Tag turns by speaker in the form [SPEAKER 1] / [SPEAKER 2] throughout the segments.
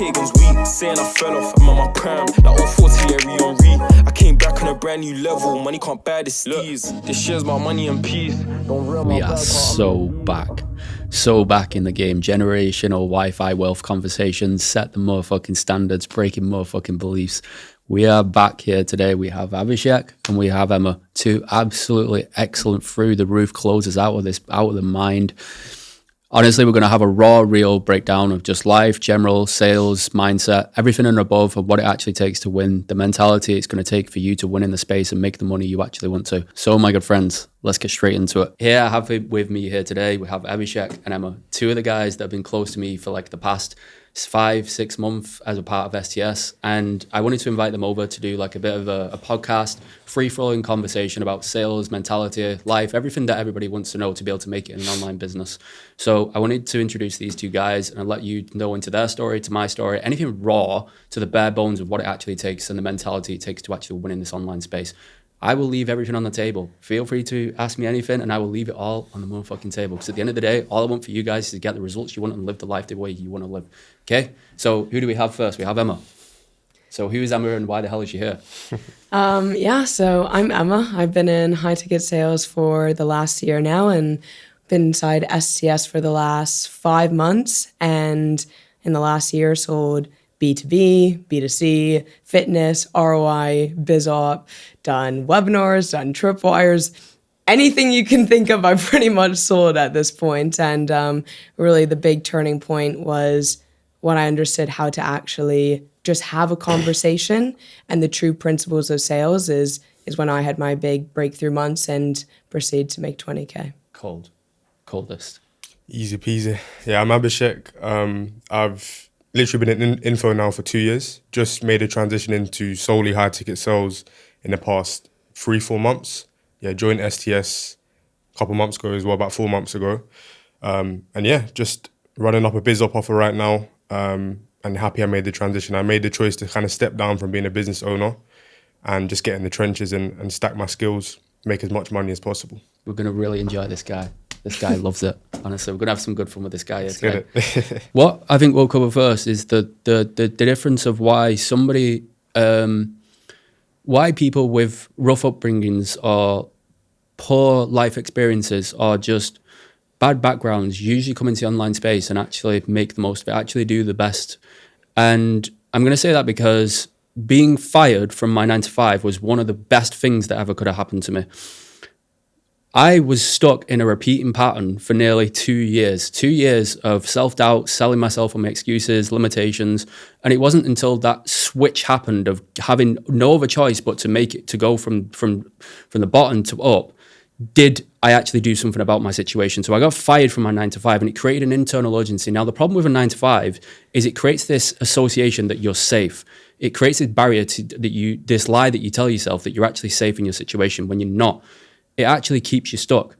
[SPEAKER 1] pagans weak, saying I fell off, I'm on my prime, like 040 Thierry Henry. I came back on a brand new level, money can't buy the steez. This shit's my money and peace. Don't real my
[SPEAKER 2] We are so back in the game. Generational Wi-Fi wealth conversations, set the motherfucking standards, breaking motherfucking beliefs. We are back here today. We have Abhishek and we have Emma, two absolutely excellent through the roof closers out of the mind. Honestly, we're going to have a raw, real breakdown of just life, general, sales, mindset, everything and above of what it actually takes to win, the mentality it's going to take for you to win in the space and make the money you actually want to. So, my good friends, let's get straight into it. Here I have with me here today, we have Abhishek and Emma, two of the guys that have been close to me for like the past 5-6 months as a part of STS, and I wanted to invite them over to do like a bit of a podcast, free-flowing conversation about sales, mentality, life, everything that everybody wants to know to be able to make it in an online business. So I wanted to introduce these two guys and let you know into their story, to my story, anything raw to the bare bones of what it actually takes and the mentality it takes to actually win in this online space. I will leave everything on the table. Feel free to ask me anything and I will leave it all on the motherfucking table. Because at the end of the day, all I want for you guys is to get the results you want and live the life the way you want to live. Okay? So who do we have first? We have Emma. So who is Emma and why the hell is she here?
[SPEAKER 3] So I'm Emma. I've been in high ticket sales for the last year now and been inside STS for the last 5 months. And in the last year sold B2B, B2C, fitness, ROI, BizOp, done webinars, done tripwires, anything you can think of, I've pretty much sold at this point. And really the big turning point was when I understood how to actually just have a conversation and the true principles of sales is when I had my big breakthrough months and proceeded to make 20K.
[SPEAKER 2] Coldest.
[SPEAKER 4] Easy peasy. Yeah, I'm Abhishek. I've literally been in info now for 2 years. Just made a transition into solely high ticket sales in the past 3-4 months. Yeah, joined STS a couple months ago as well, about 4 months ago. And yeah, just running up a BizOp offer right now. And happy I made the transition. I made the choice to kind of step down from being a business owner and just get in the trenches and stack my skills, make as much money as possible.
[SPEAKER 2] We're going to really enjoy this guy. This guy loves it. Honestly, we're going to have some good fun with this guy here today. What I think we'll cover first is the difference of why somebody, why people with rough upbringings or poor life experiences or just bad backgrounds usually come into the online space and actually make the most of it, actually do the best. And I'm going to say that because being fired from my 9 to 5 was one of the best things that ever could have happened to me. I was stuck in a repeating pattern for nearly 2 years. 2 years of self-doubt, selling myself on my excuses, limitations. And it wasn't until that switch happened of having no other choice but to make it, to go from the bottom to up, did I actually do something about my situation. So I got fired from my 9 to 5 and it created an internal urgency. Now the problem with a 9 to 5 is it creates this association that you're safe. It creates this barrier this lie that you tell yourself that you're actually safe in your situation when you're not. It actually keeps you stuck.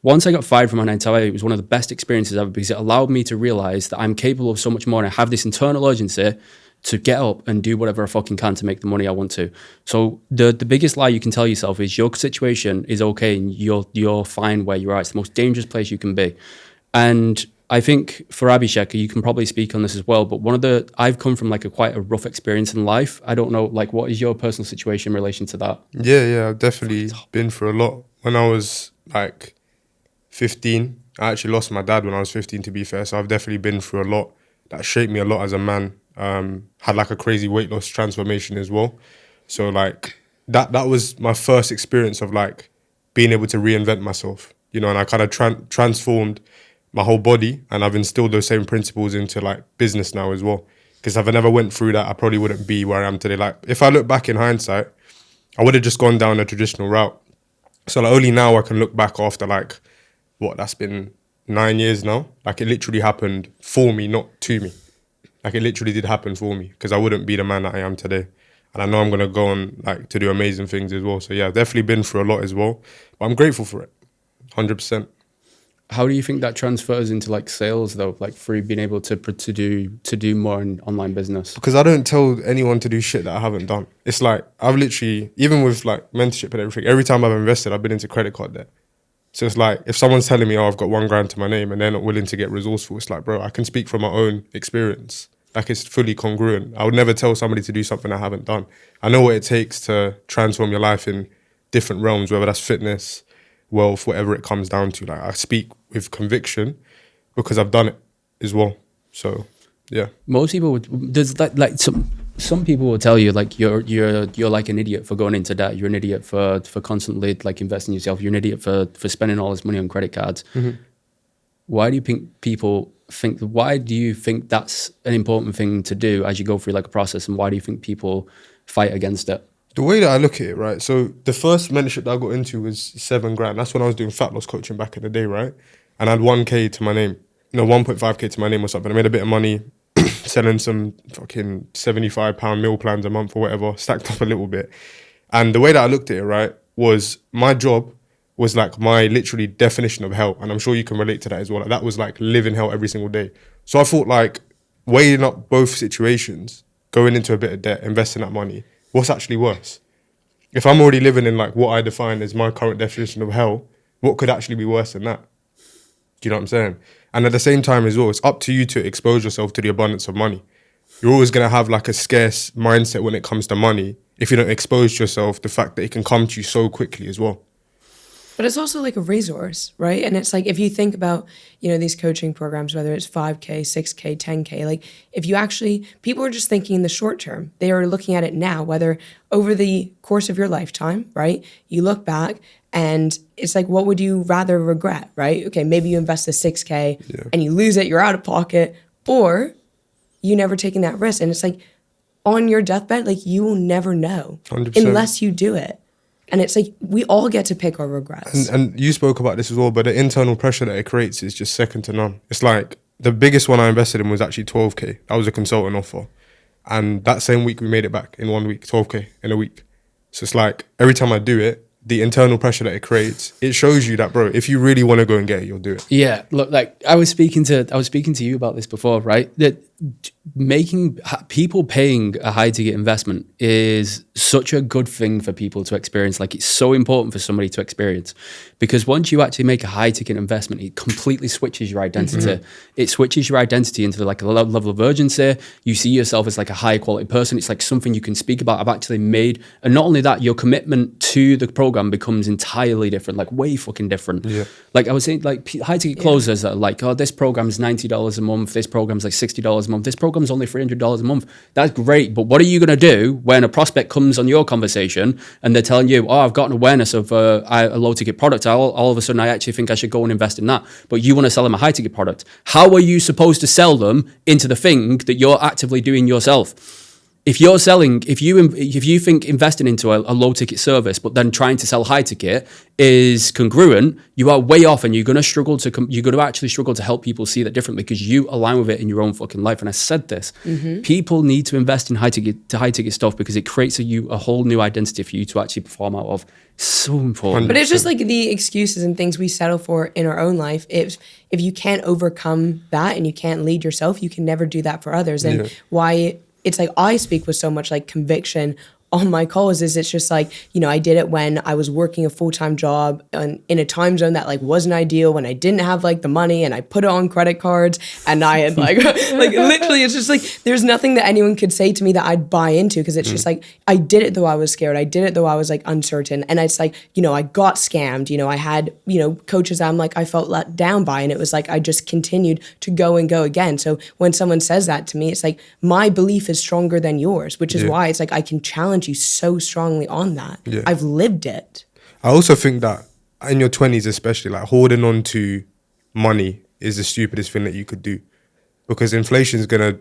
[SPEAKER 2] Once I got fired from my 9 to 5, it was one of the best experiences ever because it allowed me to realize that I'm capable of so much more and I have this internal urgency to get up and do whatever I fucking can to make the money I want to. So the biggest lie you can tell yourself is your situation is okay and you're fine where you are. It's the most dangerous place you can be. And I think for Abhishek, you can probably speak on this as well, but I've come from like quite a rough experience in life. I don't know, like what is your personal situation in relation to that?
[SPEAKER 4] Yeah, I've definitely been through a lot. When I was like 15, I actually lost my dad when I was 15 to be fair, so I've definitely been through a lot. That shaped me a lot as a man. Had like a crazy weight loss transformation as well. So like that was my first experience of like being able to reinvent myself, you know, and I kind of transformed my whole body and I've instilled those same principles into like business now as well. Because if I never went through that, I probably wouldn't be where I am today. Like if I look back in hindsight, I would have just gone down a traditional route. So like only now I can look back after like, that's been 9 years now. Like it literally happened for me, not to me. Like it literally did happen for me because I wouldn't be the man that I am today. And I know I'm going to go on like to do amazing things as well. So yeah, I've definitely been through a lot as well. But I'm grateful for it, 100%.
[SPEAKER 2] How do you think that transfers into like sales though, like through being able to do more in online business?
[SPEAKER 4] Because I don't tell anyone to do shit that I haven't done. It's like I've literally, even with like mentorship and everything, every time I've invested, I've been into credit card debt. So it's like if someone's telling me, I've got $1 grand to my name and they're not willing to get resourceful, it's like, bro, I can speak from my own experience. Like it's fully congruent. I would never tell somebody to do something I haven't done. I know what it takes to transform your life in different realms, whether that's fitness, wealth, whatever it comes down to. Like I speak with conviction because I've done it as well. So yeah.
[SPEAKER 2] Most people would, there's like some people will tell you like you're like an idiot for going into debt. You're an idiot for constantly like investing in yourself. You're an idiot for spending all this money on credit cards. Why do you think that's an important thing to do as you go through like a process, and why do you think people fight against it?
[SPEAKER 4] The way that I look at it, right? So the first mentorship that I got into was $7,000. That's when I was doing fat loss coaching back in the day, right? And I had 1K to my name, 1.5K to my name or something. I made a bit of money selling some fucking £75 meal plans a month or whatever, stacked up a little bit. And the way that I looked at it, right, was my job was like my literally definition of hell. And I'm sure you can relate to that as well. Like, that was like living hell every single day. So I thought like weighing up both situations, going into a bit of debt, investing that money, what's actually worse? If I'm already living in like what I define as my current definition of hell, what could actually be worse than that? Do you know what I'm saying? And at the same time as well, it's up to you to expose yourself to the abundance of money. You're always going to have like a scarce mindset when it comes to money if you don't expose yourself to the fact that it can come to you so quickly as well.
[SPEAKER 3] But it's also like a resource, right? And it's like, if you think about, these coaching programs, whether it's 5K, 6K, 10K, like if you actually, people are just thinking in the short term. They are looking at it now, whether over the course of your lifetime, right? You look back and it's like, what would you rather regret, right? Okay, maybe you invest the 6K and you lose it, you're out of pocket, or you never taking that risk. And it's like on your deathbed, like you will never know
[SPEAKER 4] 100%.
[SPEAKER 3] Unless you do it. And it's like, we all get to pick our regrets.
[SPEAKER 4] And you spoke about this as well, but the internal pressure that it creates is just second to none. It's like the biggest one I invested in was actually 12K. That was a consultant offer. And that same week we made it back in 1 week, 12K in a week. So it's like every time I do it, the internal pressure that it creates, it shows you that, bro, if you really want to go and get it, you'll do it.
[SPEAKER 2] Yeah, look, like I was speaking to you about this before, right? That making people paying a high ticket investment is such a good thing for people to experience. Like it's so important for somebody to experience, because once you actually make a high ticket investment, it completely switches your identity. It switches your identity into like a level of urgency. You see yourself as like a high quality person. It's like something you can speak about. I've actually made, and not only that, your commitment to the program becomes entirely different, like way fucking different. Yeah. Like I was saying, like high ticket closers that are like, oh, this program's $90 a month. This program's like $60 a month. This program's only $300 a month. That's great. But what are you going to do when a prospect comes on your conversation and they're telling you, oh, I've got an awareness of a low ticket product. All of a sudden, I actually think I should go and invest in that. But you want to sell them a high ticket product. How are you supposed to sell them into the thing that you're actively doing yourself? If you're selling, if you think investing into a low ticket service, but then trying to sell high ticket is congruent, you are way off, and you're going to actually struggle to help people see that differently, because you align with it in your own fucking life. And I said this, people need to invest in high ticket stuff because it creates a whole new identity for you to actually perform out of. So important.
[SPEAKER 3] But it's just like the excuses and things we settle for in our own life. If you can't overcome that and you can't lead yourself, you can never do that for others. And why it's like I speak with so much like conviction on my calls is it's just like, I did it when I was working a full-time job in a time zone that like wasn't ideal, when I didn't have like the money, and I put it on credit cards, and I had like literally it's just like there's nothing that anyone could say to me that I'd buy into, because it's just like I did it though I was scared. I did it though I was like uncertain. And it's like, I got scammed. I had, coaches I felt let down by, and it was like I just continued to go and go again. So when someone says that to me, it's like my belief is stronger than yours, which is why it's like I can challenge you so strongly on that. I've lived it.
[SPEAKER 4] I also think that in your 20s especially, like holding on to money is the stupidest thing that you could do, because inflation is going to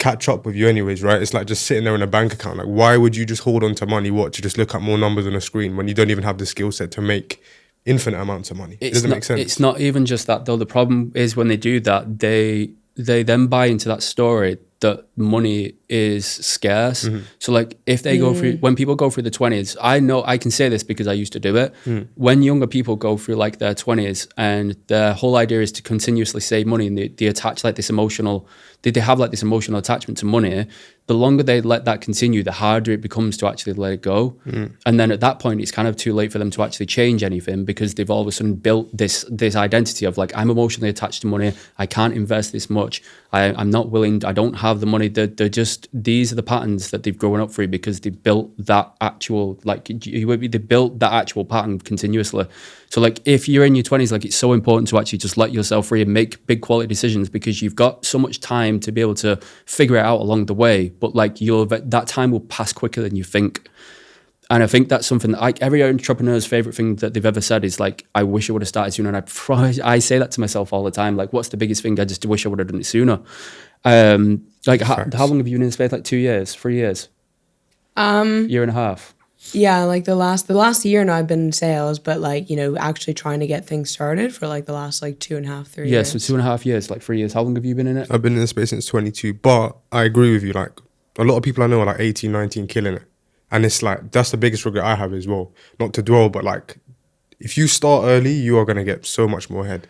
[SPEAKER 4] catch up with you anyways, right? It's like just sitting there in a bank account. Like, why would you just hold on to money, to just look at more numbers on a screen when you don't even have the skill set to make infinite amounts of money? It doesn't make sense.
[SPEAKER 2] It's not even just that though. The problem is when they do that, they then buy into that story that money is scarce. So like if they go through, when people go through the 20s, I know I can say this because I used to do it. When younger people go through like their 20s and their whole idea is to continuously save money, and they attach like this emotional, they have like this emotional attachment to money, the longer they let that continue, the harder it becomes to actually let it go. And then at that point, it's kind of too late for them to actually change anything, because they've all of a sudden built this identity of like, I'm emotionally attached to money. I can't invest this much. I'm not willing. I don't have the money. They're just, these are the patterns that they've grown up through because they built that actual, like, they built that actual pattern continuously. So like, if you're in your 20s, like, it's so important to actually just let yourself free and make big quality decisions because you've got so much time to be able to figure it out along the way. But like, that time will pass quicker than you think. And I think that's something that, like, every entrepreneur's favorite thing that they've ever said is like, I wish I would have started sooner. And I say that to myself all the time. Like, what's the biggest thing? I just wish I would have done it sooner. Like, how long have you been in the space? Like 2 years, 3 years? Year and a half.
[SPEAKER 3] Yeah, like the last year now I've been in sales, but like, you know, actually trying to get things started for like the last like 2.5, 3 years.
[SPEAKER 2] Yeah, so 2.5 years, like 3 years. How long have you been in it?
[SPEAKER 4] I've been in the space since 22, but I agree with you. Like, a lot of people I know are like 18, 19, killing it. And it's like, that's the biggest regret I have as well. Not to dwell, but like, if you start early, you are going to get so much more ahead.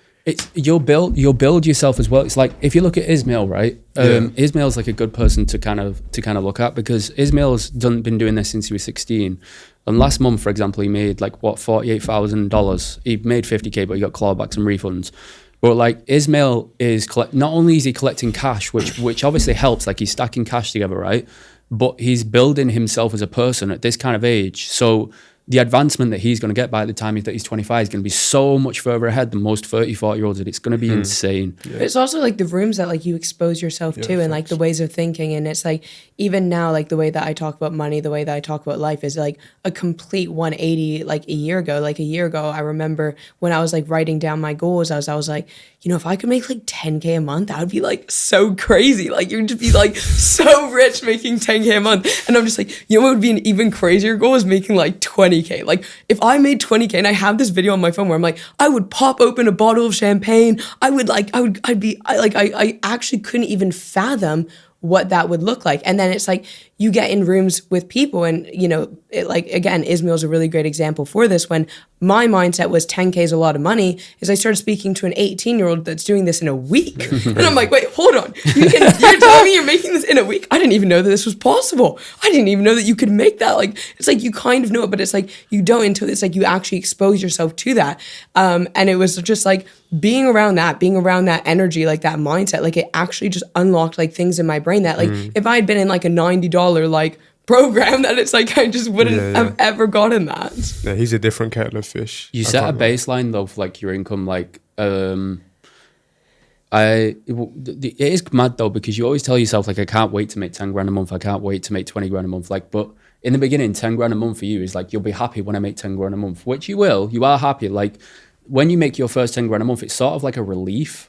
[SPEAKER 2] You'll build yourself as well. It's like, if you look at Ismail, right? Ismail's like a good person to kind of look at because Ismail's been doing this since he was 16. And last month, for example, he made like $48,000. He made 50K, but he got clawbacks and refunds. But like, Ismail is not only is he collecting cash, which obviously helps, like he's stacking cash together, right? But he's building himself as a person at this kind of age. So the advancement that he's going to get by the time that he's 25 is going to be so much further ahead than most 30, 40-year-olds. It's going to be insane.
[SPEAKER 3] Yeah. It's also like the rooms that like you expose yourself to and like the ways of thinking. And it's like, even now, like the way that I talk about money, the way that I talk about life is like a complete 180. Like a year ago, I remember when I was like writing down my goals, I was like, you know, if I could make like 10K a month, that would be like so crazy. Like you'd just be like so rich making 10K a month. And I'm just like, you know what would be an even crazier goal is making like 20K. Like if I made 20K, and I have this video on my phone where I'm like, I would pop open a bottle of champagne. I actually couldn't even fathom what that would look like. And then it's like, you get in rooms with people and, you know, like, again, Ismail's a really great example for this. When my mindset was 10K is a lot of money, is I started speaking to an 18-year-old that's doing this in a week. And I'm like, wait, hold on. You're telling me you're making this in a week? I didn't even know that this was possible. I didn't even know that you could make that. Like, it's like, you kind of know it, but it's like, you don't until it's like, you actually expose yourself to that. And it was just like, being around that energy, like that mindset, like it actually just unlocked like things in my brain that like, if I had been in like a $90 like program, that it's like, I just wouldn't have ever gotten that.
[SPEAKER 4] Yeah, he's a different kettle of fish.
[SPEAKER 2] You set a baseline though, for like your income, like, it is mad though, because you always tell yourself like, I can't wait to make 10 grand a month. I can't wait to make 20 grand a month. Like, but in the beginning, 10 grand a month for you is like, you'll be happy when I make 10 grand a month, which you will, you are happy. Like when you make your first 10 grand a month, it's sort of like a relief.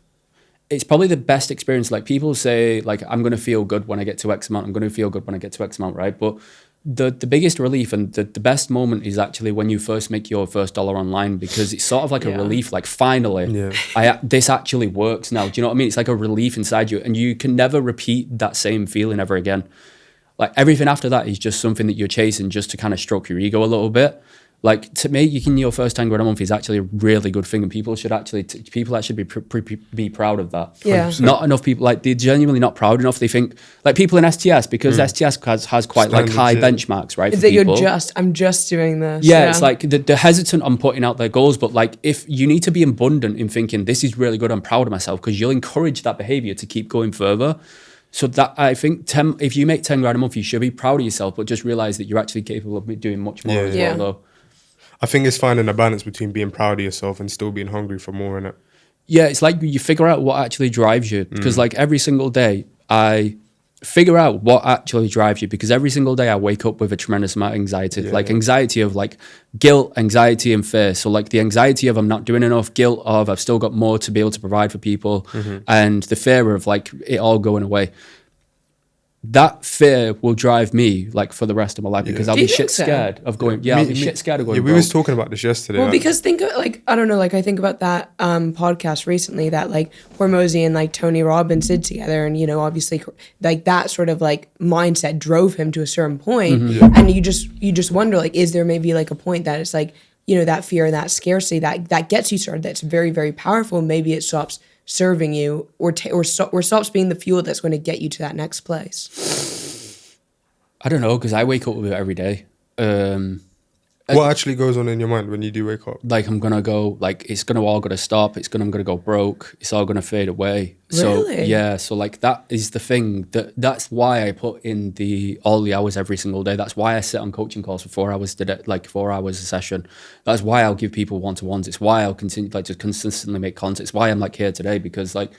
[SPEAKER 2] It's probably the best experience. Like people say like, I'm going to feel good when I get to X amount. I'm going to feel good when I get to X amount, right? But the biggest relief and the best moment is actually when you first make your first dollar online, because it's sort of like a relief, like finally, this actually works now. Do you know what I mean? It's like a relief inside you, and you can never repeat that same feeling ever again. Like everything after that is just something that you're chasing just to kind of stroke your ego a little bit. Like to me, your first 10 grand a month is actually a really good thing, and people should actually be proud of that.
[SPEAKER 3] Yeah.
[SPEAKER 2] Not enough people, like they're genuinely not proud enough. They think like people in STS, because STS has quite standards, like high benchmarks, right?
[SPEAKER 3] Is that I'm just doing this.
[SPEAKER 2] Yeah, it's like they're hesitant on putting out their goals, but like if you need to be abundant in thinking this is really good, I'm proud of myself, because you'll encourage that behavior to keep going further. So that I think if you make 10 grand a month, you should be proud of yourself, but just realize that you're actually capable of doing much more as well though.
[SPEAKER 4] I think it's finding a balance between being proud of yourself and still being hungry for more, innit?
[SPEAKER 2] Yeah, it's like you figure out what actually drives you. Because like every single day, I figure out what actually drives you, because every single day I wake up with a tremendous amount of anxiety. Anxiety of like guilt, anxiety and fear. So like the anxiety of I'm not doing enough, guilt of I've still got more to be able to provide for people, and the fear of like it all going away. That fear will drive me like for the rest of my life, because I'll be shit scared of going. I'll be shit scared of going.
[SPEAKER 4] Yeah, we was talking about this yesterday.
[SPEAKER 3] Well, because think of like, I don't know, like I think about that podcast recently that like Hormozy and like Tony Robbins did together, and you know, obviously like that sort of like mindset drove him to a certain point, and you just wonder like, is there maybe like a point that it's like, you know, that fear and that scarcity that gets you started, that's very, very powerful. Maybe it stops serving you or stops being the fuel that's going to get you to that next place.
[SPEAKER 2] I don't know, because I wake up with it every day.
[SPEAKER 4] What actually goes on in your mind when you do wake up?
[SPEAKER 2] Like I'm gonna go, like it's gonna all gonna stop. I'm gonna go broke. It's all gonna fade away. So
[SPEAKER 3] Really?
[SPEAKER 2] yeah, so like that is the thing. That's why I put in all the hours every single day. That's why I sit on coaching calls for 4 hours today, like 4 hours a session. That's why I'll give people one-to-ones. It's why I'll continue like to consistently make content. It's why I'm like here today, because like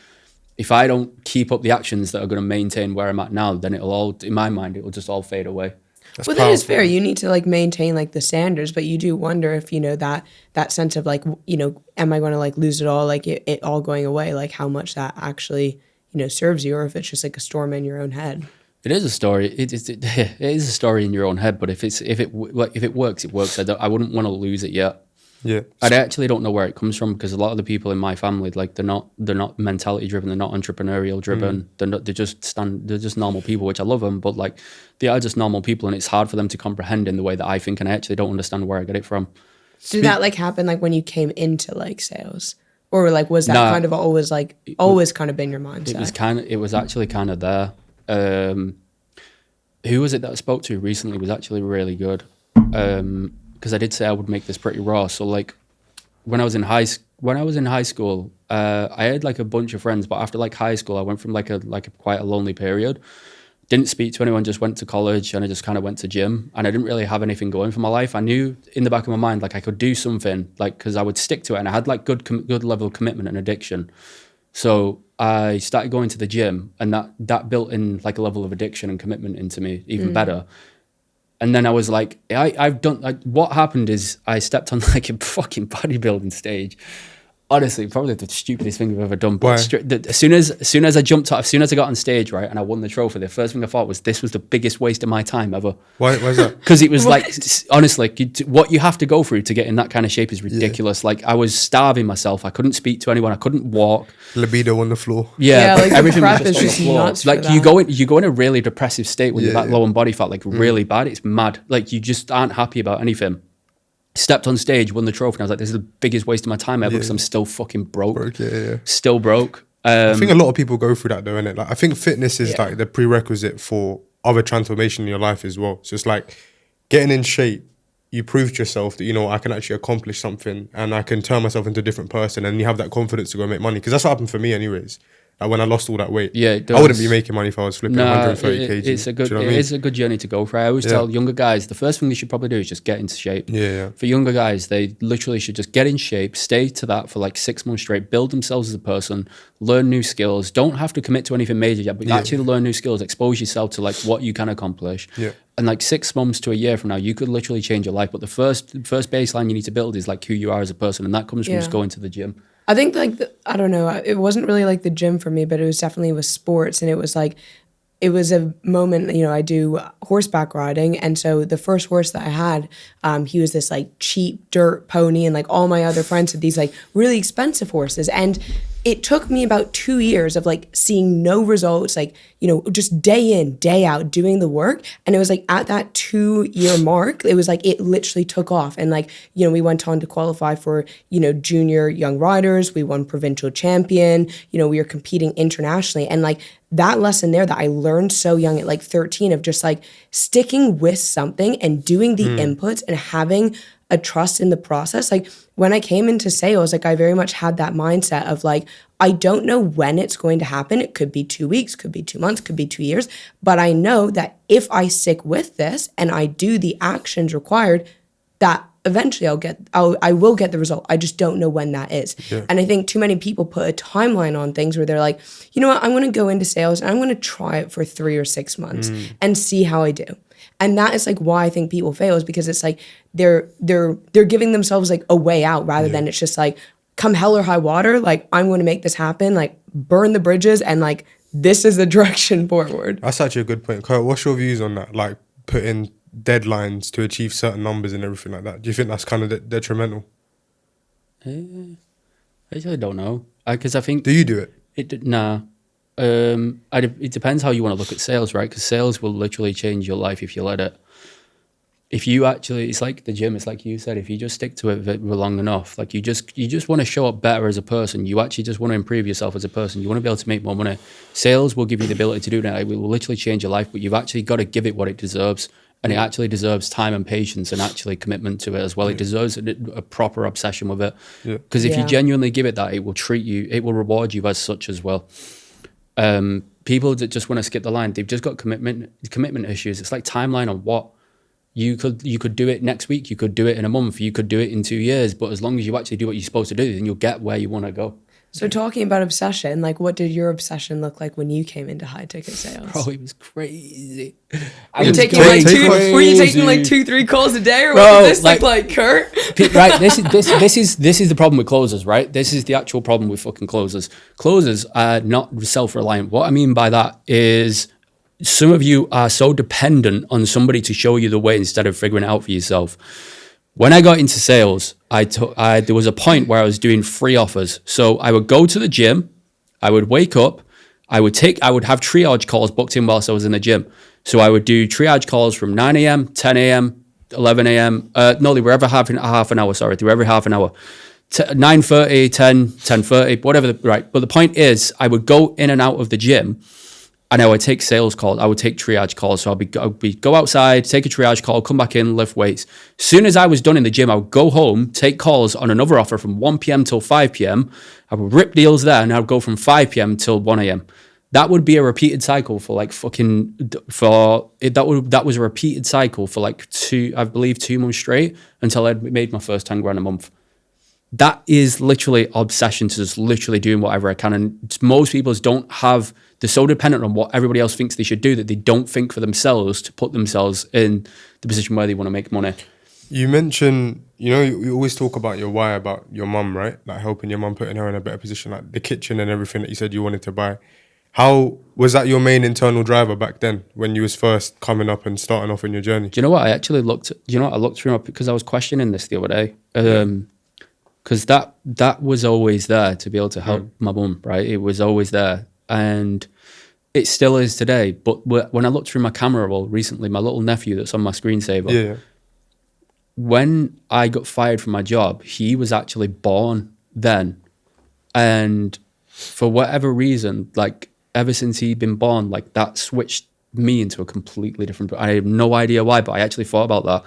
[SPEAKER 2] if I don't keep up the actions that are gonna maintain where I'm at now, then it'll all, in my mind, it'll just all fade away.
[SPEAKER 4] That's
[SPEAKER 3] Well, that is
[SPEAKER 4] powerful.
[SPEAKER 3] fair. You need to like maintain like the standards, but you do wonder if, you know, that sense of like, you know, am I going to like lose it all? Like it all going away, like how much that actually, you know, serves you, or if it's just like a storm in your own head.
[SPEAKER 2] It is a story. It is a story in your own head. But if it works, it works. I wouldn't want to lose it yet.
[SPEAKER 4] Yeah.
[SPEAKER 2] I actually don't know where it comes from, because a lot of the people in my family, like they're not mentality driven, they're not entrepreneurial driven. They're just normal people, which I love them, but like they are just normal people, and it's hard for them to comprehend in the way that I think, and I actually don't understand where I get it from.
[SPEAKER 3] Did that like happen like when you came into like sales, or like was that
[SPEAKER 2] Nah.
[SPEAKER 3] kind of always kind of been your mindset?
[SPEAKER 2] It was actually kind of there. Who was it that I spoke to recently was actually really good. Because I did say I would make this pretty raw. So like when I was in high school, I had like a bunch of friends, but after like high school, I went from like a quite a lonely period. Didn't speak to anyone, just went to college, and I just kind of went to gym, and I didn't really have anything going for my life. I knew in the back of my mind like I could do something, like because I would stick to it, and I had like good level of commitment and addiction. So I started going to the gym, and that built in like a level of addiction and commitment into me even better. And then I was like, I've done, like, what happened is I stepped on like a fucking bodybuilding stage. Honestly, probably the stupidest thing I've ever done. But as soon as I jumped up, as soon as I got on stage, right, and I won the trophy, the first thing I thought was, this was the biggest waste of my time ever.
[SPEAKER 4] Why is that?
[SPEAKER 2] Because it was like, honestly, what you have to go through to get in that kind of shape is ridiculous. Like I was starving myself. I couldn't speak to anyone. I couldn't walk.
[SPEAKER 4] Libido on the floor.
[SPEAKER 2] Yeah,
[SPEAKER 3] like the
[SPEAKER 2] everything was
[SPEAKER 3] prep is
[SPEAKER 2] on the
[SPEAKER 3] just
[SPEAKER 2] floor.
[SPEAKER 3] nuts for
[SPEAKER 2] Like you go in a really depressive state when you're that low on body fat, like really bad. It's mad. Like you just aren't happy about anything. Stepped on stage, won the trophy, and I was like, this is the biggest waste of my time ever, because I'm still fucking broke. Still broke.
[SPEAKER 4] I think a lot of people go through that though, innit? Like I think fitness is like the prerequisite for other transformation in your life as well. So it's like getting in shape, you prove to yourself that, you know, I can actually accomplish something and I can turn myself into a different person, and you have that confidence to go make money. Because that's what happened for me anyways. Like when I lost all that weight,
[SPEAKER 2] it
[SPEAKER 4] I wouldn't
[SPEAKER 2] does.
[SPEAKER 4] be making money if I was flipping 130 kg.
[SPEAKER 2] It's a good,
[SPEAKER 4] Do you know what I
[SPEAKER 2] it
[SPEAKER 4] mean?
[SPEAKER 2] is a good journey to go for. I always tell younger guys, the first thing they should probably do is just get into shape.
[SPEAKER 4] Yeah.
[SPEAKER 2] For younger guys, they literally should just get in shape, stay to that for like 6 months straight, build themselves as a person, learn new skills. Don't have to commit to anything major yet, but actually learn new skills, expose yourself to like what you can accomplish.
[SPEAKER 4] Yeah.
[SPEAKER 2] And like 6 months to a year from now, you could literally change your life. But the first baseline you need to build is like who you are as a person, and that comes from just going to the gym.
[SPEAKER 3] I think like I don't know, it wasn't really like the gym for me, but it was definitely with sports, and it was like, it was a moment, you know, I do horseback riding, and so the first horse that I had, he was this like cheap dirt pony, and like all my other friends had these like really expensive horses, and it took me about 2 years of like seeing no results, like, you know, just day in, day out doing the work. And it was like at that 2-year mark, it was like it literally took off. And like, you know, we went on to qualify for, you know, junior young riders. We won provincial champion. You know, we were competing internationally. And like that lesson there that I learned so young at like 13 of just like sticking with something and doing the inputs and having a trust in the process. Like when I came into sales, like I very much had that mindset of like, I don't know when it's going to happen. It could be 2 weeks, could be 2 months, could be 2 years. But I know that if I stick with this and I do the actions required, that eventually I will get the result. I just don't know when that is. Yeah. And I think too many people put a timeline on things where they're like, you know what, I'm going to go into sales and I'm going to try it for 3 or 6 months and see how I do. And that is like why I think people fail, is because it's like they're giving themselves like a way out rather than it's just like, come hell or high water, like I'm going to make this happen, like burn the bridges, and like this is the direction forward.
[SPEAKER 4] That's actually a good point. Kurt, what's your views on that? Like putting deadlines to achieve certain numbers and everything like that. Do you think that's kind of detrimental?
[SPEAKER 2] I actually don't know. Because I think...
[SPEAKER 4] Do you do it?
[SPEAKER 2] Nah. It depends how you want to look at sales, right? Because sales will literally change your life if you let it. If you actually, it's like the gym, it's like you said, if you just stick to it for long enough, like you just want to show up better as a person. You actually just want to improve yourself as a person. You want to be able to make more money. Sales will give you the ability to do that. It will literally change your life, but you've actually got to give it what it deserves. and it actually deserves time and patience and actually commitment to it as well. It deserves a proper obsession with it. Because if you genuinely give it that, it will treat you, it will reward you as such as well. People that just want to skip the line, they've just got commitment issues. It's like timeline on what you could do it next week, you could do it in a month, you could do it in 2 years, but as long as you actually do what you're supposed to do, then you'll get where you want to go.
[SPEAKER 3] So talking about obsession, like what did your obsession look like when you came into high ticket sales?
[SPEAKER 2] Bro, it was crazy.
[SPEAKER 3] Were you taking like 2-3 calls a day, or
[SPEAKER 2] Bro,
[SPEAKER 3] was this like Kurt?
[SPEAKER 2] Right, this is the problem with closers, right? This is the actual problem with fucking closers. Closers are not self-reliant. What I mean by that is some of you are so dependent on somebody to show you the way instead of figuring it out for yourself. When I got into sales, there was a point where I was doing free offers. So I would go to the gym, I would wake up, I would have triage calls booked in whilst I was in the gym. So I would do triage calls from 9 a.m., 10 a.m., 11 a.m. No, they were every half an hour. Sorry, they were every half an hour. 9:30, 10, 10:30, whatever. Right. But the point is, I would go in and out of the gym, and I would take sales calls. I would take triage calls. So I'd go outside, take a triage call, come back in, lift weights. As soon as I was done in the gym, I would go home, take calls on another offer from 1 p.m. till 5 p.m. I would rip deals there, and I would go from 5 p.m. till 1 a.m. That would be a repeated cycle for like that was a repeated cycle for like 2 months straight until I'd made my first 10 grand a month. That is literally obsession to just literally doing whatever I can. And most people they're so dependent on what everybody else thinks they should do that they don't think for themselves to put themselves in the position where they want to make money.
[SPEAKER 4] You mentioned, you always talk about your why, about your mum, right? Like helping your mum, putting her in a better position, like the kitchen and everything that you said you wanted to buy. How was that your main internal driver back then when you was first coming up and starting off in your journey?
[SPEAKER 2] Do you know what? I looked through because I was questioning this the other day. Because that was always there to be able to help my mum, right? It was always there. And it still is today. But when I looked through my camera roll recently, my little nephew that's on my screensaver, when I got fired from my job, he was actually born then. And for whatever reason, like ever since he'd been born, like that switched me into a completely different, I have no idea why, but I actually thought about that.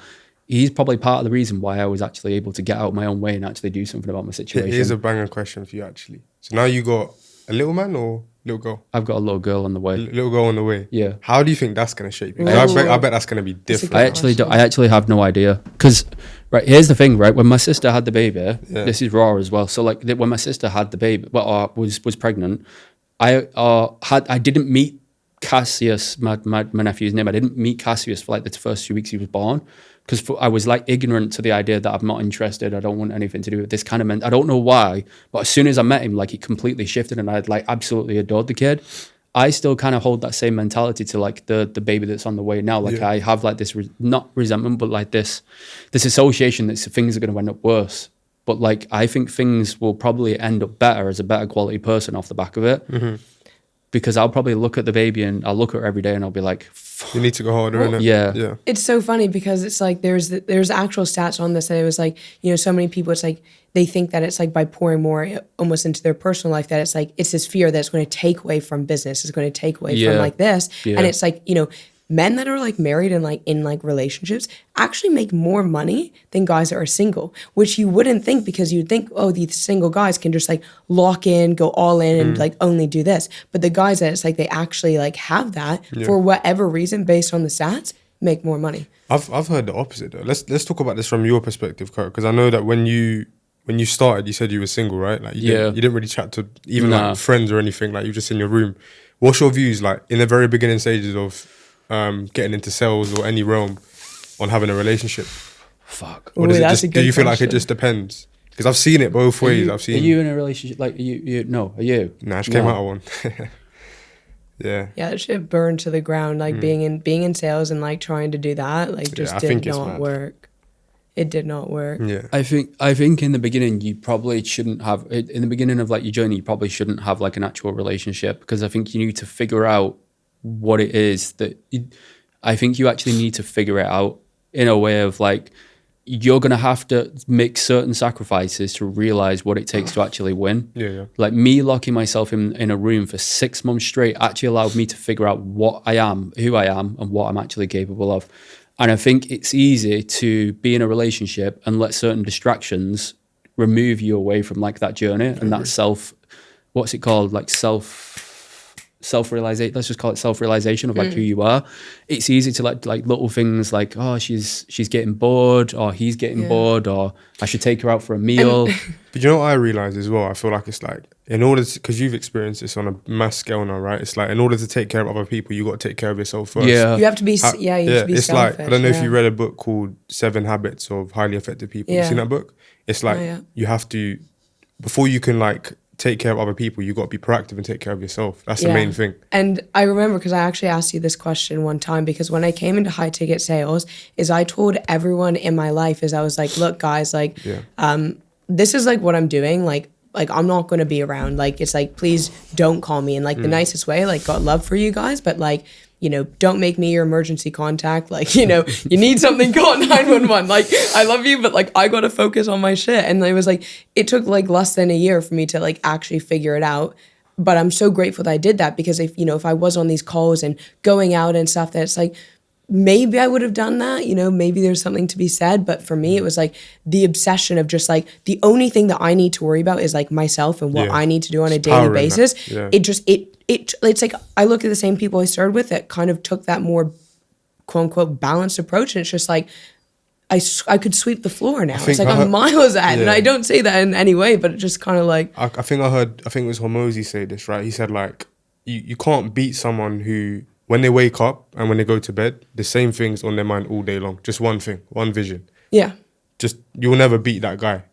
[SPEAKER 2] He's probably part of the reason why I was actually able to get out of my own way and actually do something about my situation.
[SPEAKER 4] Here's a banger question for you, actually. So now you got a little man or little girl?
[SPEAKER 2] I've got a little girl on the way.
[SPEAKER 4] Little girl on the way?
[SPEAKER 2] Yeah.
[SPEAKER 4] How do you think that's going to shape you? 'Cause I bet that's going to be different.
[SPEAKER 2] I actually have no idea. Because, right, here's the thing, right? When my sister had the baby, this is raw as well. So, like, when my sister had the baby, was pregnant, I didn't meet Cassius, my nephew's name. I didn't meet Cassius for like the first 2 weeks he was born. Because I was like ignorant to the idea that I'm not interested. I don't want anything to do with this kind of I don't know why, but as soon as I met him, like he completely shifted and I'd like absolutely adored the kid. I still kind of hold that same mentality to like the baby that's on the way now. Like I have like this, not resentment, but like this association that things are going to end up worse. But like, I think things will probably end up better as a better quality person off the back of it. Mm-hmm. Because I'll probably look at the baby and I'll look at her every day and I'll be like,
[SPEAKER 4] you need to go harder, innit?
[SPEAKER 2] Yeah.
[SPEAKER 3] It's so funny because it's like there's actual stats on this, and it was like, so many people, it's like they think that it's like by pouring more almost into their personal life that it's like it's this fear that it's going to take away from business, it's going to take away from like this. And it's like, men that are like married and like in like relationships actually make more money than guys that are single, which you wouldn't think, because you'd think, oh, these single guys can just like lock in, go all in and like only do this. But the guys that it's like they actually like have that for whatever reason based on the stats make more money.
[SPEAKER 4] I've heard the opposite though. Let's talk about this from your perspective, Kurt, because I know that when you started, you said you were single, right? Like you didn't really chat to even like friends or anything. Like you were just in your room. What's your views like in the very beginning stages of getting into sales or any realm on having a relationship?
[SPEAKER 2] Fuck.
[SPEAKER 4] Or does it just, do you feel like it just depends? Because I've seen it both ways. Are
[SPEAKER 2] you in a relationship? Like no, are you?
[SPEAKER 4] Nah, she came out of one. Yeah,
[SPEAKER 3] that shit burned to the ground. Like being in sales and like trying to do that, like just did not work. It did not work.
[SPEAKER 4] Yeah,
[SPEAKER 2] I think in the beginning you probably shouldn't have. In the beginning of like your journey, you probably shouldn't have like an actual relationship, because I think you need to figure out what it is that I think you actually need to figure it out in a way of like, you're going to have to make certain sacrifices to realize what it takes to actually win.
[SPEAKER 4] Yeah.
[SPEAKER 2] Like me locking myself in a room for 6 months straight actually allowed me to figure out what I am, who I am, and what I'm actually capable of. And I think it's easy to be in a relationship and let certain distractions remove you away from like that journey and that what's it called? Like self-realization. Let's just call it self-realization of like who you are. It's easy to let like little things like, oh, she's getting bored, or he's getting bored, or I should take her out for a meal.
[SPEAKER 4] But you know what I realize as well? I feel like it's like, in order to, because you've experienced this on a mass scale now, right? It's like, in order to take care of other people, you got to take care of yourself first.
[SPEAKER 2] Yeah.
[SPEAKER 3] You have to be, you have to be
[SPEAKER 4] it's
[SPEAKER 3] selfish.
[SPEAKER 4] like, I don't know if you read a book called 7 Habits of Highly Effective People. You seen that book? It's like, you have to, before you can like take care of other people, you got to be proactive and take care of yourself. That's the main thing.
[SPEAKER 3] And I remember, because I actually asked you this question one time, because when I came into high ticket sales, is I told everyone in my life, is I was like, look guys, like, this is like what I'm doing. Like I'm not going to be around. Like, it's like, please don't call me in like the nicest way. Like, got love for you guys, but like, you know, don't make me your emergency contact. Like, you know, you need something, call 911. Like, I love you, but like, I got to focus on my shit. And it was like, it took like less than a year for me to like actually figure it out. But I'm so grateful that I did that, because if, you know, if I was on these calls and going out and stuff, that it's like, maybe I would have done that, you know, maybe there's something to be said. But for me, it was like the obsession of just like, the only thing that I need to worry about is like myself and what I need to do on a daily basis. It's like, I look at the same people I started with that kind of took that more quote unquote balanced approach. And it's just like, I could sweep the floor now. It's like I'm miles ahead. And I don't say that in any way, but it just kind of like.
[SPEAKER 4] I think it was Hormozy say this, right? He said like, you can't beat someone who, when they wake up and when they go to bed, the same thing's on their mind all day long. Just one thing, one vision.
[SPEAKER 3] Yeah.
[SPEAKER 4] Just, you'll never beat that guy.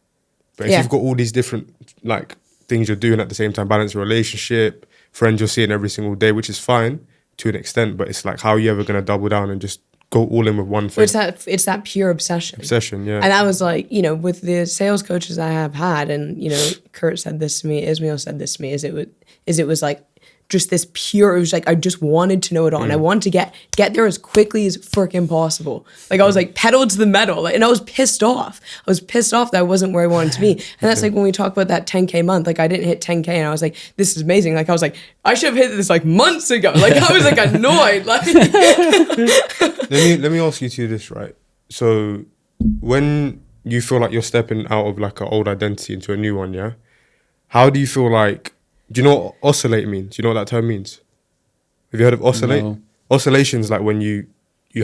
[SPEAKER 4] But if you've got all these different like things you're doing at the same time, balance your relationship, friends you're seeing every single day, which is fine to an extent, but it's like, how are you ever going to double down and just go all in with one thing?
[SPEAKER 3] It's that pure obsession.
[SPEAKER 4] Yeah.
[SPEAKER 3] And that was like, you know, with the sales coaches I have had, and, you know, Kurt said this to me, Ismail said this to me, it was like, just this pure, it was like, I just wanted to know it all. And I wanted to get there as quickly as freaking possible. Like, I was like pedal to the metal. Like, and I was pissed off. I was pissed off that I wasn't where I wanted to be. And that's like when we talk about that 10K month, like I didn't hit 10K and I was like, this is amazing. Like, I was like, I should have hit this like months ago. Like, I was like annoyed. Like,
[SPEAKER 4] let me ask you to this, right? So when you feel like you're stepping out of like an old identity into a new one, yeah? How do you feel like, do you know what oscillate means? Do you know what that term means? Have you heard of oscillate?
[SPEAKER 2] No.
[SPEAKER 4] Oscillation is like when you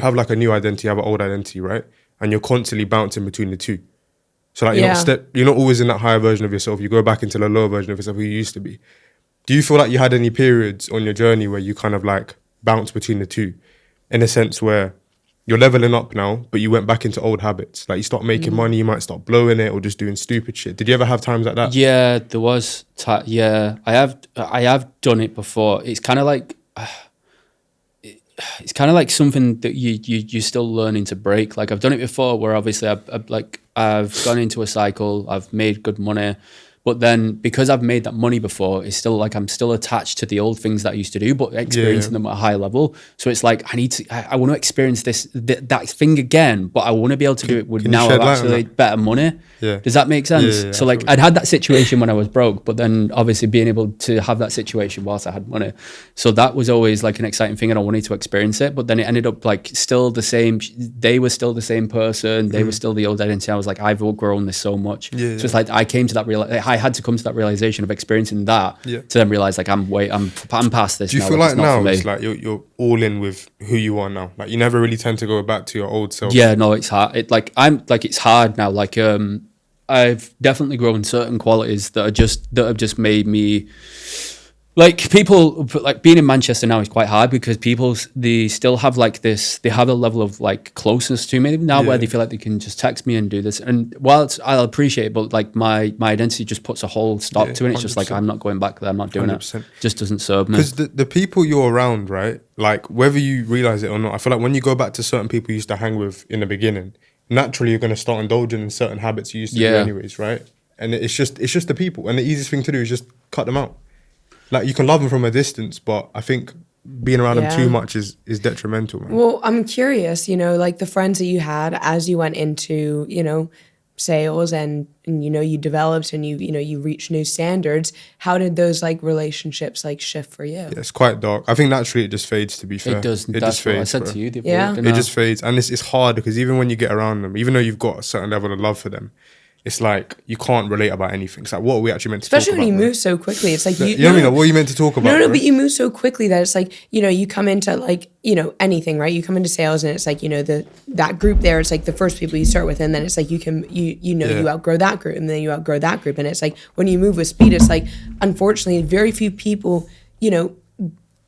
[SPEAKER 4] have like a new identity, you have an old identity, right? And you're constantly bouncing between the two. So like you're not always in that higher version of yourself. You go back into the lower version of yourself who you used to be. Do you feel like you had any periods on your journey where you kind of like bounce between the two, in a sense where you're leveling up now, but you went back into old habits? Like you start making money, you might start blowing it or just doing stupid shit. Did you ever have times like that?
[SPEAKER 2] Yeah, there was. I have done it before. It's kind of like something that you're still learning to break. Like I've done it before, where obviously I've gone into a cycle. I've made good money. But then because I've made that money before, it's still like I'm still attached to the old things that I used to do, but experiencing them at a high level. So it's like I want to experience that thing again, but I want to be able to do it with now I've actually better money.
[SPEAKER 4] Yeah.
[SPEAKER 2] Does that make sense? So like I'd had that situation when I was broke, but then obviously being able to have that situation whilst I had money. So that was always like an exciting thing and I wanted to experience it. But then it ended up like still the same. They were still the same person. They were still the old identity. I was like, I've outgrown this so much. So it's like I came to that I had to come to that realization of experiencing that to then realize like I'm past this.
[SPEAKER 4] Do you
[SPEAKER 2] now,
[SPEAKER 4] feel
[SPEAKER 2] like
[SPEAKER 4] now it's like you're all in with who you are now? Like you never really tend to go back to your old self.
[SPEAKER 2] Yeah, no, it's hard. It's hard now. Like I've definitely grown certain qualities that have just made me. Like people, like being in Manchester now is quite hard because they still have like this, they have a level of like closeness to me now where they feel like they can just text me and do this. And while I'll appreciate it, but like my identity just puts a whole stop to it. It's just like, I'm not going back there. I'm not doing 100%. It. Just doesn't serve me.
[SPEAKER 4] Because the people you're around, right? Like whether you realize it or not, I feel like when you go back to certain people you used to hang with in the beginning, naturally you're going to start indulging in certain habits you used to do anyways, right? And it's just the people. And the easiest thing to do is just cut them out. Like you can love them from a distance, but I think being around them
[SPEAKER 3] Yeah.
[SPEAKER 4] too much is detrimental, man.
[SPEAKER 3] Well, I'm curious, like the friends that you had as you went into, sales and you developed and you reached new standards. How did those like relationships like shift for you?
[SPEAKER 4] Yeah, it's quite dark. I think naturally it just fades, to be fair.
[SPEAKER 2] It does.
[SPEAKER 4] It
[SPEAKER 2] That's
[SPEAKER 4] just
[SPEAKER 2] what I
[SPEAKER 4] fades,
[SPEAKER 2] said
[SPEAKER 4] bro.
[SPEAKER 2] to you. The other
[SPEAKER 3] Yeah.
[SPEAKER 2] week, didn't
[SPEAKER 4] It
[SPEAKER 2] I?
[SPEAKER 4] just fades. And it's hard because even when you get around them, even though you've got a certain level of love for them, it's like you can't relate about anything. It's like, what are we actually meant to
[SPEAKER 3] Especially
[SPEAKER 4] talk
[SPEAKER 3] when
[SPEAKER 4] about?
[SPEAKER 3] you
[SPEAKER 4] bro?
[SPEAKER 3] move so quickly. It's like
[SPEAKER 4] You know what I mean? Like, what are you meant to talk about?
[SPEAKER 3] No,
[SPEAKER 4] bro?
[SPEAKER 3] but you move so quickly that it's like, you come into like, anything, right? You come into sales and it's like, that group there, it's like the first people you start with. And then it's like, you outgrow that group and then you outgrow that group. And it's like, when you move with speed, it's like, unfortunately, very few people,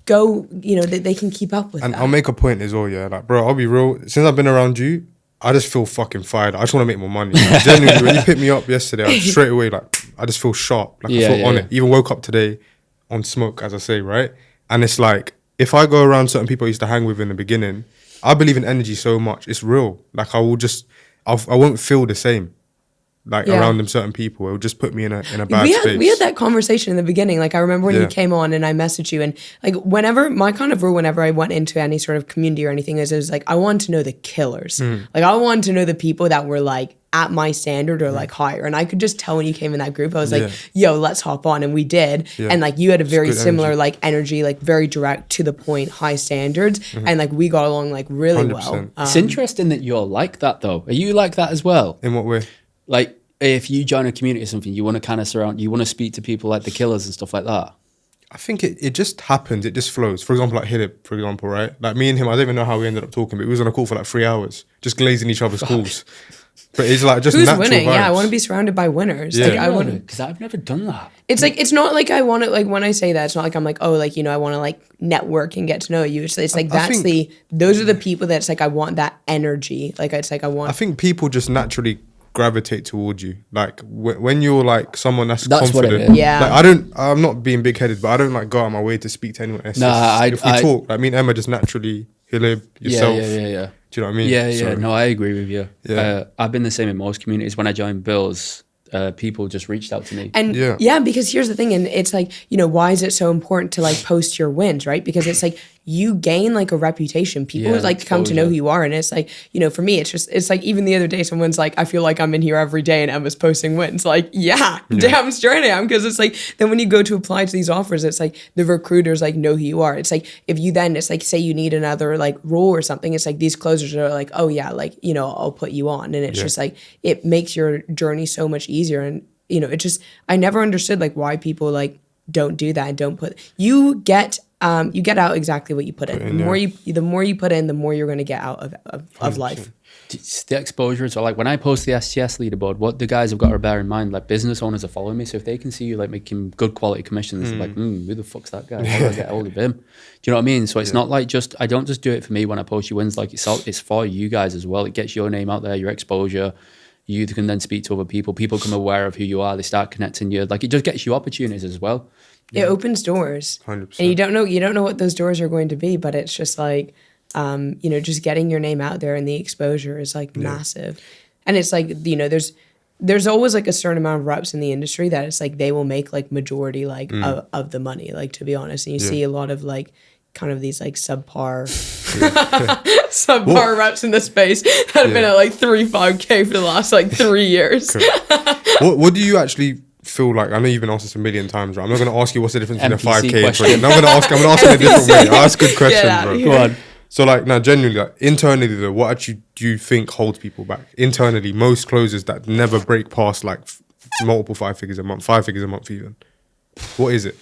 [SPEAKER 3] go, that they can keep up with
[SPEAKER 4] And
[SPEAKER 3] that.
[SPEAKER 4] I'll make a point as well, yeah. Like, bro, I'll be real. Since I've been around you, I just feel fucking fired. I just want to make more money. Like, genuinely, when you picked me up yesterday, I straight away, like, I just feel sharp. Like, I feel on it. Even woke up today on smoke, as I say, right? And it's like, if I go around certain people I used to hang with in the beginning, I believe in energy so much. It's real. Like, I won't feel the same. Like,
[SPEAKER 3] Yeah.
[SPEAKER 4] around them certain people. It would just put me in a bad
[SPEAKER 3] we
[SPEAKER 4] space.
[SPEAKER 3] had that conversation in the beginning. Like I remember when
[SPEAKER 4] Yeah.
[SPEAKER 3] you came on and I messaged you and like my kind of rule whenever I went into any sort of community or anything is like I wanted to know the killers.
[SPEAKER 4] Hmm.
[SPEAKER 3] Like I wanted to know the people that were like at my standard or like higher. And I could just tell when you came in that group, I was like, yo, let's hop on. And we did.
[SPEAKER 4] Yeah.
[SPEAKER 3] And like you had a very
[SPEAKER 4] good
[SPEAKER 3] similar
[SPEAKER 4] energy.
[SPEAKER 3] like energy, like very direct to the point, high standards. And like we got along like really well.
[SPEAKER 4] 100%.
[SPEAKER 2] It's interesting that you're like that, though. Are you like that as well?
[SPEAKER 4] In what way?
[SPEAKER 2] Like, if you join a community or something, you want to kind of you want to speak to people like the killers and stuff like that.
[SPEAKER 4] I think it just happens. It just flows. For example, like Hillip, for example, right? Like me and him, I don't even know how we ended up talking, but we was on a call for like 3 hours, just glazing each other's calls. But it's like just
[SPEAKER 3] Who's
[SPEAKER 4] natural
[SPEAKER 3] winning?
[SPEAKER 4] vibes.
[SPEAKER 3] Yeah, I want to be surrounded by winners.
[SPEAKER 4] Yeah.
[SPEAKER 3] Like I want to.
[SPEAKER 2] Because I've never done that.
[SPEAKER 3] It's like it's not like I want to like when I say that it's not like I'm like oh like I want to like network and get to know you. It's like
[SPEAKER 4] I think-
[SPEAKER 3] those are the people that's like I want that energy. Like it's like I want.
[SPEAKER 4] I think people just naturally gravitate towards you. Like when you're like someone that's
[SPEAKER 2] That's what it
[SPEAKER 4] confident.
[SPEAKER 2] is.
[SPEAKER 3] Yeah.
[SPEAKER 4] Like I'm not being big headed, but I don't like go out of my way to speak to anyone. It's
[SPEAKER 2] Nah,
[SPEAKER 4] just, if we talk, like me and Emma just naturally, Hillip, yourself.
[SPEAKER 2] Yeah.
[SPEAKER 4] Do you know what I mean?
[SPEAKER 2] Yeah.
[SPEAKER 4] So,
[SPEAKER 2] No, I agree with you.
[SPEAKER 4] Yeah.
[SPEAKER 2] I've been the same in most communities. When I joined Bill's, people just reached out to me.
[SPEAKER 3] And
[SPEAKER 4] Yeah.
[SPEAKER 3] yeah, because here's the thing, and it's like, why is it so important to like post your wins, right? Because it's like you gain like a reputation. People
[SPEAKER 2] Yeah,
[SPEAKER 3] like come to know who you are. And it's like, for me, it's like even the other day, someone's like, I feel like I'm in here every day and Emma's posting wins. Like, yeah. Damn straight I am. Because it's like, then when you go to apply to these offers, it's like the recruiters like know who you are. It's like, if you then, it's like, say you need another like role or something, it's like these closers are like, oh yeah, like, I'll put you on. And it's just like, it makes your journey so much easier. And, it just, I never understood like why people like don't do that and don't put, you get out exactly what you put in. The more you put in, the more you're going to get out of life.
[SPEAKER 2] It's the exposure. So like when I post the STS leaderboard, what the guys have got to bear in mind, like business owners are following me. So if they can see you like making good quality commissions, they're like, who the fuck's that guy? How do I get hold of him? Do you know what I mean? So it's not like I don't just do it for me when I post you wins. Like it's for you guys as well. It gets your name out there, your exposure. You can then speak to other people. People become aware of who you are. They start connecting you. Like it just gets you opportunities as well.
[SPEAKER 3] It opens doors.
[SPEAKER 4] 100%.
[SPEAKER 3] And you don't know what those doors are going to be, but it's just like, just getting your name out there and the exposure is like massive. And it's like, there's always like a certain amount of reps in the industry that it's like they will make like majority like of the money, like to be honest. And you see a lot of like kind of these like subpar reps in the space that have been at like 3-5K for the last like 3 years.
[SPEAKER 4] What do you actually feel like? I know you've been asked this a million times, right? I'm not going to ask you what's the difference between a
[SPEAKER 2] NPC
[SPEAKER 4] 5K
[SPEAKER 2] question.
[SPEAKER 4] and 3K. I'm going to ask in a different way. I ask good questions,
[SPEAKER 3] Get
[SPEAKER 4] bro.
[SPEAKER 3] outta
[SPEAKER 2] Go on.
[SPEAKER 4] So like now genuinely, like internally though, what actually do you think holds people back? Internally, most closers that never break past like multiple 5 figures a month, 5 figures a month even. What is it?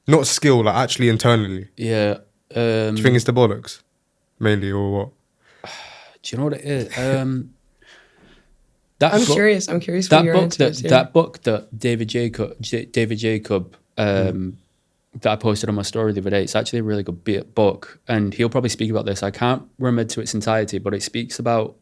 [SPEAKER 4] Not skill, like actually internally.
[SPEAKER 2] Yeah.
[SPEAKER 4] Do you think it's the bollocks? Mainly or what?
[SPEAKER 2] Do you know what it is?
[SPEAKER 3] I'm curious for your answers.
[SPEAKER 2] That book that David Jacob that I posted on my story the other day, it's actually a really good book, and he'll probably speak about this. I can't remember to its entirety, but it speaks about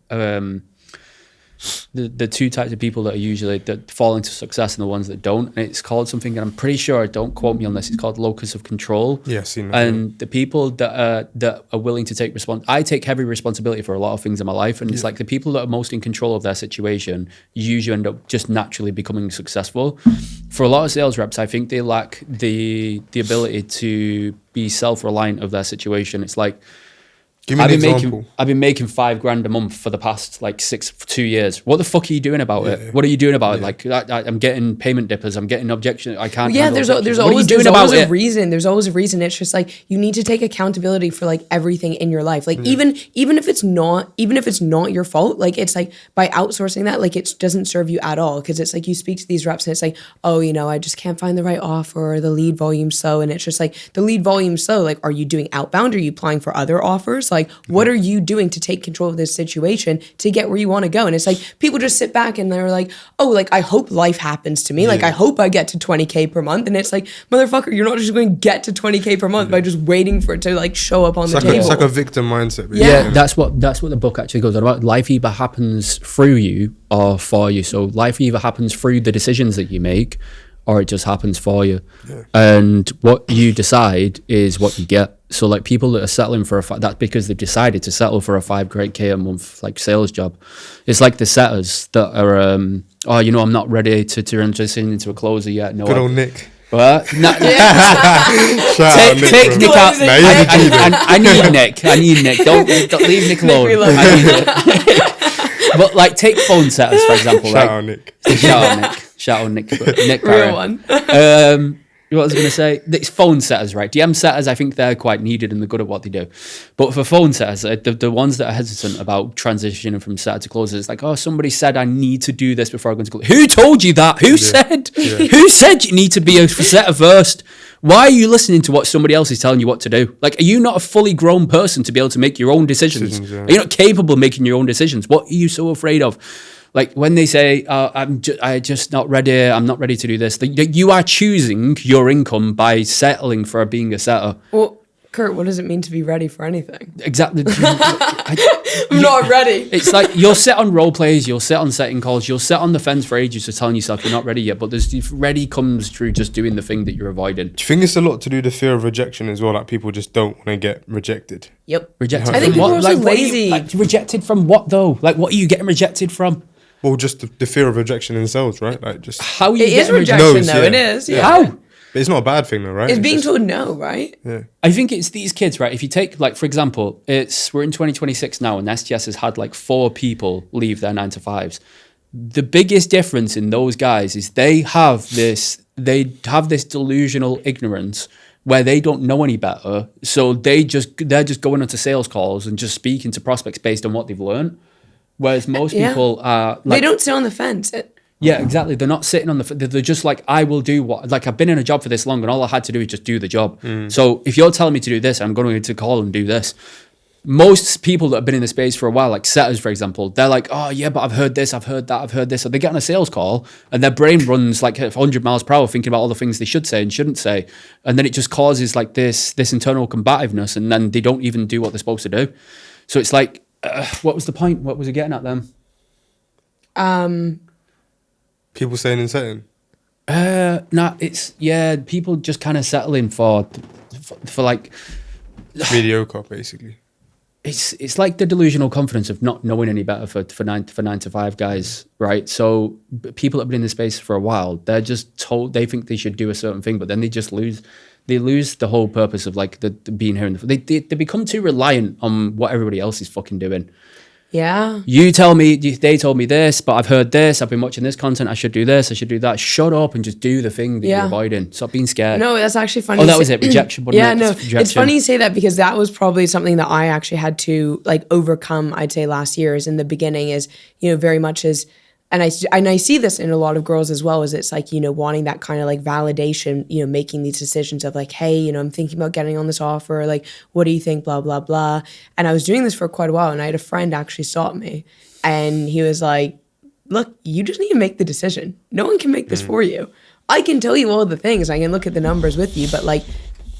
[SPEAKER 2] the two types of people that are usually that fall into success and the ones that don't. And it's called something, and I'm pretty sure, don't quote me on this, it's called locus of control.
[SPEAKER 4] Yeah, I've seen that.
[SPEAKER 2] And the people that are willing to take I take heavy responsibility for a lot of things in my life, and it's like the people that are most in control of their situation usually end up just naturally becoming successful. For a lot of sales reps, I think they lack the ability to be self-reliant of their situation. It's like,
[SPEAKER 4] Give me an example.
[SPEAKER 2] I've been making $5,000 a month for the past like 2 years. What the fuck are you doing about it? What are you doing about it? Like I'm getting payment dippers. I'm getting objections. I can't.
[SPEAKER 3] Yeah, there's always a reason. There's always a reason. It's just like you need to take accountability for like everything in your life. Like even if it's not your fault, like it's like by outsourcing that, like it doesn't serve you at all, because it's like you speak to these reps and it's like, oh, you know, I just can't find the right offer, or the lead volume's slow, and it's just like the lead volume's slow. Like, are you doing outbound? Are you applying for other offers? Like, what are you doing to take control of this situation to get where you want to go? And it's like people just sit back and they're like, oh, like I hope life happens to me. Like I hope I get to 20K per month. And it's like, motherfucker, you're not just going to get to 20K per month by just waiting for it to like show up on the table.
[SPEAKER 4] It's like a victim mindset. Really.
[SPEAKER 2] Yeah, that's what the book actually goes on about. Life either happens through you or for you. So life either happens through the decisions that you make, or it just happens for you. Yeah. And what you decide is what you get. So like people that are settling for that's because they've decided to settle for a $5K a month like sales job. It's like the setters that are, oh, you know, I'm not ready to transition into a closer yet. No,
[SPEAKER 4] good old Nick.
[SPEAKER 2] What? Take Nick out. I need Nick. I need Nick. Don't leave Nick alone. I need it. But like take phone setters for example.
[SPEAKER 4] Shout out Nick.
[SPEAKER 2] Shout out Nick. Nick
[SPEAKER 3] Real one.
[SPEAKER 2] What was I going to say? It's phone setters, right? DM setters, I think they're quite needed and they're good at what they do. But for phone setters, the ones that are hesitant about transitioning from setter to closer, it's like, oh, somebody said I need to do this before I go into closer. Who told you that? Who said? Yeah. Who said you need to be a setter first? Why are you listening to what somebody else is telling you what to do? Like, are you not a fully grown person to be able to make your own decisions? Yeah. Are you not capable of making your own decisions? What are you so afraid of? Like when they say, I'm just not ready, I'm not ready to do this. You are choosing your income by settling for being a setter.
[SPEAKER 3] Well, Kurt, what does it mean to be ready for anything?
[SPEAKER 2] Exactly.
[SPEAKER 3] I'm not ready.
[SPEAKER 2] It's like you'll sit on role plays, you'll sit on setting calls, you'll sit on the fence for ages to telling yourself you're not ready yet, but ready comes through just doing the thing that you're avoiding.
[SPEAKER 4] Do you think it's a lot to do with the fear of rejection as well? Like people just don't want to get rejected.
[SPEAKER 3] Yep.
[SPEAKER 2] Rejected.
[SPEAKER 3] I think people are also lazy.
[SPEAKER 2] Rejected from what though? Like what are you getting rejected from?
[SPEAKER 4] Well, just the fear of rejection in sales, right? Like just
[SPEAKER 2] how you
[SPEAKER 3] it is rejection, though. Yeah. It is. Yeah.
[SPEAKER 2] How?
[SPEAKER 4] But it's not a bad thing, though, right?
[SPEAKER 3] It's being told no, right?
[SPEAKER 4] Yeah.
[SPEAKER 2] I think it's these kids, right? If you take, like, for example, we're in 2026 now, and STS has had like 4 people leave their 9-to-5s. The biggest difference in those guys is they have this delusional ignorance where they don't know any better, so they're just going onto sales calls and just speaking to prospects based on what they've learned. Whereas most people are like,
[SPEAKER 3] they don't sit on the fence.
[SPEAKER 2] Yeah, exactly. They're not sitting on the. They're just like, I will do what. Like I've been in a job for this long, and all I had to do is just do the job. So if you're telling me to do this, I'm going to call and do this. Most people that have been in the space for a while, like setters, for example, they're like, oh yeah, but I've heard this, I've heard that, I've heard this. So they get on a sales call, and their brain runs like 100 miles per hour, thinking about all the things they should say and shouldn't say, and then it just causes like this internal combativeness, and then they don't even do what they're supposed to do. So it's like. What was the point? What was he getting at them?
[SPEAKER 4] People saying and saying.
[SPEAKER 2] It's people just kind of settling for like
[SPEAKER 4] mediocre, basically.
[SPEAKER 2] It's like the delusional confidence of not knowing any better for 9-to-5 guys, right? So people that have been in the space for a while, they're just told they think they should do a certain thing, but then they just lose. They lose the whole purpose of like the being here. They become too reliant on what everybody else is fucking doing.
[SPEAKER 3] Yeah.
[SPEAKER 2] You tell me, they told me this, but I've heard this. I've been watching this content. I should do this. I should do that. Shut up and just do the thing that you're avoiding. Stop being scared.
[SPEAKER 3] No, that's actually funny.
[SPEAKER 2] Oh, that was it. Rejection.
[SPEAKER 3] Yeah, no, it's funny you say that because that was probably something that I actually had to like overcome. I'd say last year is in the beginning is very much as. And I see this in a lot of girls as well, is it's like, wanting that kind of like validation, making these decisions of like, hey, I'm thinking about getting on this offer. Like, what do you think? Blah, blah, blah. And I was doing this for quite a while. And I had a friend actually stop me. And he was like, look, you just need to make the decision. No one can make this for you. I can tell you all the things. I can look at the numbers with you. But like,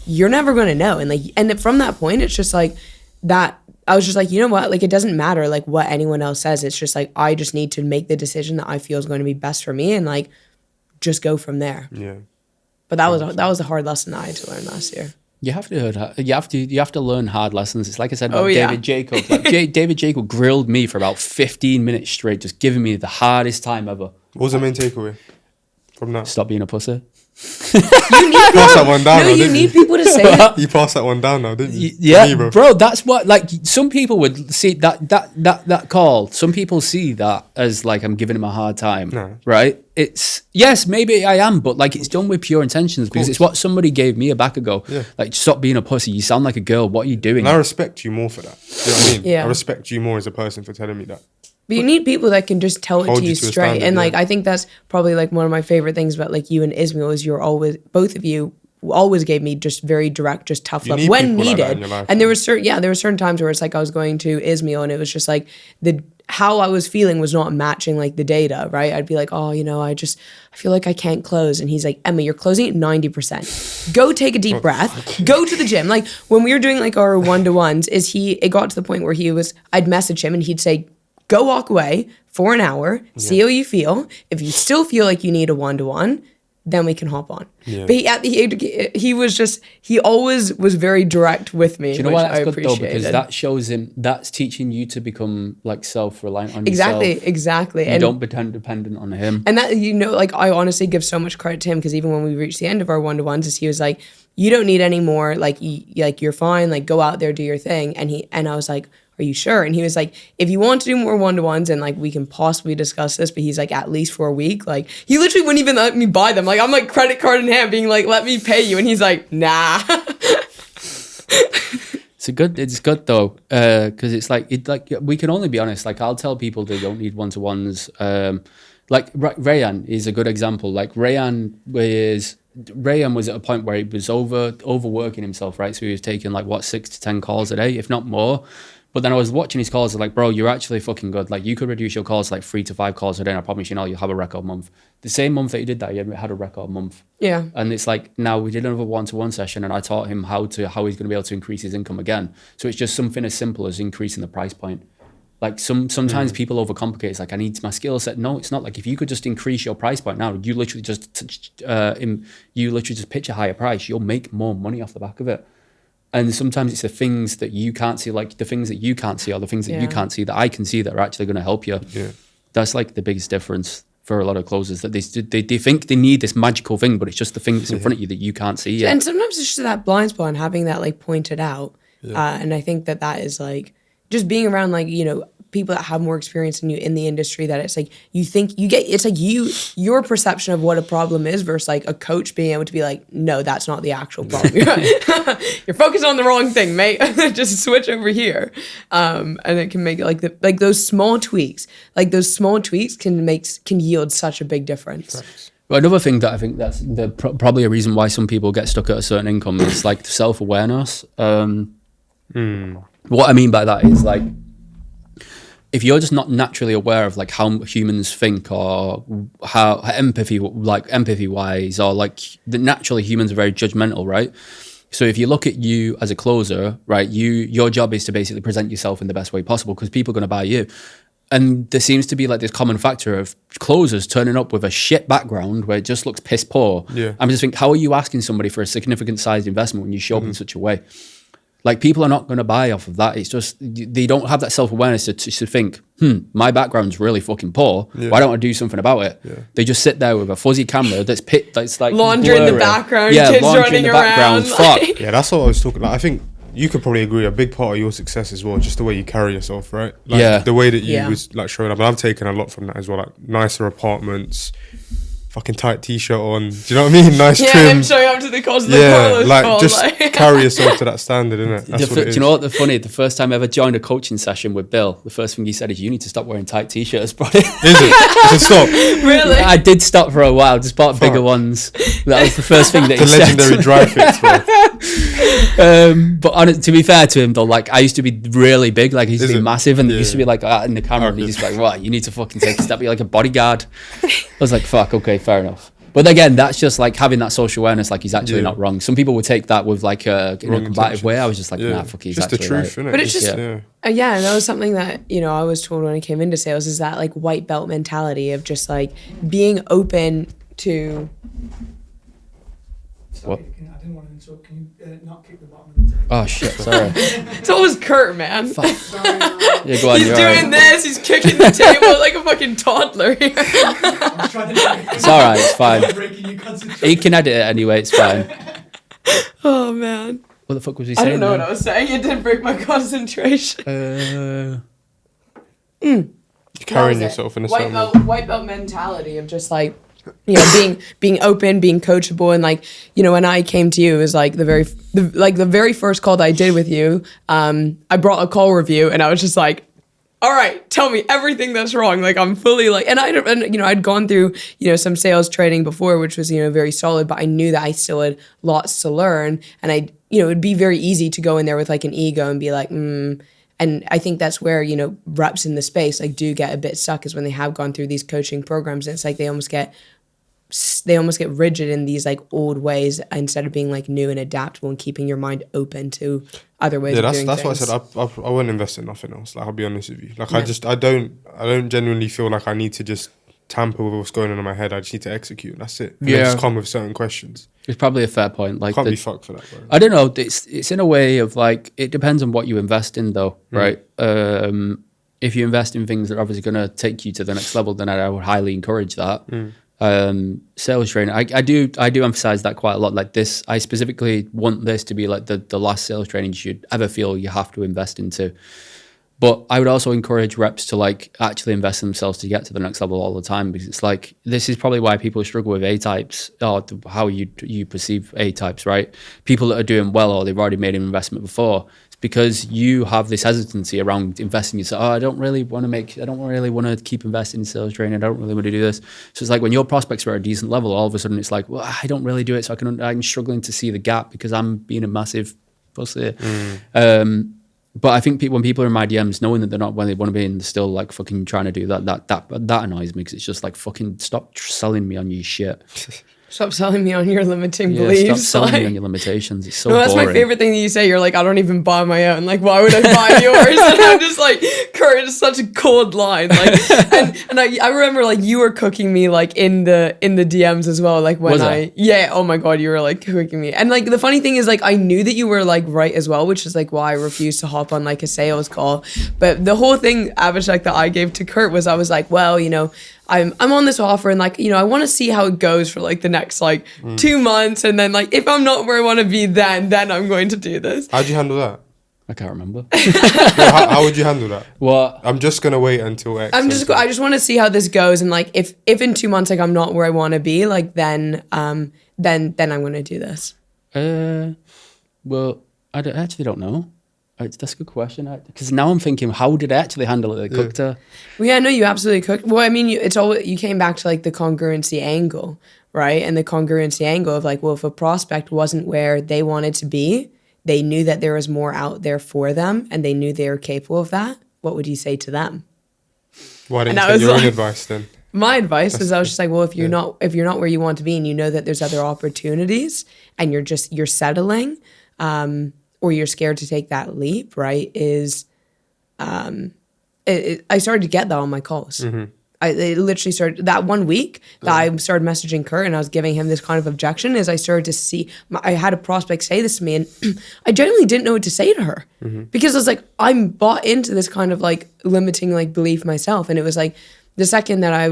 [SPEAKER 3] you're never going to know. And like, and from that point, it's just like that I was just like, you know what? Like, it doesn't matter like what anyone else says. It's just like, I just need to make the decision that I feel is going to be best for me and like just go from there.
[SPEAKER 4] Yeah.
[SPEAKER 3] But that was a hard lesson that I had to learn last year.
[SPEAKER 2] You have to learn hard lessons. It's like I said about
[SPEAKER 3] Oh, yeah.
[SPEAKER 2] David Jacob. Like, David Jacob grilled me for about 15 minutes straight, just giving me the hardest time ever.
[SPEAKER 4] What was the main takeaway from that?
[SPEAKER 2] Stop being a pussy.
[SPEAKER 4] You passed that one down
[SPEAKER 3] No,
[SPEAKER 4] now,
[SPEAKER 3] you
[SPEAKER 4] didn't
[SPEAKER 3] need people to say it.
[SPEAKER 4] You passed that one down now, didn't you?
[SPEAKER 2] Yeah,
[SPEAKER 4] Me,
[SPEAKER 2] bro, that's what, like, some people would see that call. Some people see that as like I'm giving him a hard time,
[SPEAKER 4] No.
[SPEAKER 2] right? It's, yes, maybe I am, but like it's done with pure intentions because it's what somebody gave me a back ago.
[SPEAKER 4] Yeah.
[SPEAKER 2] Like, stop being a pussy. You sound like a girl. What are you doing?
[SPEAKER 4] And I respect you more for that. You know what I mean?
[SPEAKER 3] Yeah.
[SPEAKER 4] I respect you more as a person for telling me that.
[SPEAKER 3] But you need people that can just tell it
[SPEAKER 4] Hold
[SPEAKER 3] to
[SPEAKER 4] you
[SPEAKER 3] you
[SPEAKER 4] to a
[SPEAKER 3] straight.
[SPEAKER 4] standard,
[SPEAKER 3] And like
[SPEAKER 4] yeah.
[SPEAKER 3] I think that's probably like one of my favorite things about like you and Ismail is you're always, both of you always gave me just very direct, just tough
[SPEAKER 4] You
[SPEAKER 3] love
[SPEAKER 4] need
[SPEAKER 3] when
[SPEAKER 4] people like that in
[SPEAKER 3] needed.
[SPEAKER 4] your life,
[SPEAKER 3] And there
[SPEAKER 4] man.
[SPEAKER 3] were certain times where it's like I was going to Ismail and it was just like how I was feeling was not matching like the data, right? I'd be like, oh, you know, I feel like I can't close. And he's like, Emma, you're closing at 90%. Go take a deep breath. Go to the gym. Like when we were doing like our one-to-ones, it got to the point where I'd message him and he'd say, go walk away for an hour, see how you feel. If you still feel like you need a one-to-one, then we can hop on.
[SPEAKER 4] Yeah.
[SPEAKER 3] But he always was very direct with me.
[SPEAKER 2] Do you know
[SPEAKER 3] which
[SPEAKER 2] why
[SPEAKER 3] I
[SPEAKER 2] that's good though? Because
[SPEAKER 3] appreciated.
[SPEAKER 2] that shows him, that's teaching you to become like self-reliant on
[SPEAKER 3] Exactly.
[SPEAKER 2] yourself. You
[SPEAKER 3] And
[SPEAKER 2] don't become dependent on him.
[SPEAKER 3] And that, you know, like I honestly give so much credit to him because even when we reached the end of our one-to-ones, is he was like, you don't need any more. Like, you're fine. Like, go out there, do your thing. And I was like, are you sure? And he was like, if you want to do more one-to-ones and like we can possibly discuss this, but he's like, at least for a week. Like, he literally wouldn't even let me buy them. Like, I'm like credit card in hand being like, let me pay you. And he's like, nah.
[SPEAKER 2] It's good though, because it's like we can only be honest. Like, I'll tell people they don't need one-to-ones. Like Rayan is a good example. Like Rayan was at a point where he was overworking himself, right? So he was taking like 6 to 10 calls a day, if not more. But then I was watching his calls, I was like, bro, you're actually fucking good. Like, you could reduce your calls to like 3 to 5 calls a day, and I promise you now you'll have a record month. The same month that he did that, he had a record month.
[SPEAKER 3] Yeah.
[SPEAKER 2] And it's like, now we did another one-to-one session and I taught him how he's going to be able to increase his income again. So it's just something as simple as increasing the price point. Like sometimes people overcomplicate. It's like, I need my skill set. No, it's not. Like, if you could just increase your price point now, you literally just pitch a higher price, you'll make more money off the back of it. And sometimes it's the things that you can't see, like the things that you can't see, or the things that you can't see that I can see that are actually going to help you.
[SPEAKER 4] Yeah.
[SPEAKER 2] That's like the biggest difference for a lot of closers, that they think they need this magical thing, but it's just the thing that's in front of you that you can't see yet.
[SPEAKER 3] And sometimes it's just that blind spot and having that like pointed out. And I think that is like just being around like, you know, people that have more experience than you in the industry, that it's like it's like your perception of what a problem is versus like a coach being able to be like, no, that's not the actual problem. You're focused on the wrong thing, mate. Just switch over here. And it can make like those small tweaks. Like those small tweaks can yield such a big difference.
[SPEAKER 2] Well, another thing that I think that's probably a reason why some people get stuck at a certain income is like self-awareness. What I mean by that is like, if you're just not naturally aware of like how humans think, or how empathy wise, or like naturally humans are very judgmental, right? So if you look at you as a closer, right, your job is to basically present yourself in the best way possible because people are going to buy you. And there seems to be like this common factor of closers turning up with a shit background where it just looks piss poor.
[SPEAKER 4] Yeah.
[SPEAKER 2] I'm just thinking, how are you asking somebody for a significant sized investment when you show up in such a way? Like, people are not going to buy off of that. It's just, they don't have that self-awareness to think, my background's really fucking poor.
[SPEAKER 4] Yeah.
[SPEAKER 2] Why don't I do something about it?
[SPEAKER 4] Yeah.
[SPEAKER 2] They just sit there with a fuzzy camera that's like
[SPEAKER 3] Laundry in the
[SPEAKER 2] blurry.
[SPEAKER 3] background,
[SPEAKER 2] Yeah,
[SPEAKER 3] kids
[SPEAKER 2] laundry
[SPEAKER 3] running
[SPEAKER 2] in the background.
[SPEAKER 3] around.
[SPEAKER 2] Fuck.
[SPEAKER 4] Yeah, that's what I was talking about. I think you could probably agree a big part of your success as well, just the way you carry yourself, right? Like,
[SPEAKER 2] Yeah.
[SPEAKER 4] the way that you
[SPEAKER 3] Yeah.
[SPEAKER 4] was like showing up. And I've taken a lot from that as well, like nicer apartments, fucking tight t-shirt on. Do you know what I mean? Nice
[SPEAKER 3] Yeah,
[SPEAKER 4] trim.
[SPEAKER 3] him showing up to the cause of the
[SPEAKER 4] Yeah,
[SPEAKER 3] Carlos
[SPEAKER 4] like
[SPEAKER 3] call,
[SPEAKER 4] just
[SPEAKER 3] like.
[SPEAKER 4] carry yourself to that standard, innit? That's what it
[SPEAKER 2] Do
[SPEAKER 4] is.
[SPEAKER 2] you know what the first time I ever joined a coaching session with Bill, the first thing he said is, you need to stop wearing tight t-shirts, bro.
[SPEAKER 4] Is it? I said stop.
[SPEAKER 3] Really?
[SPEAKER 2] I did stop for a while, just bought bigger
[SPEAKER 4] Fuck.
[SPEAKER 2] ones. That was the first thing that
[SPEAKER 4] The
[SPEAKER 2] he said.
[SPEAKER 4] legendary dry fits, bro.
[SPEAKER 2] But to be fair to him though, like, I used to be really big, like, he used
[SPEAKER 4] Is
[SPEAKER 2] to be
[SPEAKER 4] it?
[SPEAKER 2] massive, and
[SPEAKER 4] Yeah,
[SPEAKER 2] he used to be like in the camera, and
[SPEAKER 4] Okay.
[SPEAKER 2] he's just like, what, you need to fucking take a step, be like a bodyguard. I was like, fuck, okay, fair enough. But again, that's just like having that social awareness. Like he's actually
[SPEAKER 4] Yeah.
[SPEAKER 2] not wrong. Some people would take that with like in a
[SPEAKER 4] Wrong
[SPEAKER 2] combative way. I
[SPEAKER 4] intentions.
[SPEAKER 2] was just like, nah, fuck, he's
[SPEAKER 4] just the
[SPEAKER 2] actually
[SPEAKER 4] truth,
[SPEAKER 2] right.
[SPEAKER 4] innit?
[SPEAKER 3] But it's just-
[SPEAKER 4] yeah.
[SPEAKER 3] Yeah, and that was something that, you know, I was told when I came into sales is that like white belt mentality of just like being open to.
[SPEAKER 2] What?
[SPEAKER 5] I didn't want to interrupt. Can you not kick the bottom of the table?
[SPEAKER 2] Oh shit, sorry.
[SPEAKER 3] It's always Kurt, man.
[SPEAKER 5] Sorry,
[SPEAKER 2] Yeah, go on.
[SPEAKER 3] He's
[SPEAKER 2] you're
[SPEAKER 3] doing
[SPEAKER 2] right.
[SPEAKER 3] this. He's kicking the table like a fucking toddler here.
[SPEAKER 5] I was trying to
[SPEAKER 2] It's all right. It's fine.
[SPEAKER 5] breaking your concentration.
[SPEAKER 2] He can edit it anyway. It's fine.
[SPEAKER 3] Oh man,
[SPEAKER 2] What the fuck was he
[SPEAKER 3] I
[SPEAKER 2] saying?
[SPEAKER 3] don't know what
[SPEAKER 2] then?
[SPEAKER 3] I was saying. It didn't break my concentration.
[SPEAKER 4] You're carrying
[SPEAKER 3] That was it.
[SPEAKER 4] yourself in a
[SPEAKER 3] white
[SPEAKER 4] certain
[SPEAKER 3] belt, white belt mentality of just like, you know, being open, being coachable, and like, you know, when I came to you, it was like the very first call that I did with you. I brought a call review, and I was just like, all right, tell me everything that's wrong. Like I'm fully like, and you know, I'd gone through, you know, some sales training before, which was, you know, very solid, but I knew that I still had lots to learn, and you know, it'd be very easy to go in there with like an ego and be like, And I think that's where, you know, reps in the space like do get a bit stuck, is when they have gone through these coaching programs, and it's like they almost get rigid in these like old ways instead of being like new and adaptable and keeping your mind open to other ways
[SPEAKER 4] Yeah,
[SPEAKER 3] of doing
[SPEAKER 4] that's what I
[SPEAKER 3] things.
[SPEAKER 4] said. I won't invest in nothing else. Like I'll be honest with you. Like I don't genuinely feel like I need to just tamper with what's going on in my head. I just need to execute. That's it. And then
[SPEAKER 2] Yeah.
[SPEAKER 4] just come with certain questions.
[SPEAKER 2] It's probably a fair point. Like
[SPEAKER 4] Can't
[SPEAKER 2] the-
[SPEAKER 4] be fucked for that, bro.
[SPEAKER 2] I don't know. It's in a way of like, it depends on what you invest in, though, right? If you invest in things that are obviously going to take you to the next level, then I would highly encourage that. Sales training, I do emphasize that quite a lot. Like this, I specifically want this to be like the last sales training you should ever feel you have to invest into. But I would also encourage reps to like actually invest in themselves to get to the next level all the time, because it's like, this is probably why people struggle with A types, or how you perceive A types, right? People that are doing well, or they've already made an investment before, it's because you have this hesitancy around investing yourself. I don't really want to keep investing in sales training. I don't really want to do this. So it's like when your prospects are at a decent level, all of a sudden it's like, well, I don't really do it. So I'm struggling to see the gap because I'm being a massive pussy. But I think when people are in my DMs, knowing that they're not when they want to be in, they're still like fucking trying to do that annoys me, because it's just like, fucking stop selling me on your shit.
[SPEAKER 3] Stop selling me on your limiting
[SPEAKER 2] Yeah,
[SPEAKER 3] beliefs.
[SPEAKER 2] stop selling me
[SPEAKER 3] like-
[SPEAKER 2] on your limitations. It's so
[SPEAKER 3] No, that's
[SPEAKER 2] boring.
[SPEAKER 3] my favorite thing that you say. You're like, I don't even buy my own. Like, why would I buy yours? And I'm just like, Kurt, it's such a cold line. Like, and I remember like you were cooking me like in the DMs as well. Like when
[SPEAKER 2] Was I?
[SPEAKER 3] yeah, oh my god, you were like cooking me. And like the funny thing is like I knew that you were like right as well, which is like why I refused to hop on like a sales call. But the whole thing, Abhishek, that I gave to Kurt was I was like, well, you know, I'm on this offer, and like, you know, I want to see how it goes for like the next like 2 months, and then like if I'm not where I want to be, then I'm going to do this.
[SPEAKER 4] How'd you handle that?
[SPEAKER 2] I can't remember.
[SPEAKER 4] No, how would you handle that?
[SPEAKER 2] What?
[SPEAKER 4] I'm just gonna wait until X.
[SPEAKER 3] I just want to see how this goes, and like if in 2 months like I'm not where I want to be, like then I'm going to do this.
[SPEAKER 2] Well, I actually don't know. That's a good question. Because now I'm thinking, how did I actually handle it? They cooked her.
[SPEAKER 3] Well, yeah, no, you absolutely cooked. Well, I mean, you came back to like the congruency angle, right? And the congruency angle of like, well, if a prospect wasn't where they wanted to be, they knew that there was more out there for them, and they knew they were capable of that. What would you say to them?
[SPEAKER 4] Why didn't
[SPEAKER 3] And
[SPEAKER 4] you
[SPEAKER 3] I
[SPEAKER 4] take
[SPEAKER 3] was
[SPEAKER 4] your own
[SPEAKER 3] like-
[SPEAKER 4] advice then?
[SPEAKER 3] My advice was I was just like, well, if you're not where you want to be, and you know that there's other opportunities, and you're settling, or you're scared to take that leap, right? I started to get that on my calls. It literally started that 1 week that I started messaging Kurt, and I was giving him this kind of objection, as I started to see. I had a prospect say this to me, and I genuinely didn't know what to say to her, because I was like, I'm bought into this kind of like limiting like belief myself, and it was like the second that I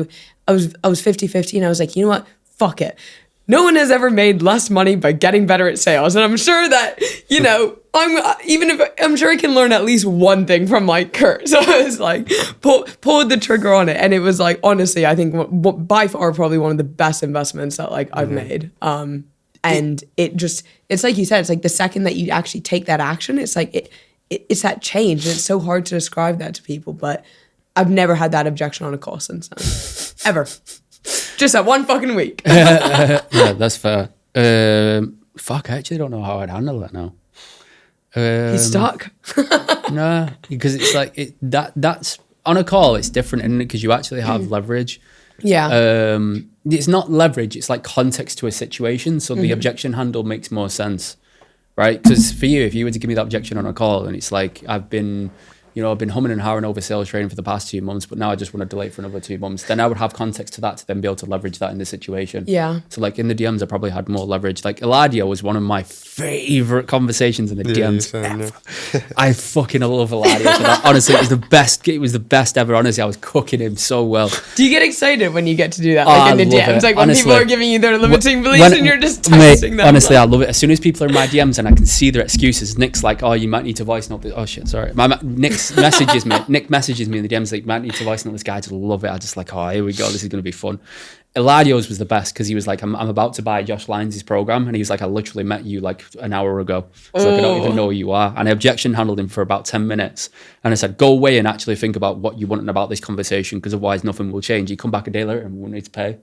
[SPEAKER 3] was 50-50, and I was like, you know what, fuck it. No one has ever made less money by getting better at sales, and I'm sure that, you know, I'm sure I can learn at least one thing from like Kurt. So I was like, pulled the trigger on it, and it was like, honestly, I think by far probably one of the best investments that like I've made. And it's like you said, it's like the second that you actually take that action, it's like it's that change, and it's so hard to describe that to people. But I've never had that objection on a call since then, ever. Just that one fucking week.
[SPEAKER 2] Yeah, that's fair. Fuck, I actually don't know how I'd handle that now.
[SPEAKER 3] He's stuck.
[SPEAKER 2] No, because it's like that's on a call. It's different, isn't it? Because you actually have leverage.
[SPEAKER 3] Yeah.
[SPEAKER 2] It's not leverage, it's like context to a situation. So
[SPEAKER 3] Mm-hmm.
[SPEAKER 2] the objection handle makes more sense, right? Because for you, if you were to give me that objection on a call and it's like, I've been humming and hawing over sales training for the past 2 months, but now I just want to delay it for another 2 months, then I would have context to that to then be able to leverage that in the situation.
[SPEAKER 3] Yeah.
[SPEAKER 2] So like in the DMs, I probably had more leverage. Like Eladio was one of my favorite conversations in the
[SPEAKER 4] Yeah, you're
[SPEAKER 2] DMs.
[SPEAKER 4] saying, yeah.
[SPEAKER 2] I fucking love Eladio for that. Honestly, it was the best ever. Honestly, I was cooking him so well.
[SPEAKER 3] Do you get excited when you get to do that?
[SPEAKER 2] Oh,
[SPEAKER 3] Like
[SPEAKER 2] I
[SPEAKER 3] in the
[SPEAKER 2] love
[SPEAKER 3] DMs,
[SPEAKER 2] it.
[SPEAKER 3] like when
[SPEAKER 2] Honestly.
[SPEAKER 3] people are giving you their limiting beliefs
[SPEAKER 2] When-
[SPEAKER 3] and you're just
[SPEAKER 2] Mate,
[SPEAKER 3] testing them.
[SPEAKER 2] honestly, I love it. As soon as people are in my DMs and I can see their excuses, Nick's like, "Oh, you might need to voice note this." Oh shit, sorry. Nick messages me. Nick messages me in the DMs like, "You might need to voice note this guy." I just love it. I just like, "Oh, here we go. This is going to be fun." Eladio's was the best because he was like, I'm about to buy Josh Lyons' program, and he was like, "I literally met you like an hour ago, so I don't even know who you are." And I objection handled him for about 10 minutes, and I said, "Go away and actually think about what you want about this conversation, because otherwise nothing will change." You come back a day later and we won't need to pay.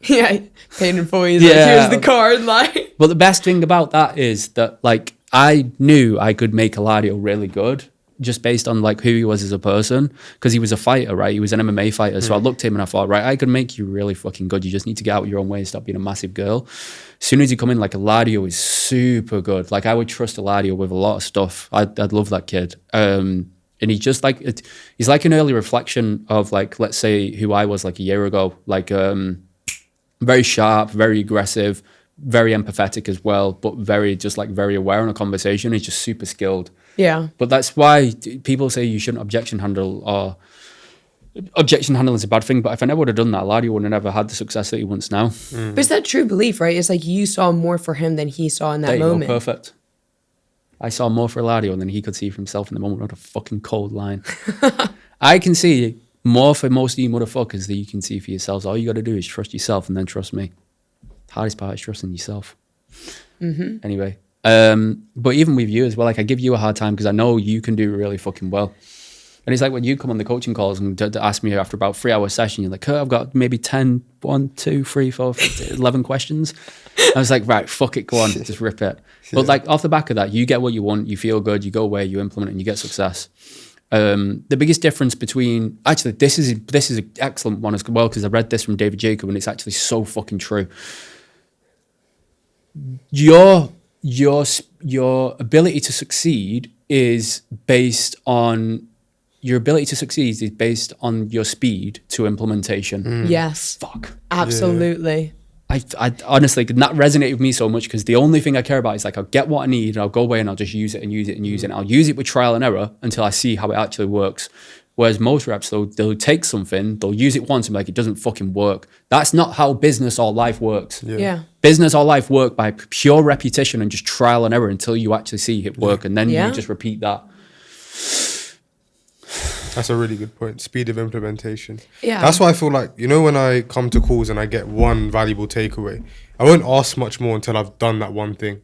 [SPEAKER 3] Yeah, paid in full. He's
[SPEAKER 2] Yeah.
[SPEAKER 3] like, here's the card. Like,
[SPEAKER 2] But the best thing about that is that like I knew I could make Eladio really good just based on like who he was as a person, because he was a fighter, right? He was an MMA fighter. So I looked at him and I thought, right, I could make you really fucking good. You just need to get out your own way and stop being a massive girl. As soon as you come in, like Eladio is super good. Like I would trust Eladio with a lot of stuff. I'd love that kid. And he's just like, he's like an early reflection of like, let's say who I was like a year ago, like very sharp, very aggressive, very empathetic as well, but very aware in a conversation. He's just super skilled.
[SPEAKER 3] yeah.
[SPEAKER 2] But that's why people say you shouldn't objection handle, or objection handling is a bad thing. But if I never would have done that, Eladio would have never had the success that he wants now.
[SPEAKER 3] But it's that true belief, right? It's like you saw more for him than he saw in that
[SPEAKER 2] There you go,
[SPEAKER 3] moment.
[SPEAKER 2] perfect. I saw more for Eladio than he could see for himself in the moment. What a fucking cold line. I can see more for most of you motherfuckers than you can see for yourselves. All you got to do is trust yourself and then trust me. Hardest part is trusting yourself. Anyway, but even with you as well, like I give you a hard time because I know you can do really fucking well. And it's like when you come on the coaching calls and ask me after about 3 hour session, you're like, "Oh, I've got maybe 10, 1, 2, 3, 4, 11 questions." I was like, right, fuck it, go on, just rip it. But like off the back of that, you get what you want, you feel good, you go away, you implement it and you get success. The biggest difference between, actually, this is an excellent one as well, because I read this from David Jacob and it's actually so fucking true. Your ability to succeed is based on your speed to implementation.
[SPEAKER 3] Yes.
[SPEAKER 2] Fuck.
[SPEAKER 3] Absolutely.
[SPEAKER 2] I honestly, that resonated with me so much because the only thing I care about is like I'll get what I need and I'll go away and I'll just use it and use it and use it. And I'll use it with trial and error until I see how it actually works. Whereas most reps, they'll take something, they'll use it once and be like, it doesn't fucking work. That's not how business or life works.
[SPEAKER 3] Yeah.
[SPEAKER 2] Business or life work by pure repetition and just trial and error until you actually see it work. And then
[SPEAKER 3] Yeah.
[SPEAKER 2] you just repeat that.
[SPEAKER 4] That's a really good point. Speed of implementation.
[SPEAKER 3] Yeah.
[SPEAKER 4] That's why I feel like, you know, when I come to calls and I get one valuable takeaway, I won't ask much more until I've done that one thing.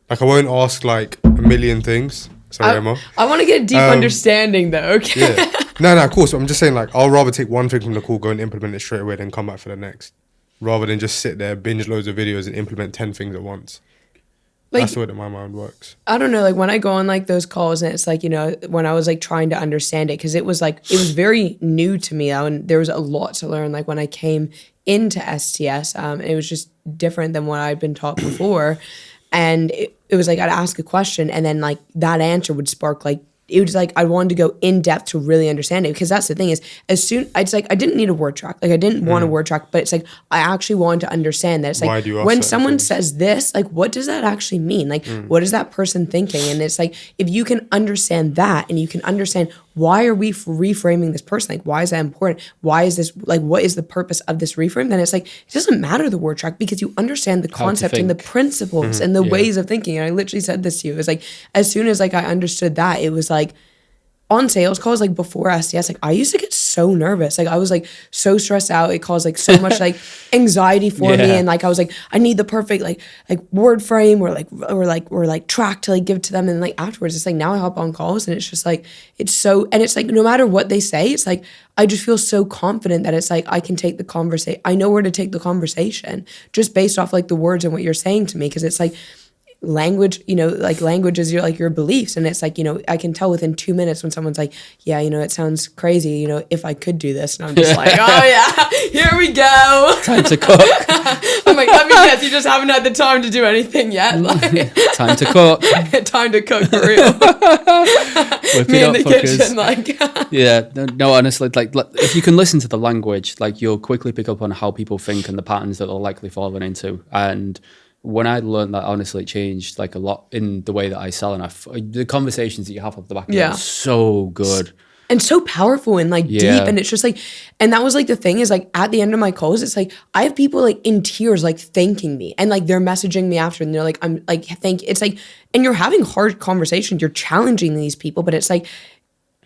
[SPEAKER 4] Like I won't ask like a million things. Sorry, Emma.
[SPEAKER 3] I want to get a deep understanding though. Okay.
[SPEAKER 4] Yeah. No, of course. I'm just saying like I'll rather take one thing from the call, go and implement it straight away, then come back for the next. Rather than just sit there, binge loads of videos and implement 10 things at once.
[SPEAKER 3] Like,
[SPEAKER 4] That's the way that my mind works.
[SPEAKER 3] I don't know, like when I go on like those calls and it's like, you know, when I was like trying to understand it, because it was very new to me and there was a lot to learn. Like when I came into STS, it was just different than what I'd been taught before. And it was like I'd ask a question and then like that answer would spark like, it was like I wanted to go in depth to really understand it, because that's the thing is it's like I didn't need a word track, like I didn't want a word track, but it's like I actually wanted to understand that it's
[SPEAKER 4] Why
[SPEAKER 3] like
[SPEAKER 4] do you ask
[SPEAKER 3] when
[SPEAKER 4] certain
[SPEAKER 3] someone
[SPEAKER 4] things?
[SPEAKER 3] says this, like what does that actually mean, like what is that person thinking? And it's like if you can understand that and you can understand why are we reframing this person, like why is that important, why is this, like what is the purpose of this reframe, then it's like it doesn't matter the word track because you understand the concept and the
[SPEAKER 2] think.
[SPEAKER 3] principles and the ways of thinking. And I literally said this to you, it was like as soon as like I understood that, it was like on sales calls, like before STS, like I used to get so nervous. Like I was like so stressed out. It caused like so much like anxiety for me.
[SPEAKER 2] Yeah.
[SPEAKER 3] And like I was like, I need the perfect like word frame or track to like give to them. And like afterwards, it's like now I hop on calls and it's just like it's so, and it's like no matter what they say, it's like I just feel so confident that it's like I can take the conversation. I know where to take the conversation just based off like the words and what you're saying to me, because it's like language, like language is your beliefs. And it's like, I can tell within 2 minutes when someone's like, yeah, it sounds crazy, if I could do this. And I'm just like, oh yeah, here we go.
[SPEAKER 2] Time to cook.
[SPEAKER 3] I'm like, let me guess, you just haven't had the time to do anything yet. Like,
[SPEAKER 2] Time to cook.
[SPEAKER 3] time to cook for real.
[SPEAKER 2] Whip
[SPEAKER 3] Me
[SPEAKER 2] it
[SPEAKER 3] in
[SPEAKER 2] up,
[SPEAKER 3] the
[SPEAKER 2] fuckers.
[SPEAKER 3] kitchen, like.
[SPEAKER 2] Yeah, no, honestly, like if you can listen to the language, like you'll quickly pick up on how people think and the patterns that they're likely falling into. And when I learned that, honestly, it changed like a lot in the way that I sell. And the conversations that you have off the back of it
[SPEAKER 3] Yeah.
[SPEAKER 2] are so good.
[SPEAKER 3] And so powerful and like
[SPEAKER 2] Yeah.
[SPEAKER 3] deep. And it's just like, and that was like the thing is like at the end of my calls, it's like I have people like in tears, like thanking me, and like they're messaging me after and they're like, I'm like, it's like, and you're having hard conversations, you're challenging these people, but it's like,